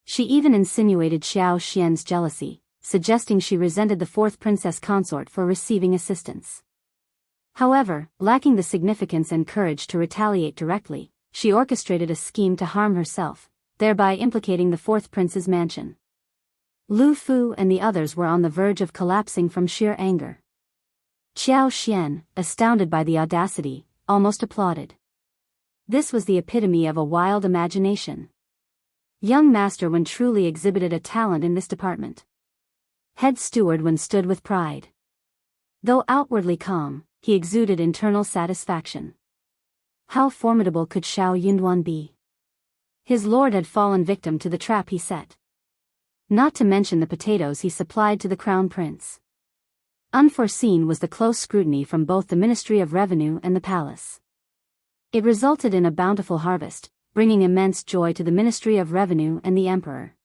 Speaker 1: She even insinuated Xiao Xian's jealousy, suggesting she resented the fourth princess consort for receiving assistance. However, lacking the significance and courage to retaliate directly, she orchestrated a scheme to harm herself, thereby implicating the fourth prince's mansion. Lu Fu and the others were on the verge of collapsing from sheer anger. Xiao Xian, astounded by the audacity, almost applauded. This was the epitome of a wild imagination. Young Master Wen truly exhibited a talent in this department. Head Steward Wen stood with pride. Though outwardly calm, he exuded internal satisfaction. How formidable could Shao Yunduan be? His lord had fallen victim to the trap he set. Not to mention the potatoes he supplied to the crown prince. Unforeseen was the close scrutiny from both the Ministry of Revenue and the palace. It resulted in a bountiful harvest, bringing immense joy to the Ministry of Revenue and the Emperor.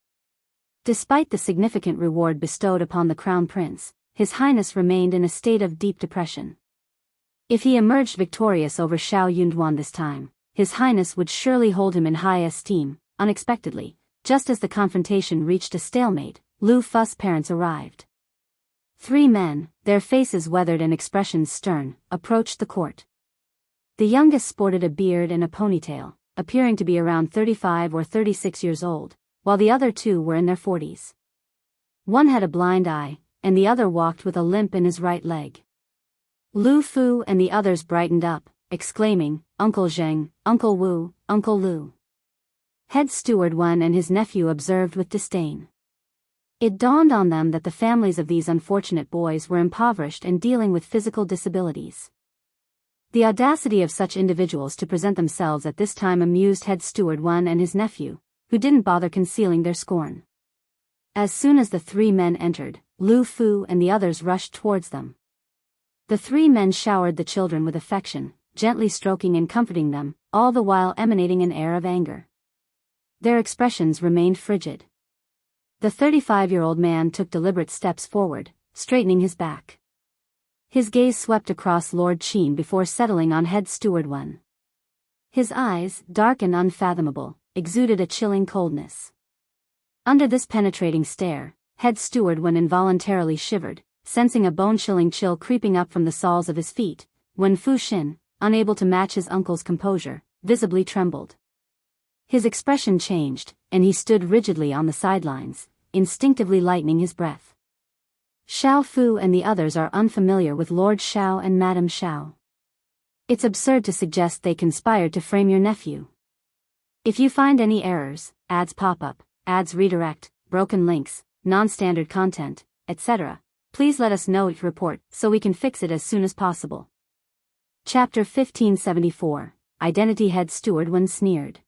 Speaker 1: Despite the significant reward bestowed upon the Crown Prince, His Highness remained in a state of deep depression. If he emerged victorious over Shao Yunduan this time, His Highness would surely hold him in high esteem. Unexpectedly, just as the confrontation reached a stalemate, Lu Fu's parents arrived. 3 men, their faces weathered and expressions stern, approached the court. The youngest sported a beard and a ponytail, appearing to be around 35 or 36 years old, while the other 2 were in their 40s. One had a blind eye, and the other walked with a limp in his right leg. Lu Fu and the others brightened up, exclaiming, "Uncle Zheng, Uncle Wu, Uncle Lu." Head Steward Wen and his nephew observed with disdain. It dawned on them that the families of these unfortunate boys were impoverished and dealing with physical disabilities. The audacity of such individuals to present themselves at this time amused Head Steward Wen and his nephew, who didn't bother concealing their scorn. As soon as the 3 men entered, Lu Fu and the others rushed towards them. The 3 men showered the children with affection, gently stroking and comforting them, all the while emanating an air of anger. Their expressions remained frigid. The 35-year-old man took deliberate steps forward, straightening his back. His gaze swept across Lord Qin before settling on Head Steward Wen. His eyes, dark and unfathomable, exuded a chilling coldness. Under this penetrating stare, Head Steward Wen involuntarily shivered, sensing a bone-chilling chill creeping up from the soles of his feet, when Fu Xin, unable to match his uncle's composure, visibly trembled. His expression changed, and he stood rigidly on the sidelines, instinctively lightening his breath. Shao Fu and the others are unfamiliar with Lord Shao and Madame Shao. It's absurd to suggest they conspired to frame your nephew. If you find any errors, ads pop up, ads redirect, broken links, non-standard content, etc., please let us know each report so we can fix it as soon as possible. Chapter 1574, Identity. Head Steward Wen sneered.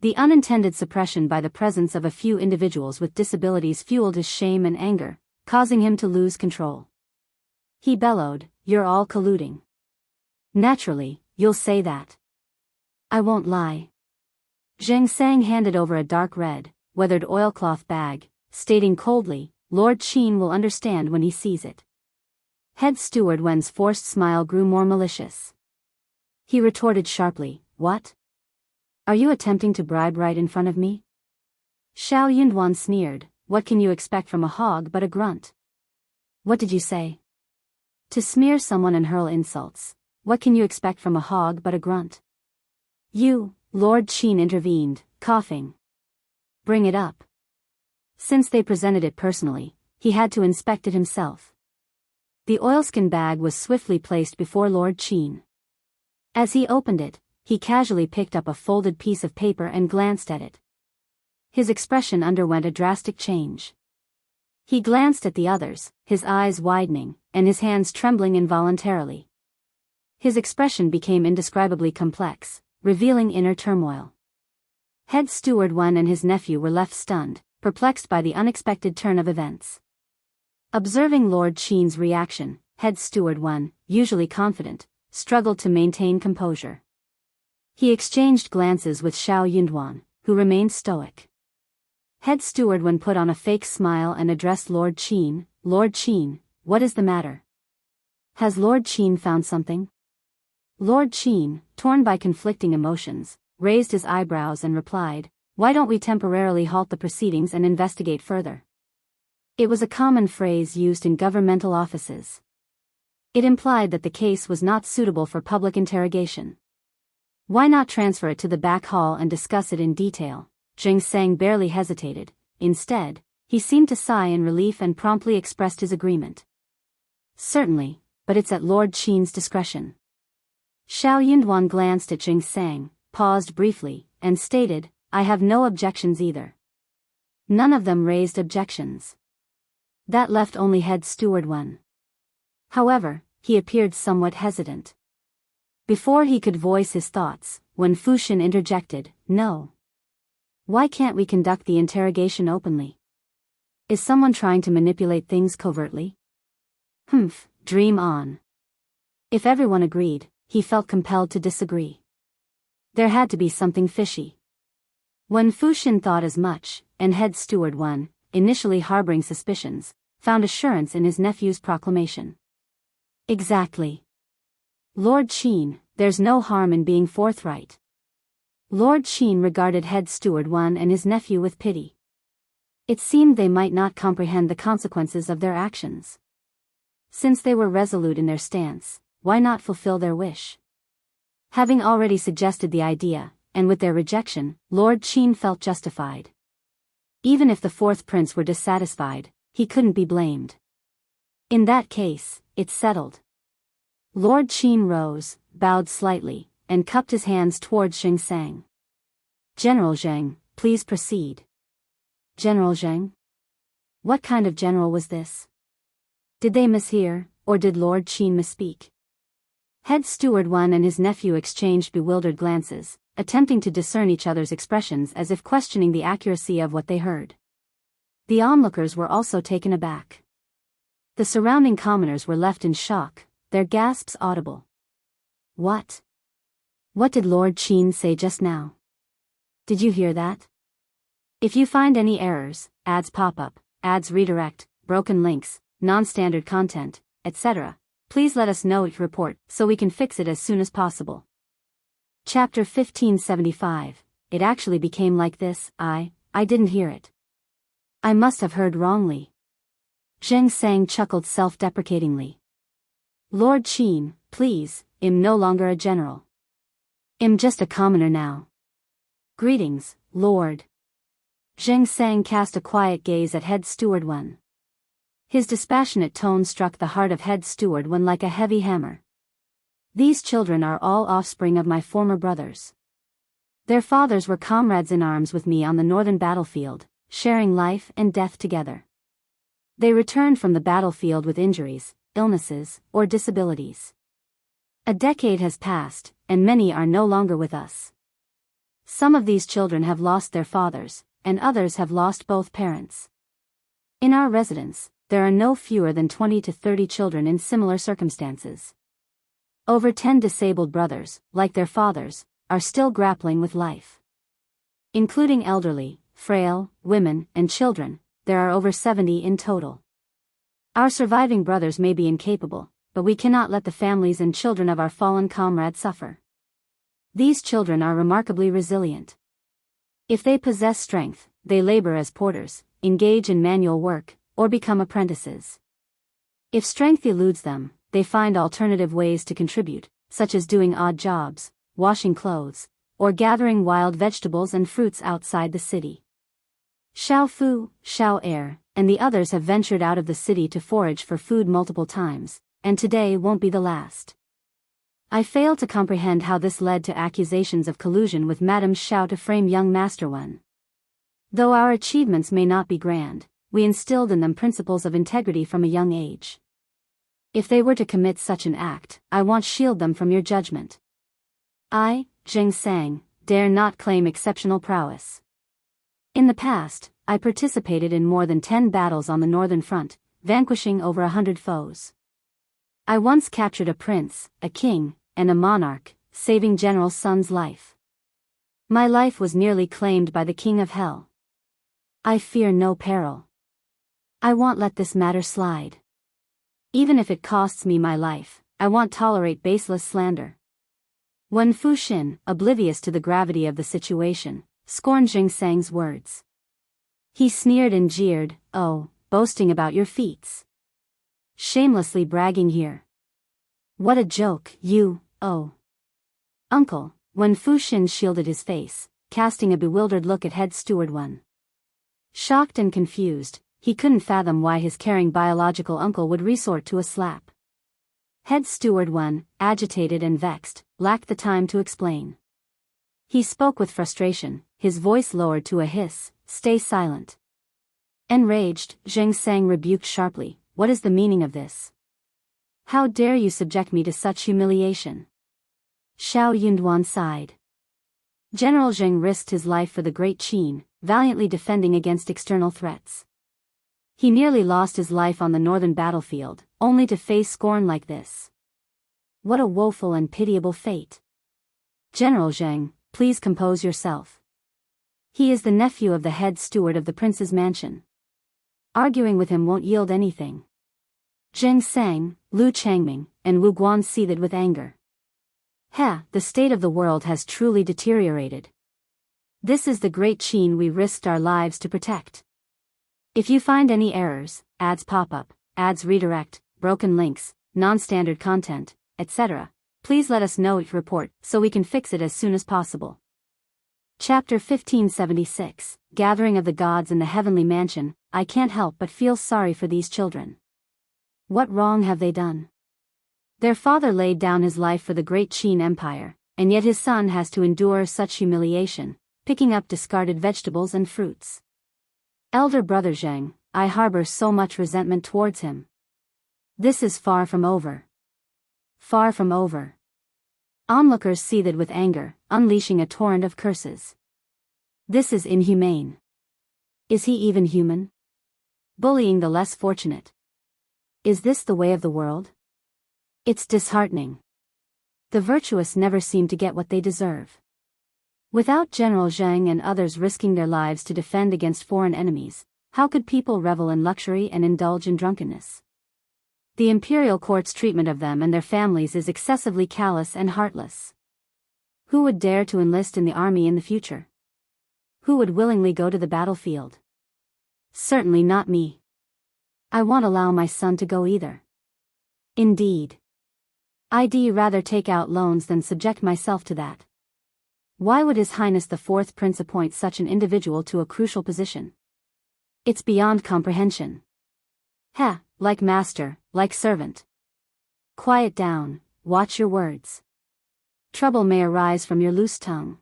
Speaker 1: The unintended suppression by the presence of a few individuals with disabilities fueled his shame and anger, causing him to lose control. He bellowed, "You're all colluding. Naturally, you'll say that. I won't lie." Xianxia handed over a dark red, weathered oilcloth bag, stating coldly, "Lord Qin will understand when he sees it." Head Steward Wen's forced smile grew more malicious. He retorted sharply, "What? Are you attempting to bribe right in front of me?" Shao Yunduan sneered, "What can you expect from a hog but a grunt?" "What did you say?" "To smear someone and hurl insults. What can you expect from a hog but a grunt?" "You," Lord Qin intervened, coughing. "Bring it up." Since they presented it personally, he had to inspect it himself. The oilskin bag was swiftly placed before Lord Qin. As he opened it, he casually picked up a folded piece of paper and glanced at it. His expression underwent a drastic change. He glanced at the others, his eyes widening, and his hands trembling involuntarily. His expression became indescribably complex, revealing inner turmoil. Head Steward Wen and his nephew were left stunned, perplexed by the unexpected turn of events. Observing Lord Qin's reaction, Head Steward Wen, usually confident, struggled to maintain composure. He exchanged glances with Shao Yunduan, who remained stoic. Head Steward Wen put on a fake smile and addressed Lord Qin. "Lord Qin, what is the matter? Has Lord Qin found something?" Lord Qin, torn by conflicting emotions, raised his eyebrows and replied, "Why don't we temporarily halt the proceedings and investigate further?" It was a common phrase used in governmental offices. It implied that the case was not suitable for public interrogation. "Why not transfer it to the back hall and discuss it in detail?" Xianxia barely hesitated. Instead, he seemed to sigh in relief and promptly expressed his agreement. "Certainly, but it's at Lord Qin's discretion." Shao Yunduan glanced at Xianxia, paused briefly, and stated, "I have no objections either." None of them raised objections. That left only Head Steward Wen. However, he appeared somewhat hesitant. Before he could voice his thoughts, when Fu Xin interjected, "No. Why can't we conduct the interrogation openly? Is someone trying to manipulate things covertly?" "Dream on." If everyone agreed, he felt compelled to disagree. There had to be something fishy. When Fuxin thought as much, and head steward Wan, initially harboring suspicions, found assurance in his nephew's proclamation. Exactly. Lord Qin, there's no harm in being forthright. Lord Qin regarded head steward Wan and his nephew with pity. It seemed they might not comprehend the consequences of their actions. Since they were resolute in their stance, why not fulfill their wish? Having already suggested the idea, and with their rejection, Lord Qin felt justified. Even if the fourth prince were dissatisfied, he couldn't be blamed. In that case, it's settled. Lord Qin rose, bowed slightly, and cupped his hands towards Xianxia. General Zheng, please proceed. General Zheng? What kind of general was this? Did they mishear, or did Lord Qin misspeak? Head steward Wan and his nephew exchanged bewildered glances, attempting to discern each other's expressions as if questioning the accuracy of what they heard. The onlookers were also taken aback. The surrounding commoners were left in shock, their gasps audible. What? What did Lord Qin say just now? Did you hear that? If you find any errors, ads pop up, ads redirect, broken links, non-standard content, etc., please let us know each report so we can fix it as soon as possible. Chapter 1575. It actually became like this. I didn't hear it. I must have heard wrongly. Xianxia chuckled self-deprecatingly. Lord Qin, please, I'm no longer a general. I'm just a commoner now. Greetings, Lord. Xianxia cast a quiet gaze at head steward Wan. His dispassionate tone struck the heart of head steward Wan like a heavy hammer. These children are all offspring of my former brothers. Their fathers were comrades in arms with me on the northern battlefield, sharing life and death together. They returned from the battlefield with injuries, illnesses, or disabilities. A decade has passed, and many are no longer with us. Some of these children have lost their fathers, and others have lost both parents. In our residence, there are no fewer than 20 to 30 children in similar circumstances. Over 10 disabled brothers, like their fathers, are still grappling with life. Including elderly, frail, women, and children, there are over 70 in total. Our surviving brothers may be incapable, but we cannot let the families and children of our fallen comrades suffer. These children are remarkably resilient. If they possess strength, they labor as porters, engage in manual work, or become apprentices. If strength eludes them, they find alternative ways to contribute, such as doing odd jobs, washing clothes, or gathering wild vegetables and fruits outside the city. Shao Fu, Shao Er, and the others have ventured out of the city to forage for food multiple times, and today won't be the last. I fail to comprehend how this led to accusations of collusion with Madame Shao to frame young Master Wan. Though our achievements may not be grand, we instilled in them principles of integrity from a young age. If they were to commit such an act, I want to shield them from your judgment. I, Xianxia, dare not claim exceptional prowess. In the past, I participated in more than 10 battles on the northern front, vanquishing over 100 foes. I once captured a prince, a king, and a monarch, saving General Sun's life. My life was nearly claimed by the King of Hell. I fear no peril. I won't let this matter slide. Even if it costs me my life, I won't tolerate baseless slander. When Fuxin, oblivious to the gravity of the situation, scorned Xianxia's words. He sneered and jeered, "Oh, boasting about your feats. Shamelessly bragging here. What a joke, you, oh." Uncle, when Fuxin shielded his face, casting a bewildered look at head steward Wan. Shocked and confused, he couldn't fathom why his caring biological uncle would resort to a slap. Head steward Wan, agitated and vexed, lacked the time to explain. He spoke with frustration, his voice lowered to a hiss, "Stay silent." Enraged, Xianxia rebuked sharply, "What is the meaning of this? How dare you subject me to such humiliation?" Shao Yunduan sighed. General Zheng risked his life for the great Qin, valiantly defending against external threats. He nearly lost his life on the northern battlefield, only to face scorn like this. What a woeful and pitiable fate. General Zheng, please compose yourself. He is the nephew of the head steward of the prince's mansion. Arguing with him won't yield anything. Xianxia, Lu Changming, and Wu Guan seethed with anger. The state of the world has truly deteriorated. This is the great Qin we risked our lives to protect. If you find any errors, ads pop up, ads redirect, broken links, non-standard content, etc., please let us know each report so we can fix it as soon as possible. Chapter 1576, Gathering of the Gods in the Heavenly Mansion. I can't help but feel sorry for these children. What wrong have they done? Their father laid down his life for the great Qin Empire, and yet his son has to endure such humiliation, picking up discarded vegetables and fruits. Elder brother Zheng, I harbor so much resentment towards him. This is far from over. Far from over. Onlookers seethed with anger, unleashing a torrent of curses. This is inhumane. Is he even human? Bullying the less fortunate. Is this the way of the world? It's disheartening. The virtuous never seem to get what they deserve. Without General Zheng and others risking their lives to defend against foreign enemies, how could people revel in luxury and indulge in drunkenness? The imperial court's treatment of them and their families is excessively callous and heartless. Who would dare to enlist in the army in the future? Who would willingly go to the battlefield? Certainly not me. I won't allow my son to go either. Indeed. I'd rather take out loans than subject myself to that. Why would His Highness the Fourth Prince appoint such an individual to a crucial position? It's beyond comprehension. Like master, like servant. Quiet down, watch your words. Trouble may arise from your loose tongue.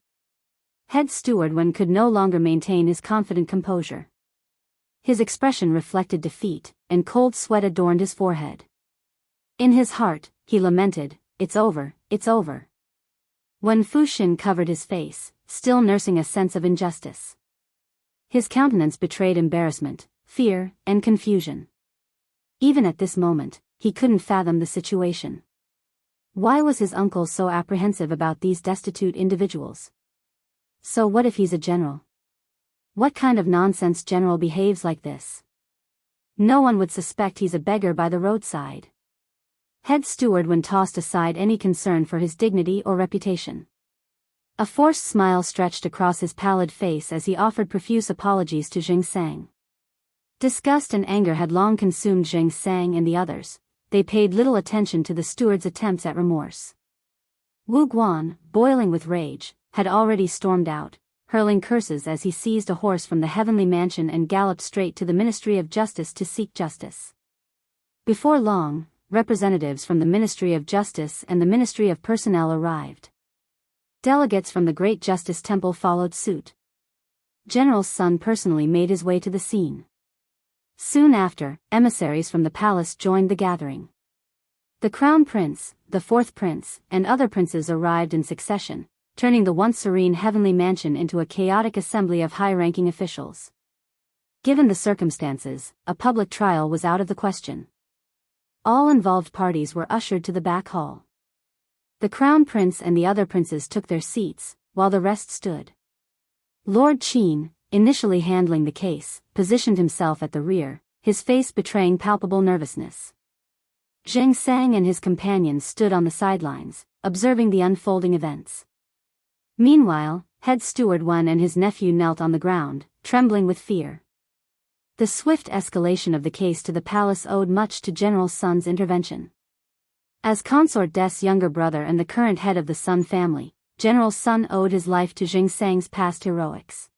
Speaker 1: Head steward Wen could no longer maintain his confident composure. His expression reflected defeat, and cold sweat adorned his forehead. In his heart, he lamented, it's over, it's over. When Fuxin covered his face, still nursing a sense of injustice. His countenance betrayed embarrassment, fear, and confusion. Even at this moment, he couldn't fathom the situation. Why was his uncle so apprehensive about these destitute individuals? So what if he's a general? What kind of nonsense general behaves like this? No one would suspect he's a beggar by the roadside. Head steward Wen tossed aside any concern for his dignity or reputation. A forced smile stretched across his pallid face as he offered profuse apologies to Xianxia. Disgust and anger had long consumed Xianxia and the others. They paid little attention to the steward's attempts at remorse. Wu Guan, boiling with rage, had already stormed out, hurling curses as he seized a horse from the heavenly mansion and galloped straight to the Ministry of Justice to seek justice. Before long, representatives from the Ministry of Justice and the Ministry of Personnel arrived. Delegates from the Great Justice Temple followed suit. General Sun personally made his way to the scene. Soon after, emissaries from the palace joined the gathering. The Crown Prince, the Fourth Prince, and other princes arrived in succession, turning the once serene heavenly mansion into a chaotic assembly of high-ranking officials. Given the circumstances, a public trial was out of the question. All involved parties were ushered to the back hall. The Crown Prince and the other princes took their seats, while the rest stood. Lord Qin, initially handling the case, positioned himself at the rear, his face betraying palpable nervousness. Xianxia and his companions stood on the sidelines, observing the unfolding events. Meanwhile, head steward Wen and his nephew knelt on the ground, trembling with fear. The swift escalation of the case to the palace owed much to General Sun's intervention. As consort Des' younger brother and the current head of the Sun family, General Sun owed his life to Xianxia's past heroics.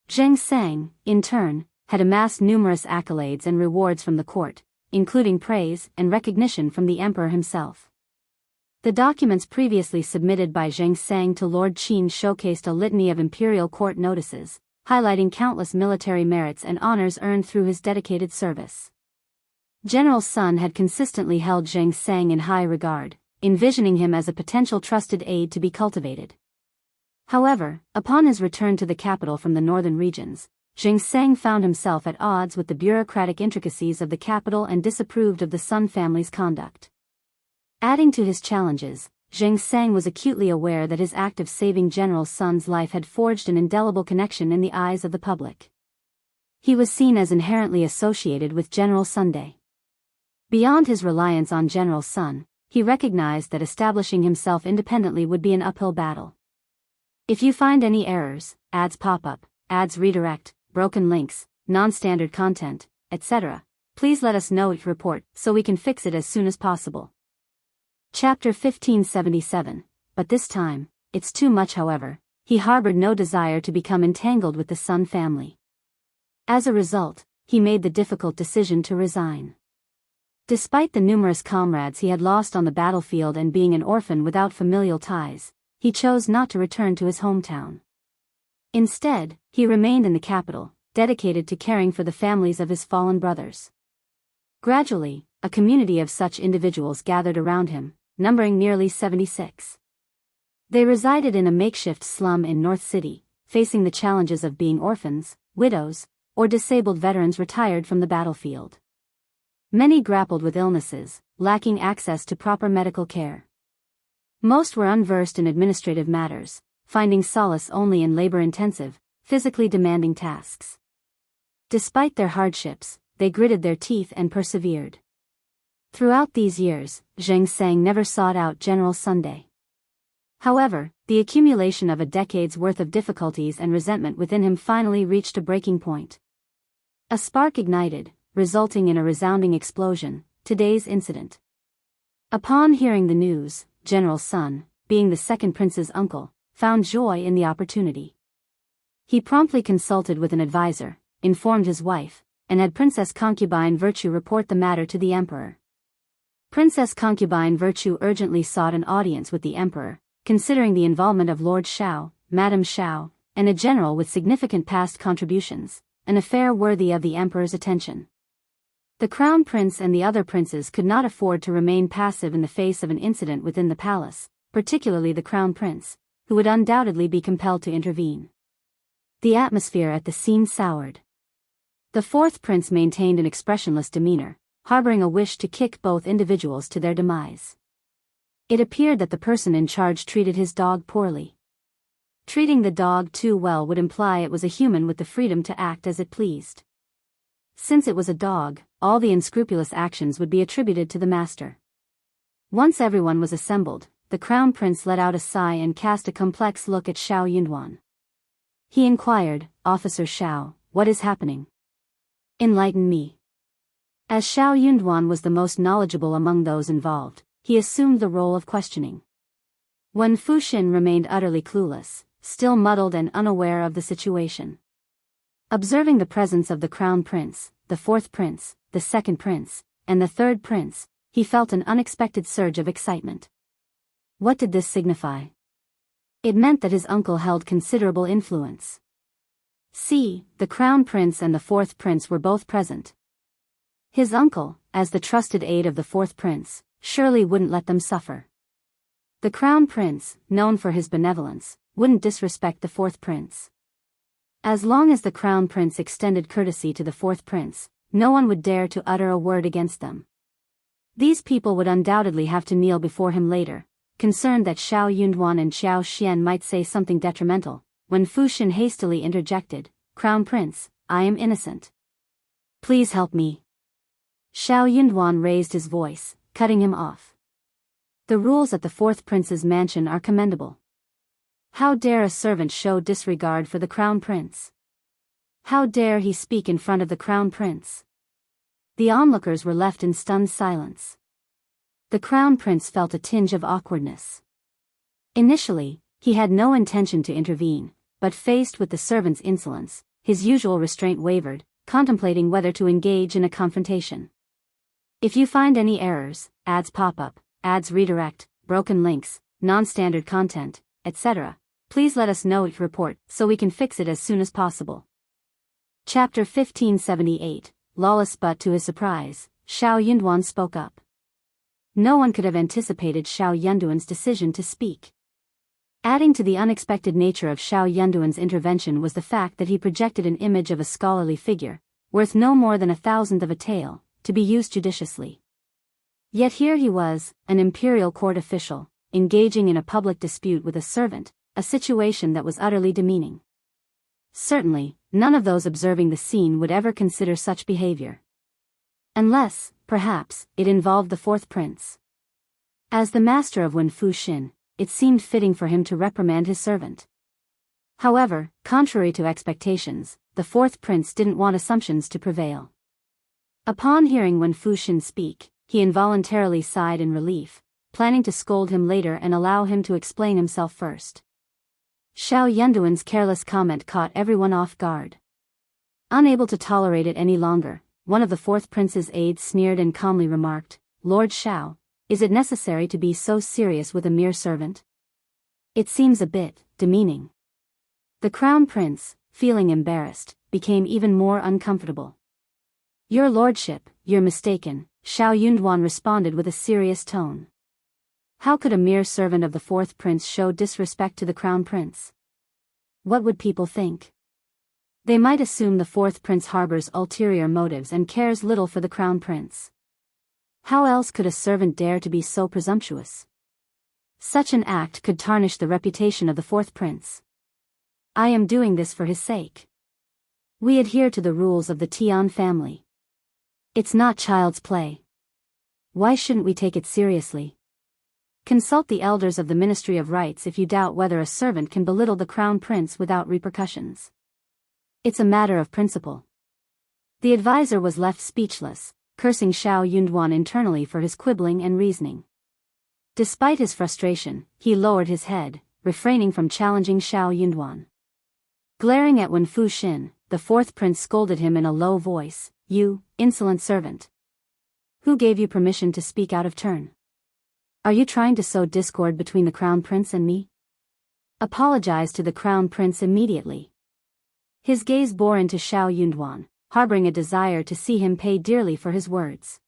Speaker 1: Xianxia, in turn, had amassed numerous accolades and rewards from the court, including praise and recognition from the emperor himself. The documents previously submitted by Xianxia to Lord Qin showcased a litany of imperial court notices, highlighting countless military merits and honors earned through his dedicated service. General Sun had consistently held Xianxia in high regard, envisioning him as a potential trusted aide to be cultivated. However, upon his return to the capital from the northern regions, Xianxia found himself at odds with the bureaucratic intricacies of the capital and disapproved of the Sun family's conduct. Adding to his challenges, Xianxia was acutely aware that his act of saving General Sun's life had forged an indelible connection in the eyes of the public. He was seen as inherently associated with General Sun. Beyond his reliance on General Sun, he recognized that establishing himself independently would be an uphill battle. If you find any errors, ads pop up, ads redirect, broken links, non-standard content, etc., please let us know each report so we can fix it as soon as possible. Chapter 1577. But this time, it's too much. However, he harbored no desire to become entangled with the Sun family. As a result, he made the difficult decision to resign. Despite the numerous comrades he had lost on the battlefield and being an orphan without familial ties, he chose not to return to his hometown. Instead, he remained in the capital, dedicated to caring for the families of his fallen brothers. Gradually, a community of such individuals gathered around him, numbering nearly 76. They resided in a makeshift slum in North City, facing the challenges of being orphans, widows, or disabled veterans retired from the battlefield. Many grappled with illnesses, lacking access to proper medical care. Most were unversed in administrative matters, finding solace only in labor-intensive, physically demanding tasks. Despite their hardships, they gritted their teeth and persevered. Throughout these years, Xianxia never sought out General Sun. However, the accumulation of a decade's worth of difficulties and resentment within him finally reached a breaking point. A spark ignited, resulting in a resounding explosion, today's incident. Upon hearing the news, General Sun, being the second prince's uncle, found joy in the opportunity. He promptly consulted with an advisor, informed his wife, and had Princess Concubine Virtue report the matter to the emperor. Princess Concubine Virtue urgently sought an audience with the emperor, considering the involvement of Lord Shao, Madame Shao, and a general with significant past contributions, an affair worthy of the emperor's attention. The crown prince and the other princes could not afford to remain passive in the face of an incident within the palace, particularly the crown prince, who would undoubtedly be compelled to intervene. The atmosphere at the scene soured. The fourth prince maintained an expressionless demeanor, harboring a wish to kick both individuals to their demise. It appeared that the person in charge treated his dog poorly. Treating the dog too well would imply it was a human with the freedom to act as it pleased. Since it was a dog, all the unscrupulous actions would be attributed to the master. Once everyone was assembled, the crown prince let out a sigh and cast a complex look at Shao Yunduan. He inquired, "Officer Shao, what is happening? Enlighten me." As Shao Yunduan was the most knowledgeable among those involved, he assumed the role of questioning. Wen Fuxin remained utterly clueless, still muddled and unaware of the situation. Observing the presence of the crown prince, the fourth prince, the second prince, and the third prince, he felt an unexpected surge of excitement. What did this signify? It meant that his uncle held considerable influence. See, the crown prince and the fourth prince were both present. His uncle, as the trusted aide of the fourth prince, surely wouldn't let them suffer. The crown prince, known for his benevolence, wouldn't disrespect the fourth prince. As long as the crown prince extended courtesy to the fourth prince, no one would dare to utter a word against them. These people would undoubtedly have to kneel before him later, concerned that Shao Yunduan and Xiao Xian might say something detrimental. When Fuxin hastily interjected, "Crown Prince, I am innocent. Please help me." Shao Yunduan raised his voice, cutting him off. The rules at the fourth prince's mansion are commendable. How dare a servant show disregard for the crown prince? How dare he speak in front of the crown prince? The onlookers were left in stunned silence. The crown prince felt a tinge of awkwardness. Initially, he had no intention to intervene, but faced with the servant's insolence, his usual restraint wavered, contemplating whether to engage in a confrontation. If you find any errors, ads pop up, ads redirect, broken links, non-standard content, etc., please let us know each report so we can fix it as soon as possible. Chapter 1578, Lawless. But to his surprise, Shao Yunduan spoke up. No one could have anticipated Shao Yunduan's decision to speak. Adding to the unexpected nature of Shao Yunduan's intervention was the fact that he projected an image of a scholarly figure, worth no more than 1,000th of a tael, to be used judiciously. Yet here he was, an imperial court official, engaging in a public dispute with a servant, a situation that was utterly demeaning. Certainly, none of those observing the scene would ever consider such behavior. Unless, perhaps, it involved the fourth prince. As the master of Wen Fuxin, it seemed fitting for him to reprimand his servant. However, contrary to expectations, the fourth prince didn't want assumptions to prevail. Upon hearing Wen Fuxin speak, he involuntarily sighed in relief, planning to scold him later and allow him to explain himself first. Shao Yunduan's careless comment caught everyone off guard. Unable to tolerate it any longer, one of the fourth prince's aides sneered and calmly remarked, "Lord Shao, is it necessary to be so serious with a mere servant? It seems a bit demeaning." The crown prince, feeling embarrassed, became even more uncomfortable. "Your lordship, you're mistaken," Shao Yunduan responded with a serious tone. How could a mere servant of the fourth prince show disrespect to the crown prince? What would people think? They might assume the fourth prince harbors ulterior motives and cares little for the crown prince. How else could a servant dare to be so presumptuous? Such an act could tarnish the reputation of the fourth prince. "I am doing this for his sake. We adhere to the rules of the Tian family. It's not child's play. Why shouldn't we take it seriously? Consult the elders of the Ministry of Rights if you doubt whether a servant can belittle the crown prince without repercussions. It's a matter of principle." The advisor was left speechless, cursing Shao Yunduan internally for his quibbling and reasoning. Despite his frustration, he lowered his head, refraining from challenging Shao Yunduan. Glaring at Wen Fuxin, the fourth prince scolded him in a low voice, "You, insolent servant. Who gave you permission to speak out of turn? Are you trying to sow discord between the crown prince and me? Apologize to the crown prince immediately." His gaze bore into Shao Yunduan, harboring a desire to see him pay dearly for his words.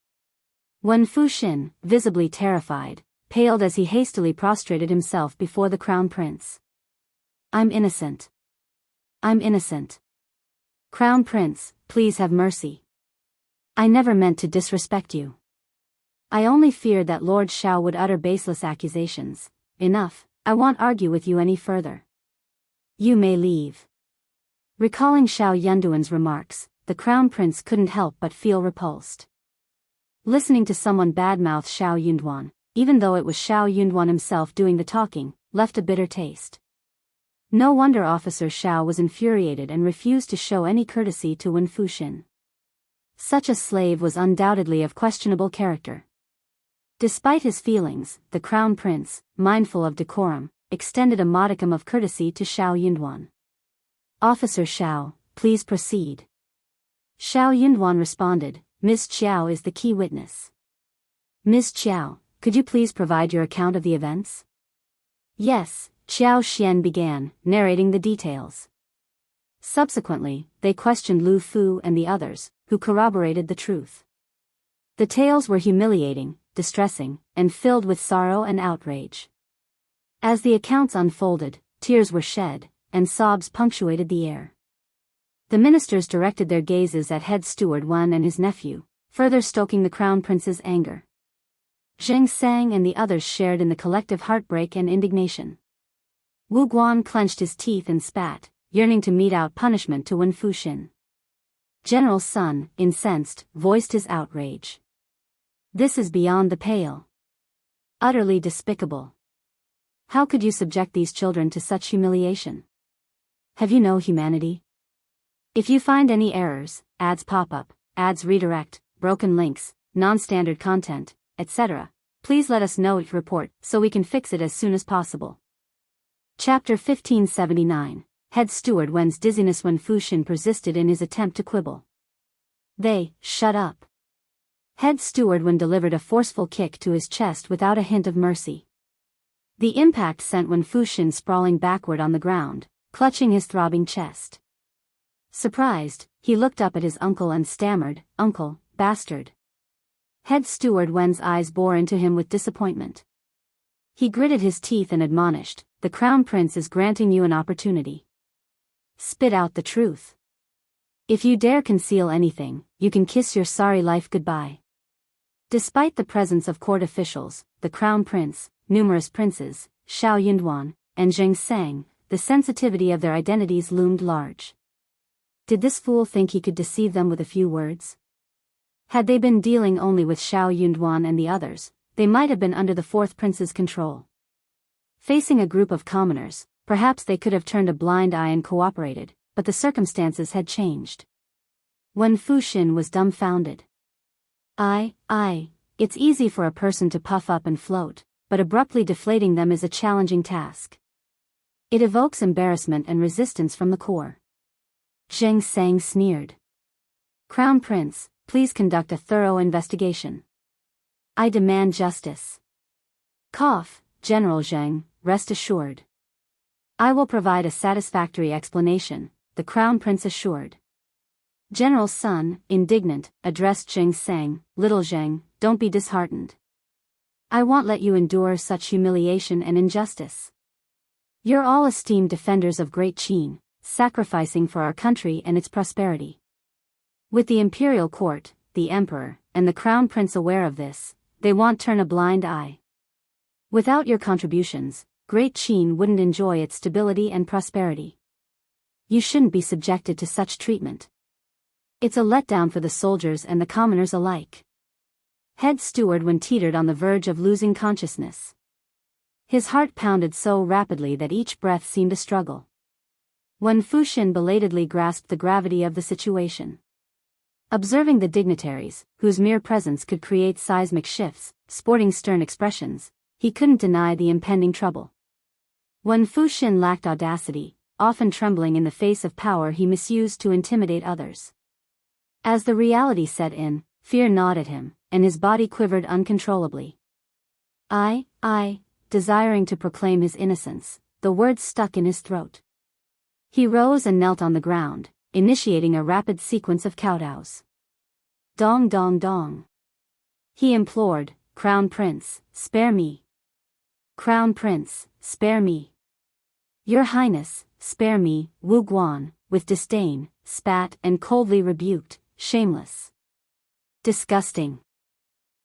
Speaker 1: Wen Fuxin, visibly terrified, paled as he hastily prostrated himself before the crown prince. "I'm innocent. I'm innocent. Crown prince, please have mercy. I never meant to disrespect you. I only feared that Lord Shao would utter baseless accusations. Enough, I won't argue with you any further. You may leave." Recalling Shao Yunduan's remarks, the crown prince couldn't help but feel repulsed. Listening to someone badmouth Shao Yunduan, even though it was Shao Yunduan himself doing the talking, left a bitter taste. No wonder Officer Shao was infuriated and refused to show any courtesy to Wen Fuxin. Such a slave was undoubtedly of questionable character. Despite his feelings, the crown prince, mindful of decorum, extended a modicum of courtesy to Shao Yunduan. "Officer Shao, please proceed." Shao Yunduan responded, "Ms. Qiao is the key witness." "Ms. Qiao, could you please provide your account of the events?" "Yes," Qiao Xian began, narrating the details. Subsequently, they questioned Lu Fu and the others, who corroborated the truth. The tales were humiliating, distressing, and filled with sorrow and outrage. As the accounts unfolded, tears were shed, and sobs punctuated the air. The ministers directed their gazes at head steward Wan and his nephew, further stoking the crown prince's anger. Zheng Sang and the others shared in the collective heartbreak and indignation. Wu Guan clenched his teeth and spat, yearning to mete out punishment to Wen Fuxin. General Sun, incensed, voiced his outrage. "This is beyond the pale. Utterly despicable. How could you subject these children to such humiliation? Have you no humanity? If you find any errors, ads pop up, ads redirect, broken links, non-standard content, etc., please let us know it report so we can fix it as soon as possible." Chapter 1579. Head Steward Wen's Dizziness. Wen Fuxin persisted in his attempt to quibble. Shut up." Head Steward Wen delivered a forceful kick to his chest without a hint of mercy. The impact sent Wen Fuxin sprawling backward on the ground, clutching his throbbing chest. Surprised, he looked up at his uncle and stammered, "Uncle, bastard." Head Steward Wen's eyes bore into him with disappointment. He gritted his teeth and admonished, "The Crown Prince is granting you an opportunity. Spit out the truth. If you dare conceal anything, you can kiss your sorry life goodbye." Despite the presence of court officials, the Crown Prince, numerous princes, Shao Yunduan, and Xianxia, the sensitivity of their identities loomed large. Did this fool think he could deceive them with a few words? Had they been dealing only with Shao Yunduan and the others, they might have been under the fourth prince's control. Facing a group of commoners, perhaps they could have turned a blind eye and cooperated, but the circumstances had changed. Wen Fuxin was dumbfounded. It's easy for a person to puff up and float, but abruptly deflating them is a challenging task. It evokes embarrassment and resistance from the core. Xianxia sneered. Crown Prince, please conduct a thorough investigation. I demand justice. Cough, General Zheng, rest assured. I will provide a satisfactory explanation, the Crown Prince assured. General Sun, indignant, addressed Xianxia, Little Zheng, don't be disheartened. I won't let you endure such humiliation and injustice. You're all esteemed defenders of Great Qin, sacrificing for our country and its prosperity. With the imperial court, the emperor, and the crown prince aware of this, they won't turn a blind eye. Without your contributions, Great Qin wouldn't enjoy its stability and prosperity. You shouldn't be subjected to such treatment. It's a letdown for the soldiers and the commoners alike. Head Steward Wen teetered on the verge of losing consciousness. His heart pounded so rapidly that each breath seemed a struggle. Wen Fuxin belatedly grasped the gravity of the situation. Observing the dignitaries, whose mere presence could create seismic shifts, sporting stern expressions, he couldn't deny the impending trouble. Wen Fuxin lacked audacity, often trembling in the face of power he misused to intimidate others. As the reality set in, fear gnawed at him, and his body quivered uncontrollably. Desiring to proclaim his innocence, the words stuck in his throat. He rose and knelt on the ground, initiating a rapid sequence of kowtows. Dong dong dong. He implored, Crown Prince, spare me. Crown Prince, spare me. Your Highness, spare me, Wu Guan, with disdain, spat and coldly rebuked, shameless. Disgusting.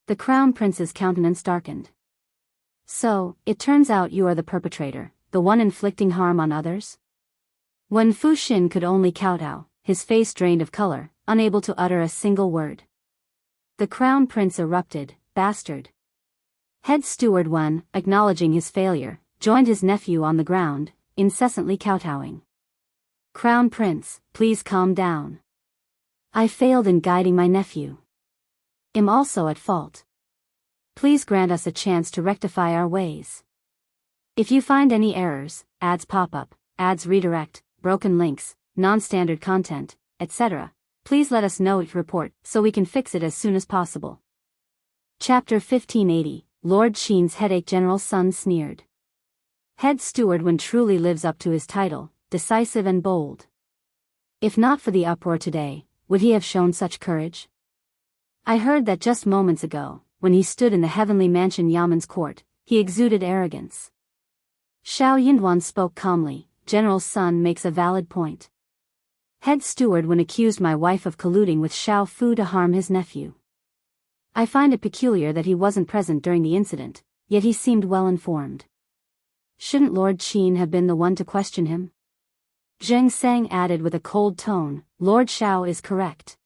Speaker 1: The Crown Prince's countenance darkened. So, it turns out you are the perpetrator, the one inflicting harm on others? Wen Fuxin could only kowtow, his face drained of color, unable to utter a single word. The Crown Prince erupted, bastard. Head Steward Wen, acknowledging his failure, joined his nephew on the ground, incessantly kowtowing. Crown Prince, please calm down. I failed in guiding my nephew. Am also at fault. Please grant us a chance to rectify our ways. If you find any errors, ads pop up, ads redirect, broken links, non-standard content, etc., please let us know each report so we can fix it as soon as possible. Chapter 1580, Lord Qin's headache. General Sun sneered. Head Steward Wen truly lives up to his title, decisive and bold. If not for the uproar today, would he have shown such courage? I heard that just moments ago, when he stood in the heavenly mansion Yaman's court, he exuded arrogance. Shao Yunduan spoke calmly, General Sun makes a valid point. Head Steward Wen accused my wife of colluding with Shao Fu to harm his nephew. I find it peculiar that he wasn't present during the incident, yet he seemed well informed. Shouldn't Lord Qin have been the one to question him? Xianxia added with a cold tone, Lord Shao is correct.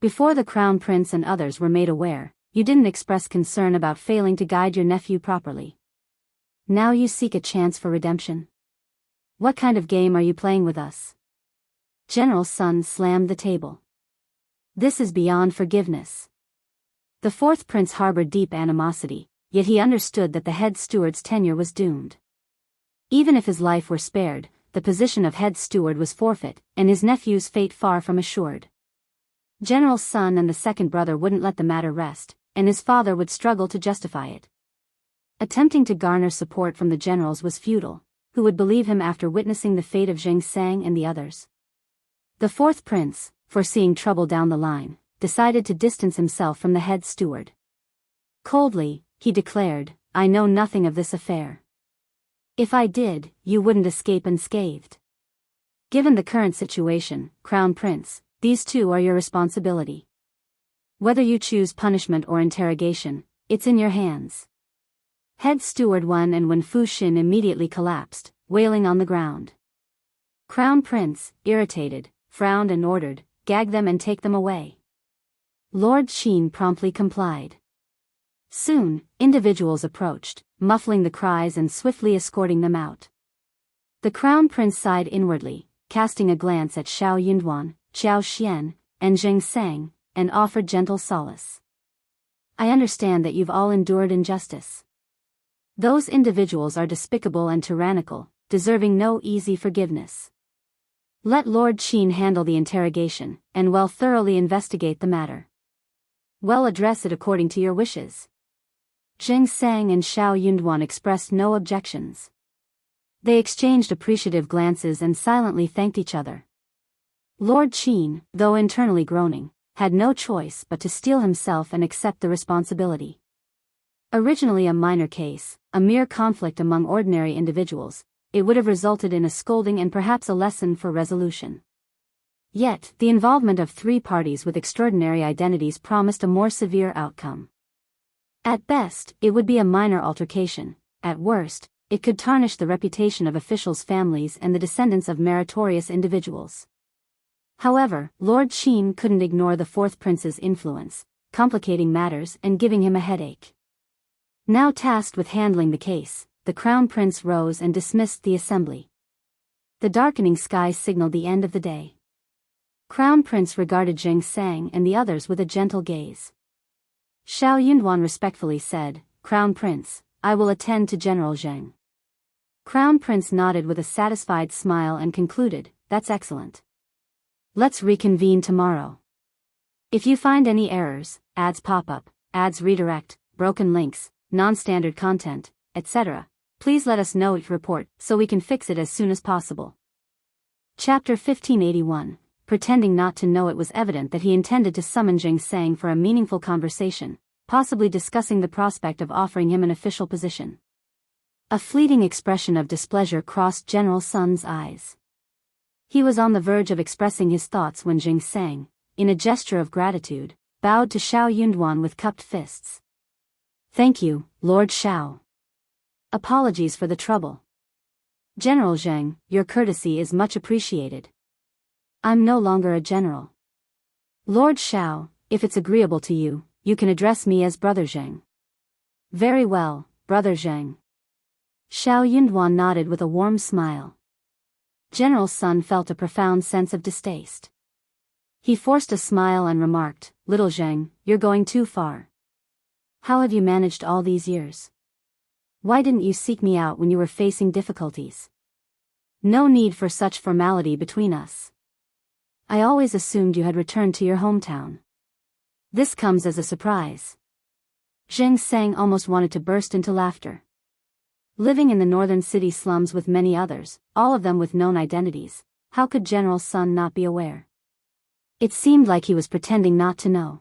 Speaker 1: Before the Crown Prince and others were made aware, you didn't express concern about failing to guide your nephew properly. Now you seek a chance for redemption? What kind of game are you playing with us? General Sun slammed the table. This is beyond forgiveness. The fourth prince harbored deep animosity, yet he understood that the head steward's tenure was doomed. Even if his life were spared, the position of head steward was forfeit, and his nephew's fate far from assured. General Sun and the second brother wouldn't let the matter rest, and his father would struggle to justify it. Attempting to garner support from the generals was futile, who would believe him after witnessing the fate of Xianxia and the others. The fourth prince, foreseeing trouble down the line, decided to distance himself from the head steward. Coldly, he declared, I know nothing of this affair. If I did, you wouldn't escape unscathed. Given the current situation, Crown Prince, these two are your responsibility. Whether you choose punishment or interrogation, it's in your hands. Head Steward Wen and Wen Fuxin immediately collapsed, wailing on the ground. Crown Prince, irritated, frowned and ordered, "Gag them and take them away." Lord Qin promptly complied. Soon, individuals approached, muffling the cries and swiftly escorting them out. The Crown Prince sighed inwardly, casting a glance at Shao Yunduan, Xianxia, and Jianghu, and offered gentle solace. "I understand that you've all endured injustice. Those individuals are despicable and tyrannical, deserving no easy forgiveness. Let Lord Qin handle the interrogation, and will thoroughly investigate the matter. Well, address it according to your wishes." Jianghu and Shao Yunduan expressed no objections. They exchanged appreciative glances and silently thanked each other. Lord Qin, though internally groaning, had no choice but to steel himself and accept the responsibility. Originally a minor case, a mere conflict among ordinary individuals, it would have resulted in a scolding and perhaps a lesson for resolution. Yet, the involvement of three parties with extraordinary identities promised a more severe outcome. At best, it would be a minor altercation; at worst, it could tarnish the reputation of officials' families and the descendants of meritorious individuals. However, Lord Qin couldn't ignore the fourth prince's influence, complicating matters and giving him a headache. Now tasked with handling the case, the Crown Prince rose and dismissed the assembly. The darkening sky signaled the end of the day. Crown Prince regarded Jianghu and the others with a gentle gaze. Shao Yunduan respectfully said, "Crown Prince, I will attend to General Zheng." Crown Prince nodded with a satisfied smile and concluded, "That's excellent. Let's reconvene tomorrow. If you find any errors, ads pop up, ads redirect, broken links, non-standard content, etc., please let us know it report so we can fix it as soon as possible." Chapter 1581. Pretending not to know, it was evident that he intended to summon Jianghu for a meaningful conversation, possibly discussing the prospect of offering him an official position. A fleeting expression of displeasure crossed General Sun's eyes. He was on the verge of expressing his thoughts when Jianghu, in a gesture of gratitude, bowed to Shao Yunduan with cupped fists. "Thank you, Lord Shao. Apologies for the trouble. General Zheng, your courtesy is much appreciated. I'm no longer a general. Lord Shao, if it's agreeable to you, you can address me as Brother Zheng." "Very well, Brother Zheng." Shao Yunduan nodded with a warm smile. General Sun felt a profound sense of distaste. He forced a smile and remarked, "Little Zheng, you're going too far. How have you managed all these years? Why didn't you seek me out when you were facing difficulties? No need for such formality between us. I always assumed you had returned to your hometown. This comes as a surprise." Jianghu almost wanted to burst into laughter. Living in the northern city slums with many others, all of them with known identities, how could General Sun not be aware? It seemed like he was pretending not to know.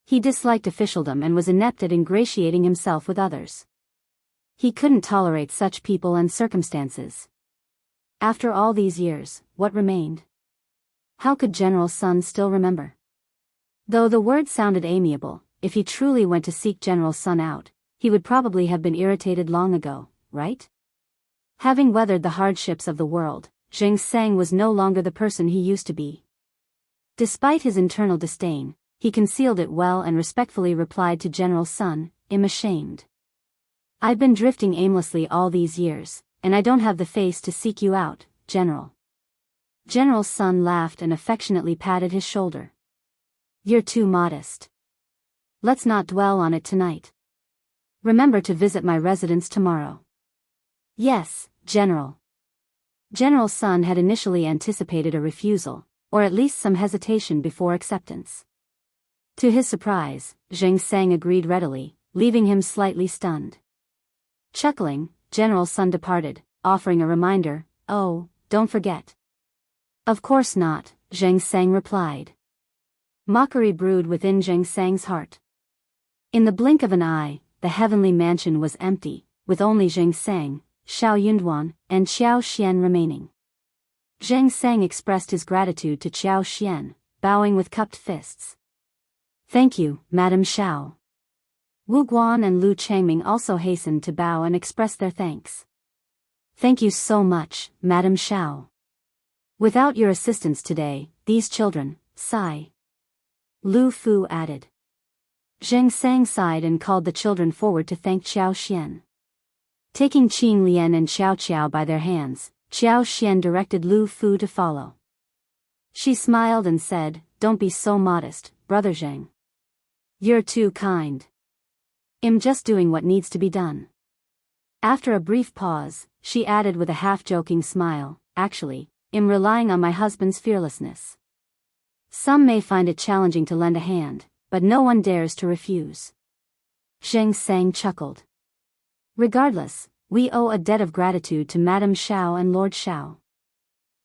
Speaker 1: He disliked officialdom and was inept at ingratiating himself with others. He couldn't tolerate such people and circumstances. After all these years, what remained? How could General Sun still remember? Though the word sounded amiable, if he truly went to seek General Sun out, he would probably have been irritated long ago, right? Having weathered the hardships of the world, Jianghu was no longer the person he used to be. Despite his internal disdain, he concealed it well and respectfully replied to General Sun, "I'm ashamed. I've been drifting aimlessly all these years, and I don't have the face to seek you out, General." General Sun laughed and affectionately patted his shoulder. "You're too modest. Let's not dwell on it tonight. Remember to visit my residence tomorrow." "Yes, General." General Sun had initially anticipated a refusal, or at least some hesitation before acceptance. To his surprise, Jianghu agreed readily, leaving him slightly stunned. Chuckling, General Sun departed, offering a reminder, "Oh, don't forget." "Of course not," Jianghu replied. Mockery brewed within Jianghu's heart. In the blink of an eye, the heavenly mansion was empty, with only Jianghu, Shao Yunduan, and Xianxia remaining. Jianghu expressed his gratitude to Xianxia, bowing with cupped fists. "Thank you, Madam Shao. Wu Guan and Lu Changming also hastened to bow and express their thanks. Thank you so much, Madam Shao. Without your assistance today, these children, sigh. Lu Fu added. Zheng Sang sighed and called the children forward to thank Xiao Xian. Taking Qing Lian and Xiao Qiao by their hands, Xiao Xian directed Lu Fu to follow. She smiled and said, Don't be so modest, Brother Zheng. You're too kind. I'm just doing what needs to be done. After a brief pause, she added with a half-joking smile, Actually, I'm relying on my husband's fearlessness. Some may find it challenging to lend a hand, but no one dares to refuse. Zheng Sang chuckled. Regardless, we owe a debt of gratitude to Madame Shao and Lord Shao.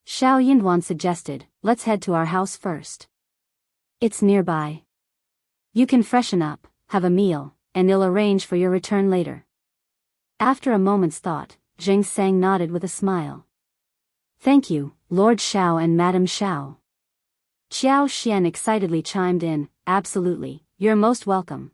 Speaker 1: Shao Yunduan suggested, Let's head to our house first. It's nearby. You can freshen up, have a meal, and I'll arrange for your return later. After a moment's thought, Zheng Sang nodded with a smile. Thank you, Lord Shao and Madame Shao. Xiao Xian excitedly chimed in, Absolutely, you're most welcome.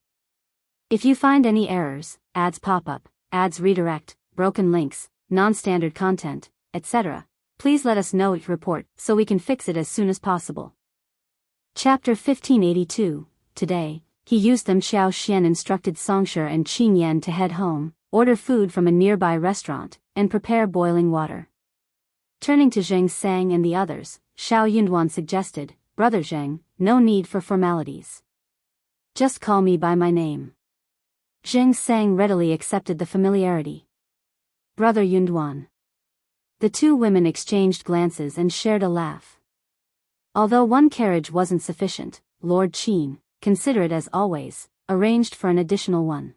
Speaker 1: If you find any errors, ads pop up, ads redirect, broken links, non-standard content, etc., please let us know each report so we can fix it as soon as possible. Chapter 1582. Today, he used them. Xiao Xian instructed Songshi and Qing Yan to head home, order food from a nearby restaurant, and prepare boiling water. Turning to Zheng Sang and the others, Shao Yunduan suggested, Brother Zheng, no need for formalities. Just call me by my name. Zheng Sang readily accepted the familiarity. Brother Yunduan. The two women exchanged glances and shared a laugh. Although one carriage wasn't sufficient, Lord Qin, considerate as always, arranged for an additional one.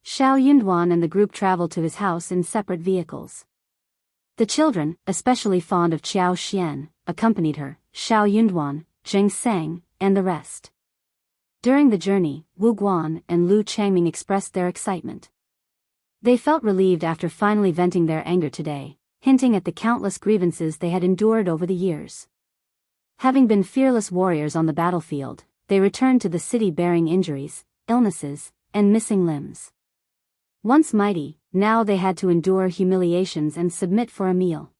Speaker 1: Shao Yunduan and the group traveled to his house in separate vehicles. The children, especially fond of Xiao Xian, accompanied her, Shao Yunduan, Zheng Sang, and the rest. During the journey, Wu Guan and Lu Changming expressed their excitement. They felt relieved after finally venting their anger today, hinting at the countless grievances they had endured over the years. Having been fearless warriors on the battlefield, they returned to the city bearing injuries, illnesses, and missing limbs. Once mighty, now they had to endure humiliations and submit for a meal.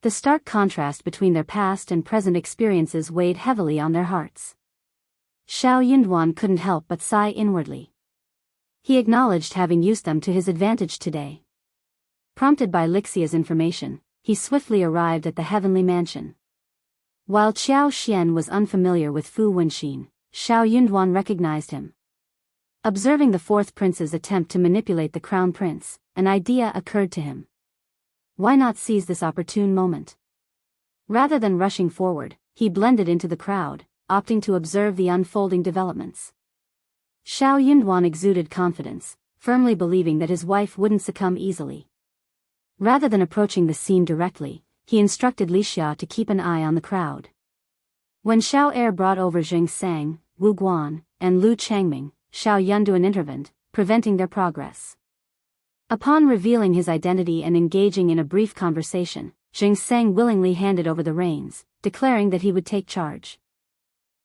Speaker 1: The stark contrast between their past and present experiences weighed heavily on their hearts. Shao Yunduan couldn't help but sigh inwardly. He acknowledged having used them to his advantage today. Prompted by Lixia's information, he swiftly arrived at the heavenly mansion. While Xiao Xian was unfamiliar with Fu Wenxin, Shao Yunduan recognized him. Observing the fourth prince's attempt to manipulate the crown prince, an idea occurred to him. Why not seize this opportune moment? Rather than rushing forward, he blended into the crowd, opting to observe the unfolding developments. Shao Yunduan exuded confidence, firmly believing that his wife wouldn't succumb easily. Rather than approaching the scene directly, he instructed Lixia to keep an eye on the crowd. When Shao Er brought over Zheng Sang, Wu Guan, and Lu Changming, Shao Yunduan intervened, preventing their progress. Upon revealing his identity and engaging in a brief conversation, Zheng Sang willingly handed over the reins, declaring that he would take charge.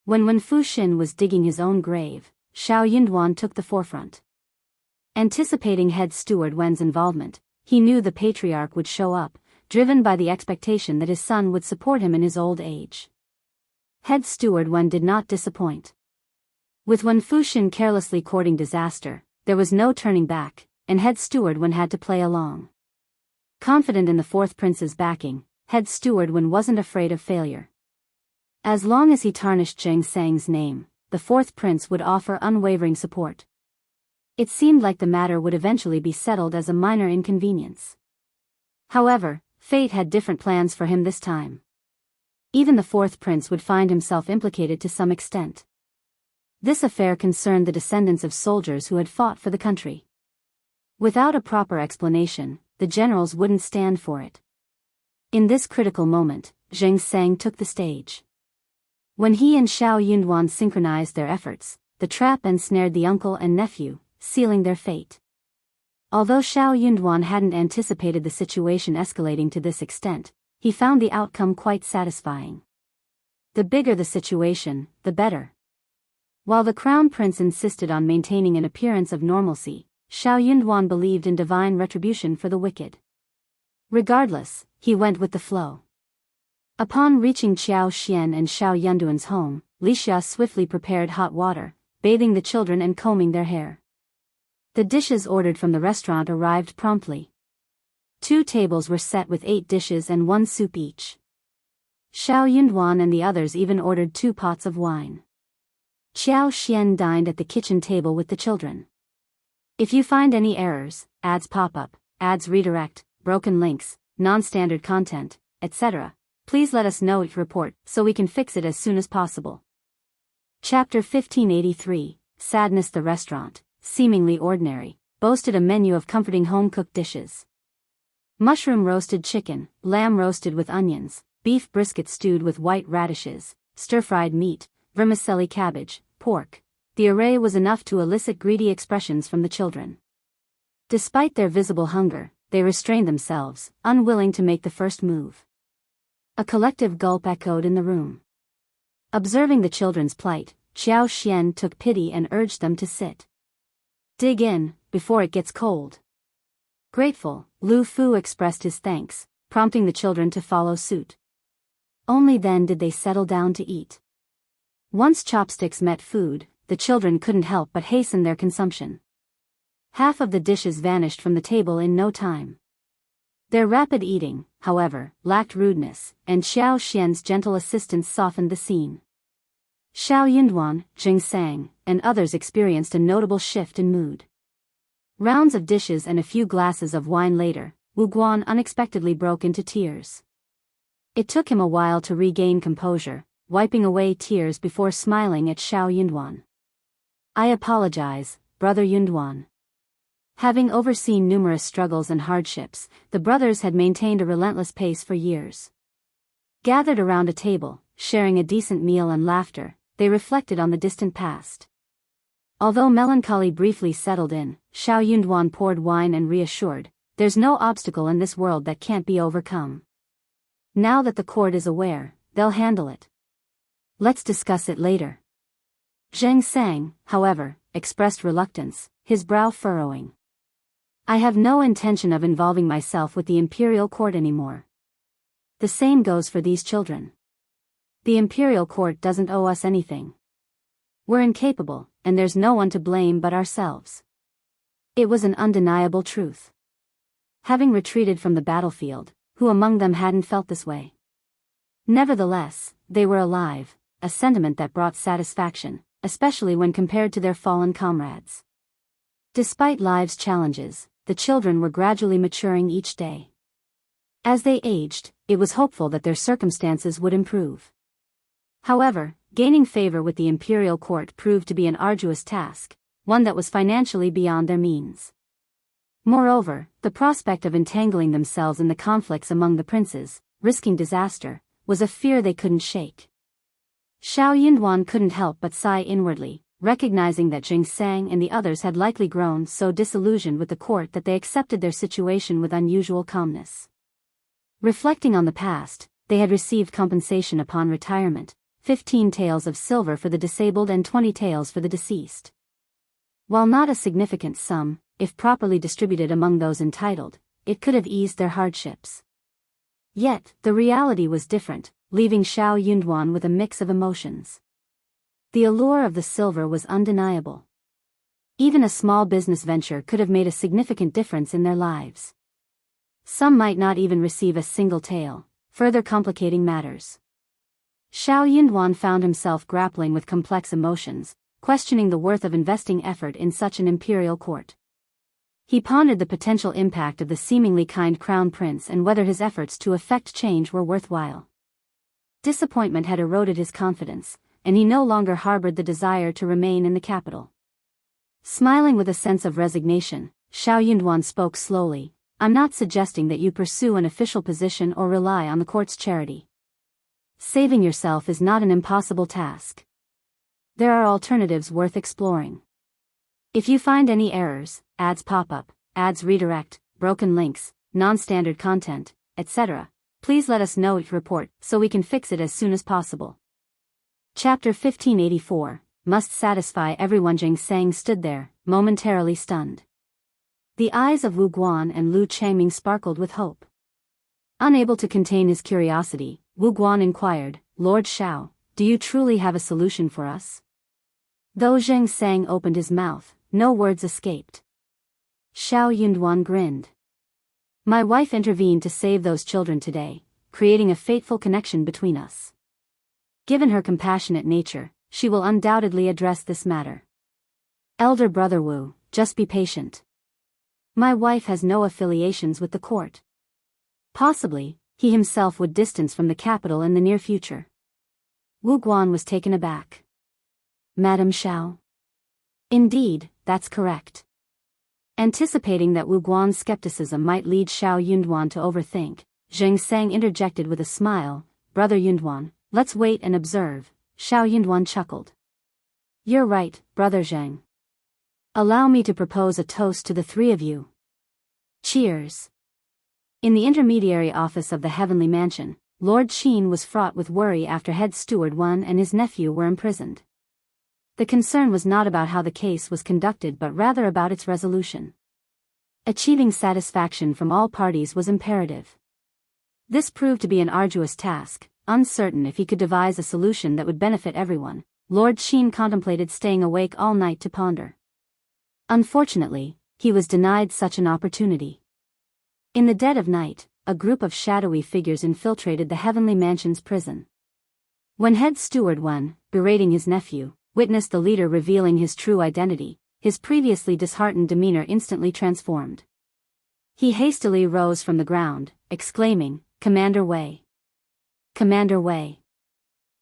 Speaker 1: When Wen Fuxin was digging his own grave, Shao Yunduan took the forefront. Anticipating head steward Wen's involvement, he knew the patriarch would show up, driven by the expectation that his son would support him in his old age. Head steward Wen did not disappoint. With Wen Fuxin carelessly courting disaster, there was no turning back, and head steward Wen had to play along. Confident in the fourth prince's backing, head steward Wen wasn't afraid of failure. As long as he tarnished Zheng Sang's name, the fourth prince would offer unwavering support. It seemed like the matter would eventually be settled as a minor inconvenience. However, fate had different plans for him this time. Even the fourth prince would find himself implicated to some extent. This affair concerned the descendants of soldiers who had fought for the country. Without a proper explanation, the generals wouldn't stand for it. In this critical moment, Zheng Sang took the stage. When he and Shao Yunduan synchronized their efforts, the trap ensnared the uncle and nephew, sealing their fate. Although Shao Yunduan hadn't anticipated the situation escalating to this extent, he found the outcome quite satisfying. The bigger the situation, the better. While the crown prince insisted on maintaining an appearance of normalcy, Yunduan believed in divine retribution for the wicked. Regardless, he went with the flow. Upon reaching Xiao and Shao Yunduan's home, Lixia swiftly prepared hot water, bathing the children and combing their hair. The dishes ordered from the restaurant arrived promptly. 2 tables were set with 8 dishes and 1 soup each. Shao Yunduan and the others even ordered 2 pots of wine. Xiao dined at the kitchen table with the children. If you find any errors, ads pop up, ads redirect, broken links, non-standard content, etc., please let us know each report so we can fix it as soon as possible. Chapter 1583, Sadness. The restaurant, seemingly ordinary, boasted a menu of comforting home-cooked dishes. Mushroom roasted chicken, lamb roasted with onions, beef brisket stewed with white radishes, stir-fried meat, vermicelli cabbage, pork. The array was enough to elicit greedy expressions from the children. Despite their visible hunger, they restrained themselves, unwilling to make the first move. A collective gulp echoed in the room. Observing the children's plight, Xiao took pity and urged them to sit. Dig in, before it gets cold. Grateful, Lu Fu expressed his thanks, prompting the children to follow suit. Only then did they settle down to eat. Once chopsticks met food, the children couldn't help but hasten their consumption. Half of the dishes vanished from the table in no time. Their rapid eating, however, lacked rudeness, and Xiao's gentle assistance softened the scene. Shao Yunduan, Jianghu, and others experienced a notable shift in mood. Rounds of dishes and a few glasses of wine later, Wuxia unexpectedly broke into tears. It took him a while to regain composure, wiping away tears before smiling at Shao Yunduan. I apologize, Brother Yunduan. Having overseen numerous struggles and hardships, the brothers had maintained a relentless pace for years. Gathered around a table, sharing a decent meal and laughter, they reflected on the distant past. Although melancholy briefly settled in, Shao Yunduan poured wine and reassured, there's no obstacle in this world that can't be overcome. Now that the court is aware, they'll handle it. Let's discuss it later. Jianghu, however, expressed reluctance, his brow furrowing. I have no intention of involving myself with the imperial court anymore. The same goes for these children. The imperial court doesn't owe us anything. We're incapable, and there's no one to blame but ourselves. It was an undeniable truth. Having retreated from the battlefield, who among them hadn't felt this way? Nevertheless, they were alive, a sentiment that brought satisfaction, especially when compared to their fallen comrades. Despite life's challenges, the children were gradually maturing each day. As they aged, it was hopeful that their circumstances would improve. However, gaining favor with the imperial court proved to be an arduous task, one that was financially beyond their means. Moreover, the prospect of entangling themselves in the conflicts among the princes, risking disaster, was a fear they couldn't shake. Shao Yunduan couldn't help but sigh inwardly, recognizing that Jianghu and the others had likely grown so disillusioned with the court that they accepted their situation with unusual calmness. Reflecting on the past, they had received compensation upon retirement, 15 taels of silver for the disabled and 20 taels for the deceased. While not a significant sum, if properly distributed among those entitled, it could have eased their hardships. Yet, the reality was different, leaving Shao Yunduan with a mix of emotions. The allure of the silver was undeniable. Even a small business venture could have made a significant difference in their lives. Some might not even receive a single tael, further complicating matters. Shao Yunduan found himself grappling with complex emotions, questioning the worth of investing effort in such an imperial court. He pondered the potential impact of the seemingly kind crown prince and whether his efforts to effect change were worthwhile. Disappointment had eroded his confidence, and he no longer harbored the desire to remain in the capital. Smiling with a sense of resignation, Shao Yunduan spoke slowly, I'm not suggesting that you pursue an official position or rely on the court's charity. Saving yourself is not an impossible task. There are alternatives worth exploring. If you find any errors, ads pop up, ads redirect, broken links, non-standard content, etc., please let us know each report so we can fix it as soon as possible. Chapter 1584, must satisfy everyone. Xianxia stood there, momentarily stunned. The eyes of Wu Guan and Lu Changming sparkled with hope. Unable to contain his curiosity, Wu Guan inquired, "Lord Shao, do you truly have a solution for us?" Though Xianxia opened his mouth, no words escaped. Shao Yunduan grinned. "My wife intervened to save those children today, creating a fateful connection between us. Given her compassionate nature, she will undoubtedly address this matter. Elder brother Wu, just be patient. My wife has no affiliations with the court. Possibly, he himself would distance from the capital in the near future." Wu Guan was taken aback. "Madam Shao?" "Indeed, that's correct." Anticipating that Wu Guan's skepticism might lead Shao Yunduan to overthink, Xianxia interjected with a smile, "Brother Yunduan, let's wait and observe." Shao Yunduan chuckled. "You're right, Brother Zhang. Allow me to propose a toast to the three of you. Cheers." In the intermediary office of the Heavenly Mansion, Lord Qin was fraught with worry after Head Steward Wan and his nephew were imprisoned. The concern was not about how the case was conducted but rather about its resolution. Achieving satisfaction from all parties was imperative. This proved to be an arduous task. Uncertain if he could devise a solution that would benefit everyone, Lord Qin contemplated staying awake all night to ponder. Unfortunately, he was denied such an opportunity. In the dead of night, a group of shadowy figures infiltrated the Heavenly Mansion's prison. When Head Steward Wan, berating his nephew, witnessed the leader revealing his true identity, his previously disheartened demeanor instantly transformed. He hastily rose from the ground, exclaiming, "Commander Wei! Commander Wei!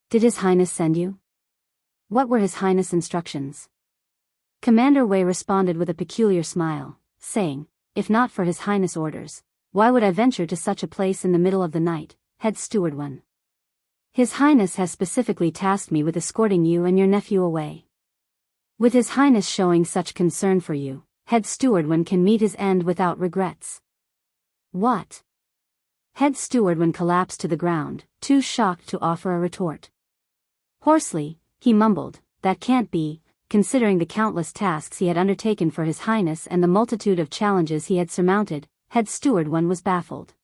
Speaker 1: Did His Highness send you? What were His Highness' instructions?" Commander Wei responded with a peculiar smile, saying, "If not for His Highness' orders, why would I venture to such a place in the middle of the night, Head Steward Wan? His Highness has specifically tasked me with escorting you and your nephew away. With His Highness showing such concern for you, Head Steward Wan can meet his end without regrets." "What?" Head Steward Wan collapsed to the ground, too shocked to offer a retort. Hoarsely, he mumbled, "That can't be," considering the countless tasks he had undertaken for His Highness and the multitude of challenges he had surmounted. Head Steward Wan was baffled.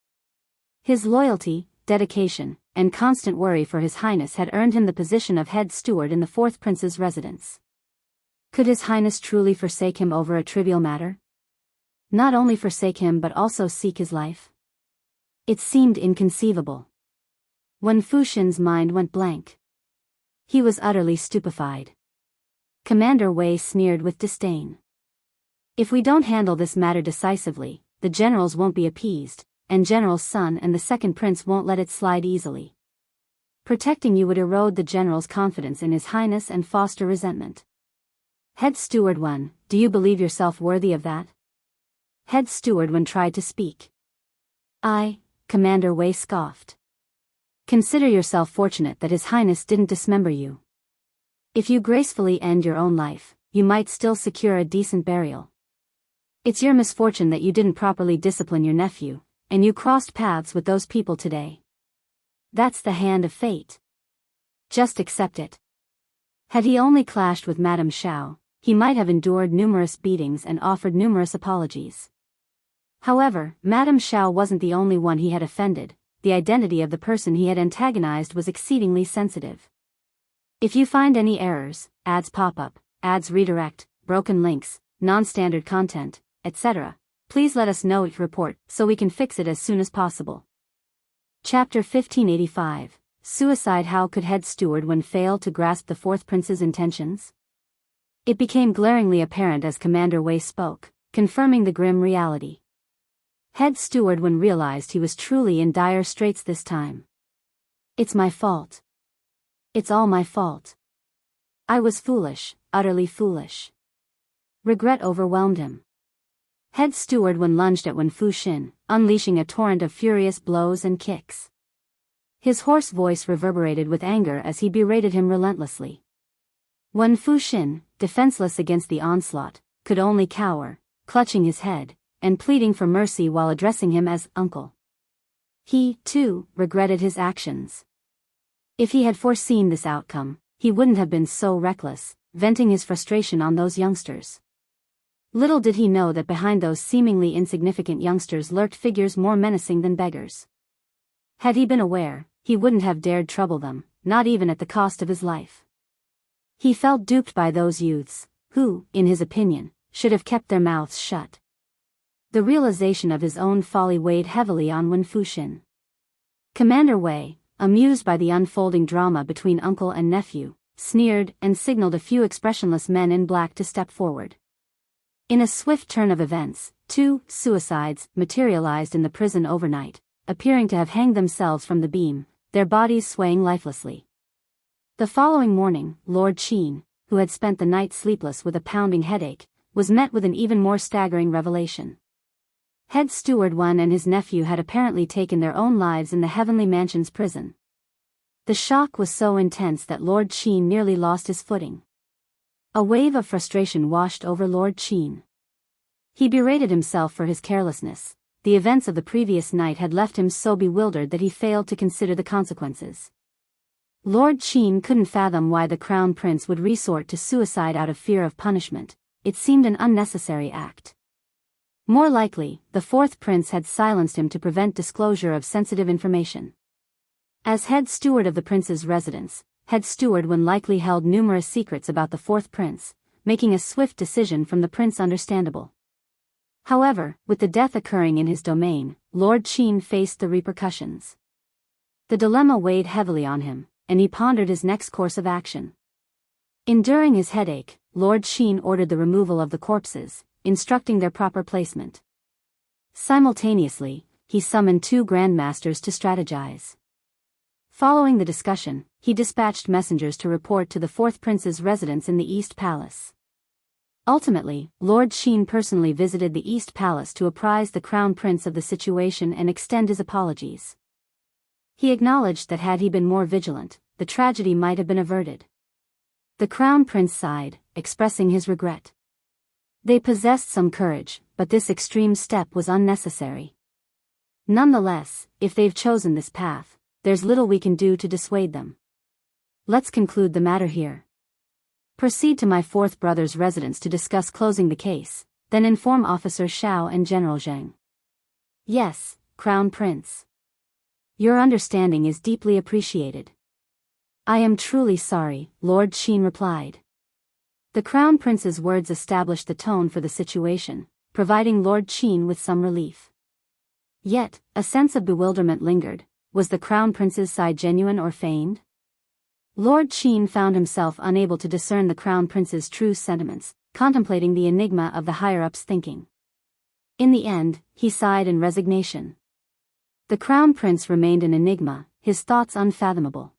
Speaker 1: His loyalty, dedication, and constant worry for His Highness had earned him the position of head steward in the fourth prince's residence. Could His Highness truly forsake him over a trivial matter? Not only forsake him but also seek his life? It seemed inconceivable. Wan Fuxin's mind went blank. He was utterly stupefied. Commander Wei sneered with disdain. "If we don't handle this matter decisively, the generals won't be appeased, and General Sun and the second prince won't let it slide easily. Protecting you would erode the general's confidence in His Highness and foster resentment. Head Steward Wan, do you believe yourself worthy of that?" Head Steward Wan tried to speak. Commander Wei scoffed. "Consider yourself fortunate that His Highness didn't dismember you. If you gracefully end your own life, you might still secure a decent burial. It's your misfortune that you didn't properly discipline your nephew, and you crossed paths with those people today. That's the hand of fate. Just accept it." Had he only clashed with Madame Shao, he might have endured numerous beatings and offered numerous apologies. However, Madame Shao wasn't the only one he had offended. The identity of the person he had antagonized was exceedingly sensitive. "If you find any errors, ads pop up, ads redirect, broken links, non-standard content, etc., please let us know each report so we can fix it as soon as possible." Chapter 1585, Suicide. How could Head Steward Wan fail to grasp the fourth prince's intentions? It became glaringly apparent as Commander Wei spoke, confirming the grim reality. Head Steward Wan realized he was truly in dire straits this time. "It's my fault. It's all my fault. I was foolish, utterly foolish." Regret overwhelmed him. Head Steward Wan lunged at Wan Fuxin, unleashing a torrent of furious blows and kicks. His hoarse voice reverberated with anger as he berated him relentlessly. Wan Fuxin, defenseless against the onslaught, could only cower, clutching his head, and pleading for mercy while addressing him as uncle. He, too, regretted his actions. If he had foreseen this outcome, he wouldn't have been so reckless. venting his frustration on those youngsters. Little did he know that behind those seemingly insignificant youngsters lurked figures more menacing than beggars. Had he been aware, he wouldn't have dared trouble them, not even at the cost of his life. He felt duped by those youths, who, in his opinion, should have kept their mouths shut. The realization of his own folly weighed heavily on Wen Fuxin. Commander Wei, amused by the unfolding drama between uncle and nephew, sneered and signaled a few expressionless men in black to step forward. In a swift turn of events, 2 suicides materialized in the prison overnight, appearing to have hanged themselves from the beam, their bodies swaying lifelessly. The following morning, Lord Qin, who had spent the night sleepless with a pounding headache, was met with an even more staggering revelation. Head Steward Wen and his nephew had apparently taken their own lives in the Heavenly Mansion's prison. The shock was so intense that Lord Qin nearly lost his footing. A wave of frustration washed over Lord Qin. He berated himself for his carelessness. The events of the previous night had left him so bewildered that he failed to consider the consequences. Lord Qin couldn't fathom why the Crown Prince would resort to suicide out of fear of punishment. It seemed an unnecessary act. More likely, the 4th Prince had silenced him to prevent disclosure of sensitive information. As head steward of the prince's residence, Head Steward Wen likely held numerous secrets about the 4th Prince, making a swift decision from the prince understandable. However, with the death occurring in his domain, Lord Qin faced the repercussions. The dilemma weighed heavily on him, and he pondered his next course of action. Enduring his headache, Lord Qin ordered the removal of the corpses, instructing their proper placement. Simultaneously, he summoned 2 grandmasters to strategize. Following the discussion, he dispatched messengers to report to the 4th Prince's residence in the East Palace. Ultimately, Lord Qin personally visited the East Palace to apprise the Crown Prince of the situation and extend his apologies. He acknowledged that had he been more vigilant, the tragedy might have been averted. The Crown Prince sighed, expressing his regret. They possessed some courage, but this extreme step was unnecessary. Nonetheless, if they've chosen this path, there's little we can do to dissuade them. Let's conclude the matter here. Proceed to my 4th brother's residence to discuss closing the case, then inform Officer Shao and General Zheng. Yes, Crown Prince. Your understanding is deeply appreciated. I am truly sorry, Lord Qin replied. The Crown Prince's words established the tone for the situation, providing Lord Qin with some relief. Yet, a sense of bewilderment lingered. Was the Crown Prince's side genuine or feigned? Lord Qin found himself unable to discern the Crown Prince's true sentiments, contemplating the enigma of the higher-ups' thinking. In the end, he sighed in resignation. The Crown Prince remained an enigma, his thoughts unfathomable.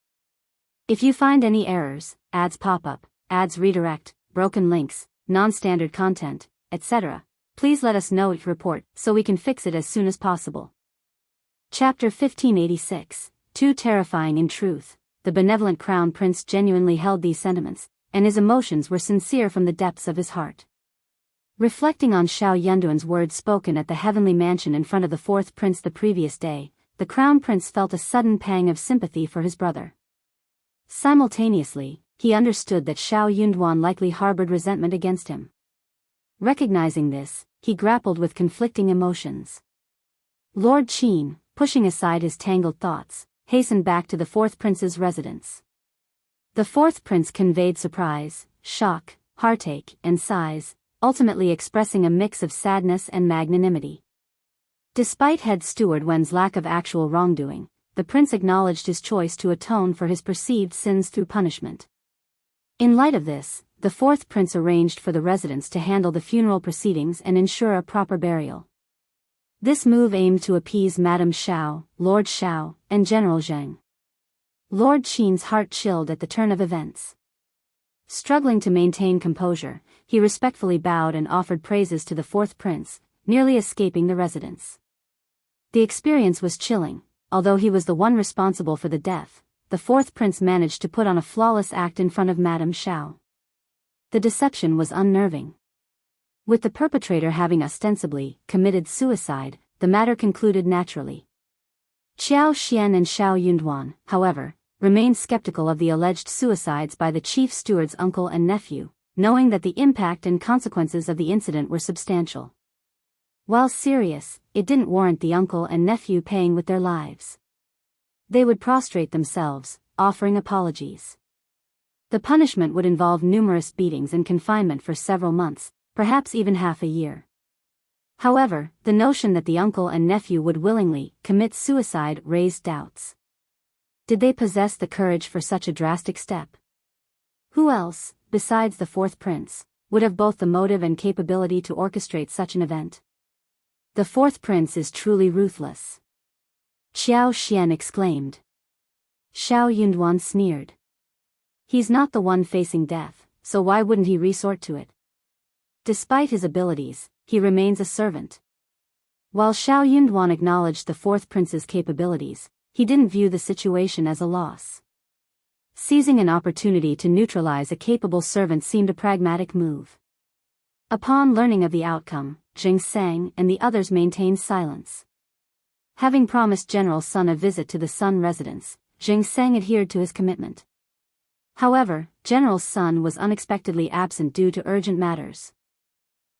Speaker 1: If you find any errors, ads pop up, ads redirect, broken links, non-standard content, etc., please let us know at report so we can fix it as soon as possible. Chapter 1586, Too terrifying in truth. The benevolent Crown Prince genuinely held these sentiments, and his emotions were sincere from the depths of his heart. Reflecting on Shao Yunduan's words spoken at the Heavenly Mansion in front of the 4th Prince the previous day, the Crown Prince felt a sudden pang of sympathy for his brother. Simultaneously, he understood that Shao Yunduan likely harbored resentment against him. Recognizing this, he grappled with conflicting emotions. Lord Qin, pushing aside his tangled thoughts, hastened back to the 4th Prince's residence. The 4th Prince conveyed surprise, shock, heartache, and sighs, ultimately expressing a mix of sadness and magnanimity. Despite Head Steward Wen's lack of actual wrongdoing, the prince acknowledged his choice to atone for his perceived sins through punishment. In light of this, the 4th Prince arranged for the residents to handle the funeral proceedings and ensure a proper burial. This move aimed to appease Madame Shao, Lord Shao, and General Zheng. Lord Qin's heart chilled at the turn of events. Struggling to maintain composure, he respectfully bowed and offered praises to the 4th Prince, nearly escaping the residence. The experience was chilling. Although he was the one responsible for the death, the 4th Prince managed to put on a flawless act in front of Madame Shao. The deception was unnerving. With the perpetrator having ostensibly committed suicide, the matter concluded naturally. Xiao Xian and Shao Yunduan, however, remained skeptical of the alleged suicides by the chief steward's uncle and nephew, knowing that the impact and consequences of the incident were substantial. While serious, it didn't warrant the uncle and nephew paying with their lives. They would prostrate themselves, offering apologies. The punishment would involve numerous beatings and confinement for several months, perhaps even half a year. However, the notion that the uncle and nephew would willingly commit suicide raised doubts. Did they possess the courage for such a drastic step? Who else, besides the fourth prince, would have both the motive and capability to orchestrate such an event? The fourth prince is truly ruthless. Xianxia exclaimed. Shao Yunduan sneered. He's not the one facing death, so why wouldn't he resort to it? Despite his abilities, he remains a servant. While Shao Yunduan acknowledged the fourth prince's capabilities, he didn't view the situation as a loss. Seizing an opportunity to neutralize a capable servant seemed a pragmatic move. Upon learning of the outcome, Xianxia and the others maintained silence. Having promised General Sun a visit to the Sun residence, Xianxia adhered to his commitment. However, General Sun was unexpectedly absent due to urgent matters.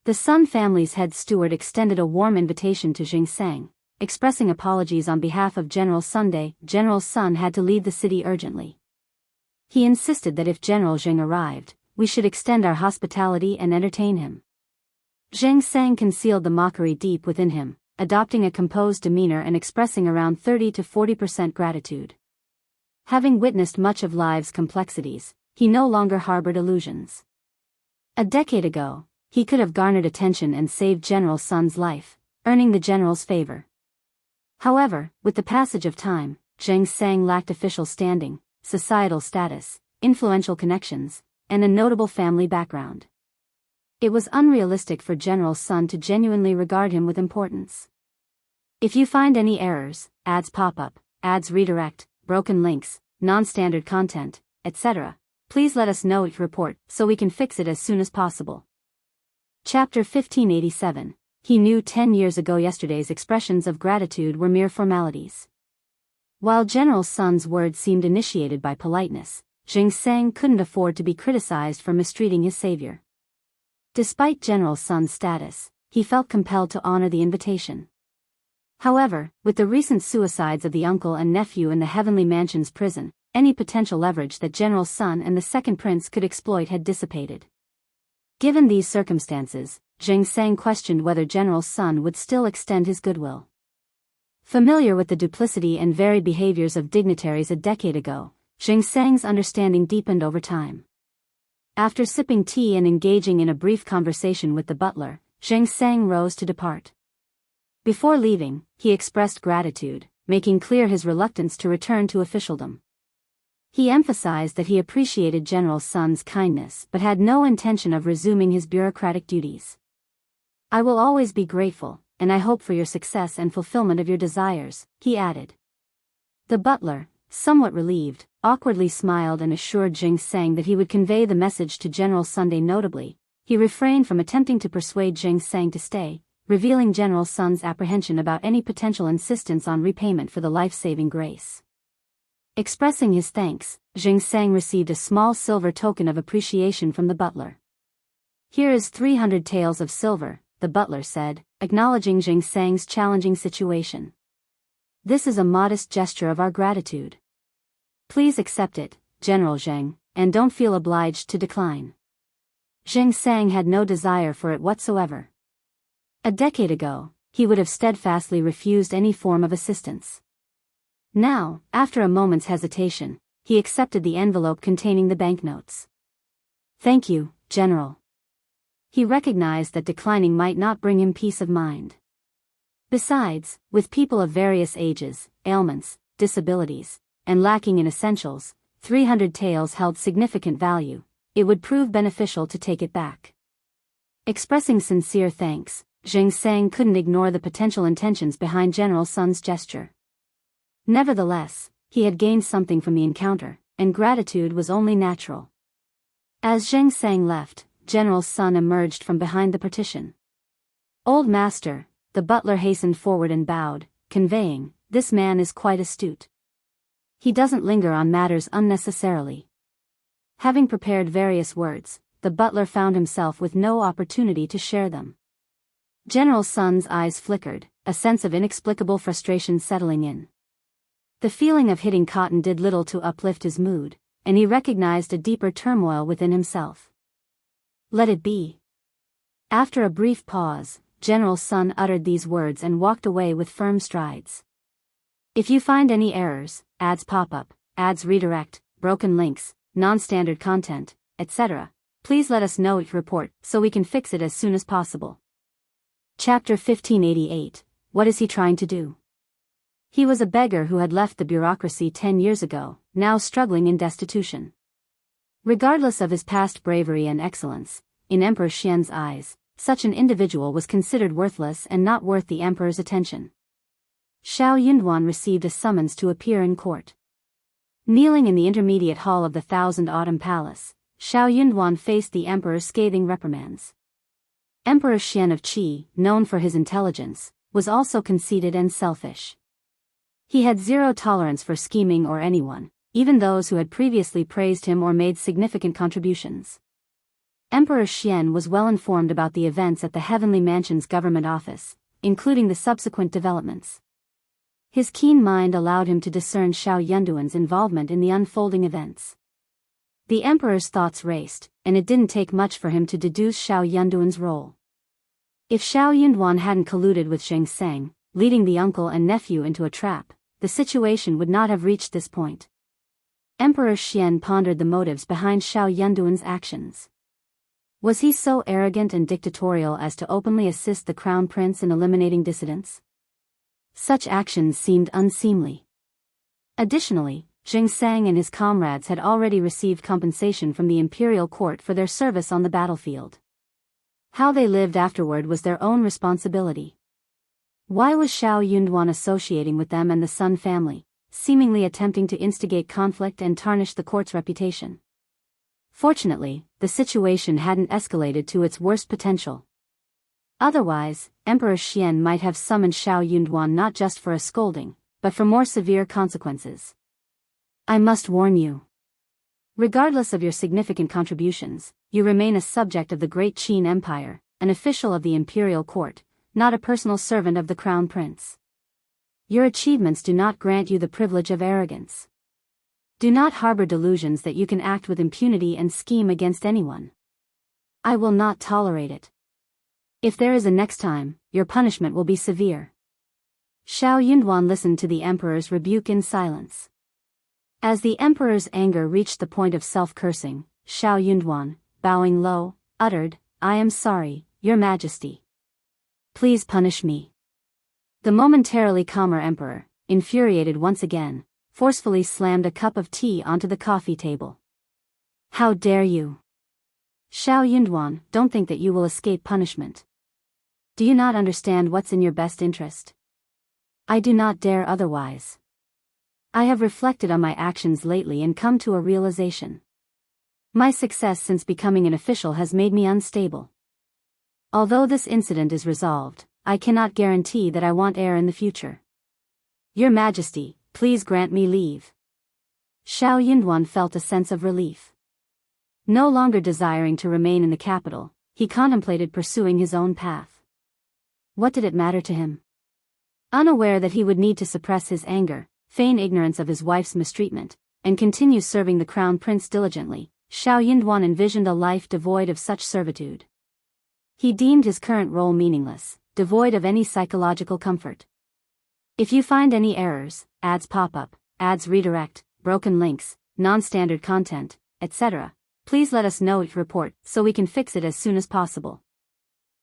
Speaker 1: The Sun family's head steward extended a warm invitation to Xianxia, expressing apologies on behalf of General Sun. General Sun had to leave the city urgently. He insisted that if General Zheng arrived, we should extend our hospitality and entertain him. Xianxia concealed the mockery deep within him, adopting a composed demeanor and expressing around 30 to 40% gratitude. Having witnessed much of life's complexities, he no longer harbored illusions. A decade ago, he could have garnered attention and saved General Sun's life, earning the general's favor. However, with the passage of time, Xianxia lacked official standing, societal status, influential connections, and a notable family background. It was unrealistic for General Sun to genuinely regard him with importance. If you find any errors, ads pop up, ads redirect, broken links, non-standard content, etc., please let us know each report so we can fix it as soon as possible. Chapter 1587. He knew 10 years ago yesterday's expressions of gratitude were mere formalities. While General Sun's words seemed initiated by politeness, Xianxia couldn't afford to be criticized for mistreating his savior. Despite General Sun's status, he felt compelled to honor the invitation. However, with the recent suicides of the uncle and nephew in the Heavenly Mansion's prison, any potential leverage that General Sun and the second prince could exploit had dissipated. Given these circumstances, Xianxia questioned whether General Sun would still extend his goodwill. Familiar with the duplicity and varied behaviors of dignitaries a decade ago, Xianxia's understanding deepened over time. After sipping tea and engaging in a brief conversation with the butler, Xianxia rose to depart. Before leaving, he expressed gratitude, making clear his reluctance to return to officialdom. He emphasized that he appreciated General Sun's kindness but had no intention of resuming his bureaucratic duties. I will always be grateful, and I hope for your success and fulfillment of your desires, he added. The butler, somewhat relieved, awkwardly smiled and assured Xianxia that he would convey the message to General Sun. Notably, he refrained from attempting to persuade Xianxia to stay, revealing General Sun's apprehension about any potential insistence on repayment for the life-saving grace. Expressing his thanks, Xianxia received a small silver token of appreciation from the butler. Here is 300 taels of silver, the butler said, acknowledging Xianxia's challenging situation. This is a modest gesture of our gratitude. Please accept it, General Zheng, and don't feel obliged to decline. Xianxia had no desire for it whatsoever. A decade ago, he would have steadfastly refused any form of assistance. Now, after a moment's hesitation, he accepted the envelope containing the banknotes. Thank you, General. He recognized that declining might not bring him peace of mind. Besides, with people of various ages, ailments, disabilities, and lacking in essentials, 300 taels held significant value. It would prove beneficial to take it back. Expressing sincere thanks, Xianxia couldn't ignore the potential intentions behind General Sun's gesture. Nevertheless, he had gained something from the encounter, and gratitude was only natural. As Xianxia left, General Sun emerged from behind the partition. Old master, the butler hastened forward and bowed, conveying, this man is quite astute. He doesn't linger on matters unnecessarily. Having prepared various words, the butler found himself with no opportunity to share them. General Sun's eyes flickered, a sense of inexplicable frustration settling in. The feeling of hitting cotton did little to uplift his mood, and he recognized a deeper turmoil within himself. Let it be. After a brief pause, General Sun uttered these words and walked away with firm strides. If you find any errors, ads pop up, ads redirect, broken links, non-standard content, etc., please let us know it report so we can fix it as soon as possible. Chapter 1588, What is he trying to do? He was a beggar who had left the bureaucracy 10 years ago, now struggling in destitution. Regardless of his past bravery and excellence, in Emperor Xian's eyes, such an individual was considered worthless and not worth the emperor's attention. Shao Yunduan received a summons to appear in court. Kneeling in the intermediate hall of the Thousand Autumn Palace, Shao Yunduan faced the emperor's scathing reprimands. Emperor Xian of Qi, known for his intelligence, was also conceited and selfish. He had zero tolerance for scheming or anyone, even those who had previously praised him or made significant contributions. Emperor Xian was well informed about the events at the Heavenly Mansion's government office, including the subsequent developments. His keen mind allowed him to discern Shao Yunduan's involvement in the unfolding events. The emperor's thoughts raced, and it didn't take much for him to deduce Shao Yunduan's role. If Shao Yunduan hadn't colluded with Xianxia, leading the uncle and nephew into a trap, the situation would not have reached this point. Emperor Xian pondered the motives behind Shao Yunduan's actions. Was he so arrogant and dictatorial as to openly assist the crown prince in eliminating dissidents? Such actions seemed unseemly. Additionally, Xianxia and his comrades had already received compensation from the imperial court for their service on the battlefield. How they lived afterward was their own responsibility. Why was Shao Yunduan associating with them and the Sun family, seemingly attempting to instigate conflict and tarnish the court's reputation? Fortunately, the situation hadn't escalated to its worst potential. Otherwise, Emperor Xian might have summoned Shao Yunduan not just for a scolding, but for more severe consequences. I must warn you. Regardless of your significant contributions, you remain a subject of the Great Qin Empire, an official of the imperial court, not a personal servant of the crown prince. Your achievements do not grant you the privilege of arrogance. Do not harbor delusions that you can act with impunity and scheme against anyone. I will not tolerate it. If there is a next time, your punishment will be severe. Shao Yunduan listened to the emperor's rebuke in silence. As the emperor's anger reached the point of self-cursing, Shao Yunduan, bowing low, uttered, I am sorry, your majesty. Please punish me. The momentarily calmer emperor, infuriated once again, forcefully slammed a cup of tea onto the coffee table. How dare you? Shao Yunduan, don't think that you will escape punishment. Do you not understand what's in your best interest? I do not dare otherwise. I have reflected on my actions lately and come to a realization. My success since becoming an official has made me unstable. Although this incident is resolved, I cannot guarantee that I want heir in the future. Your Majesty, please grant me leave. Shao Yunduan felt a sense of relief. No longer desiring to remain in the capital, he contemplated pursuing his own path. What did it matter to him? Unaware that he would need to suppress his anger, feign ignorance of his wife's mistreatment, and continue serving the crown prince diligently, Shao Yunduan envisioned a life devoid of such servitude. He deemed his current role meaningless, devoid of any psychological comfort. If you find any errors, ads pop up, ads redirect, broken links, non-standard content, etc., please let us know it report so we can fix it as soon as possible.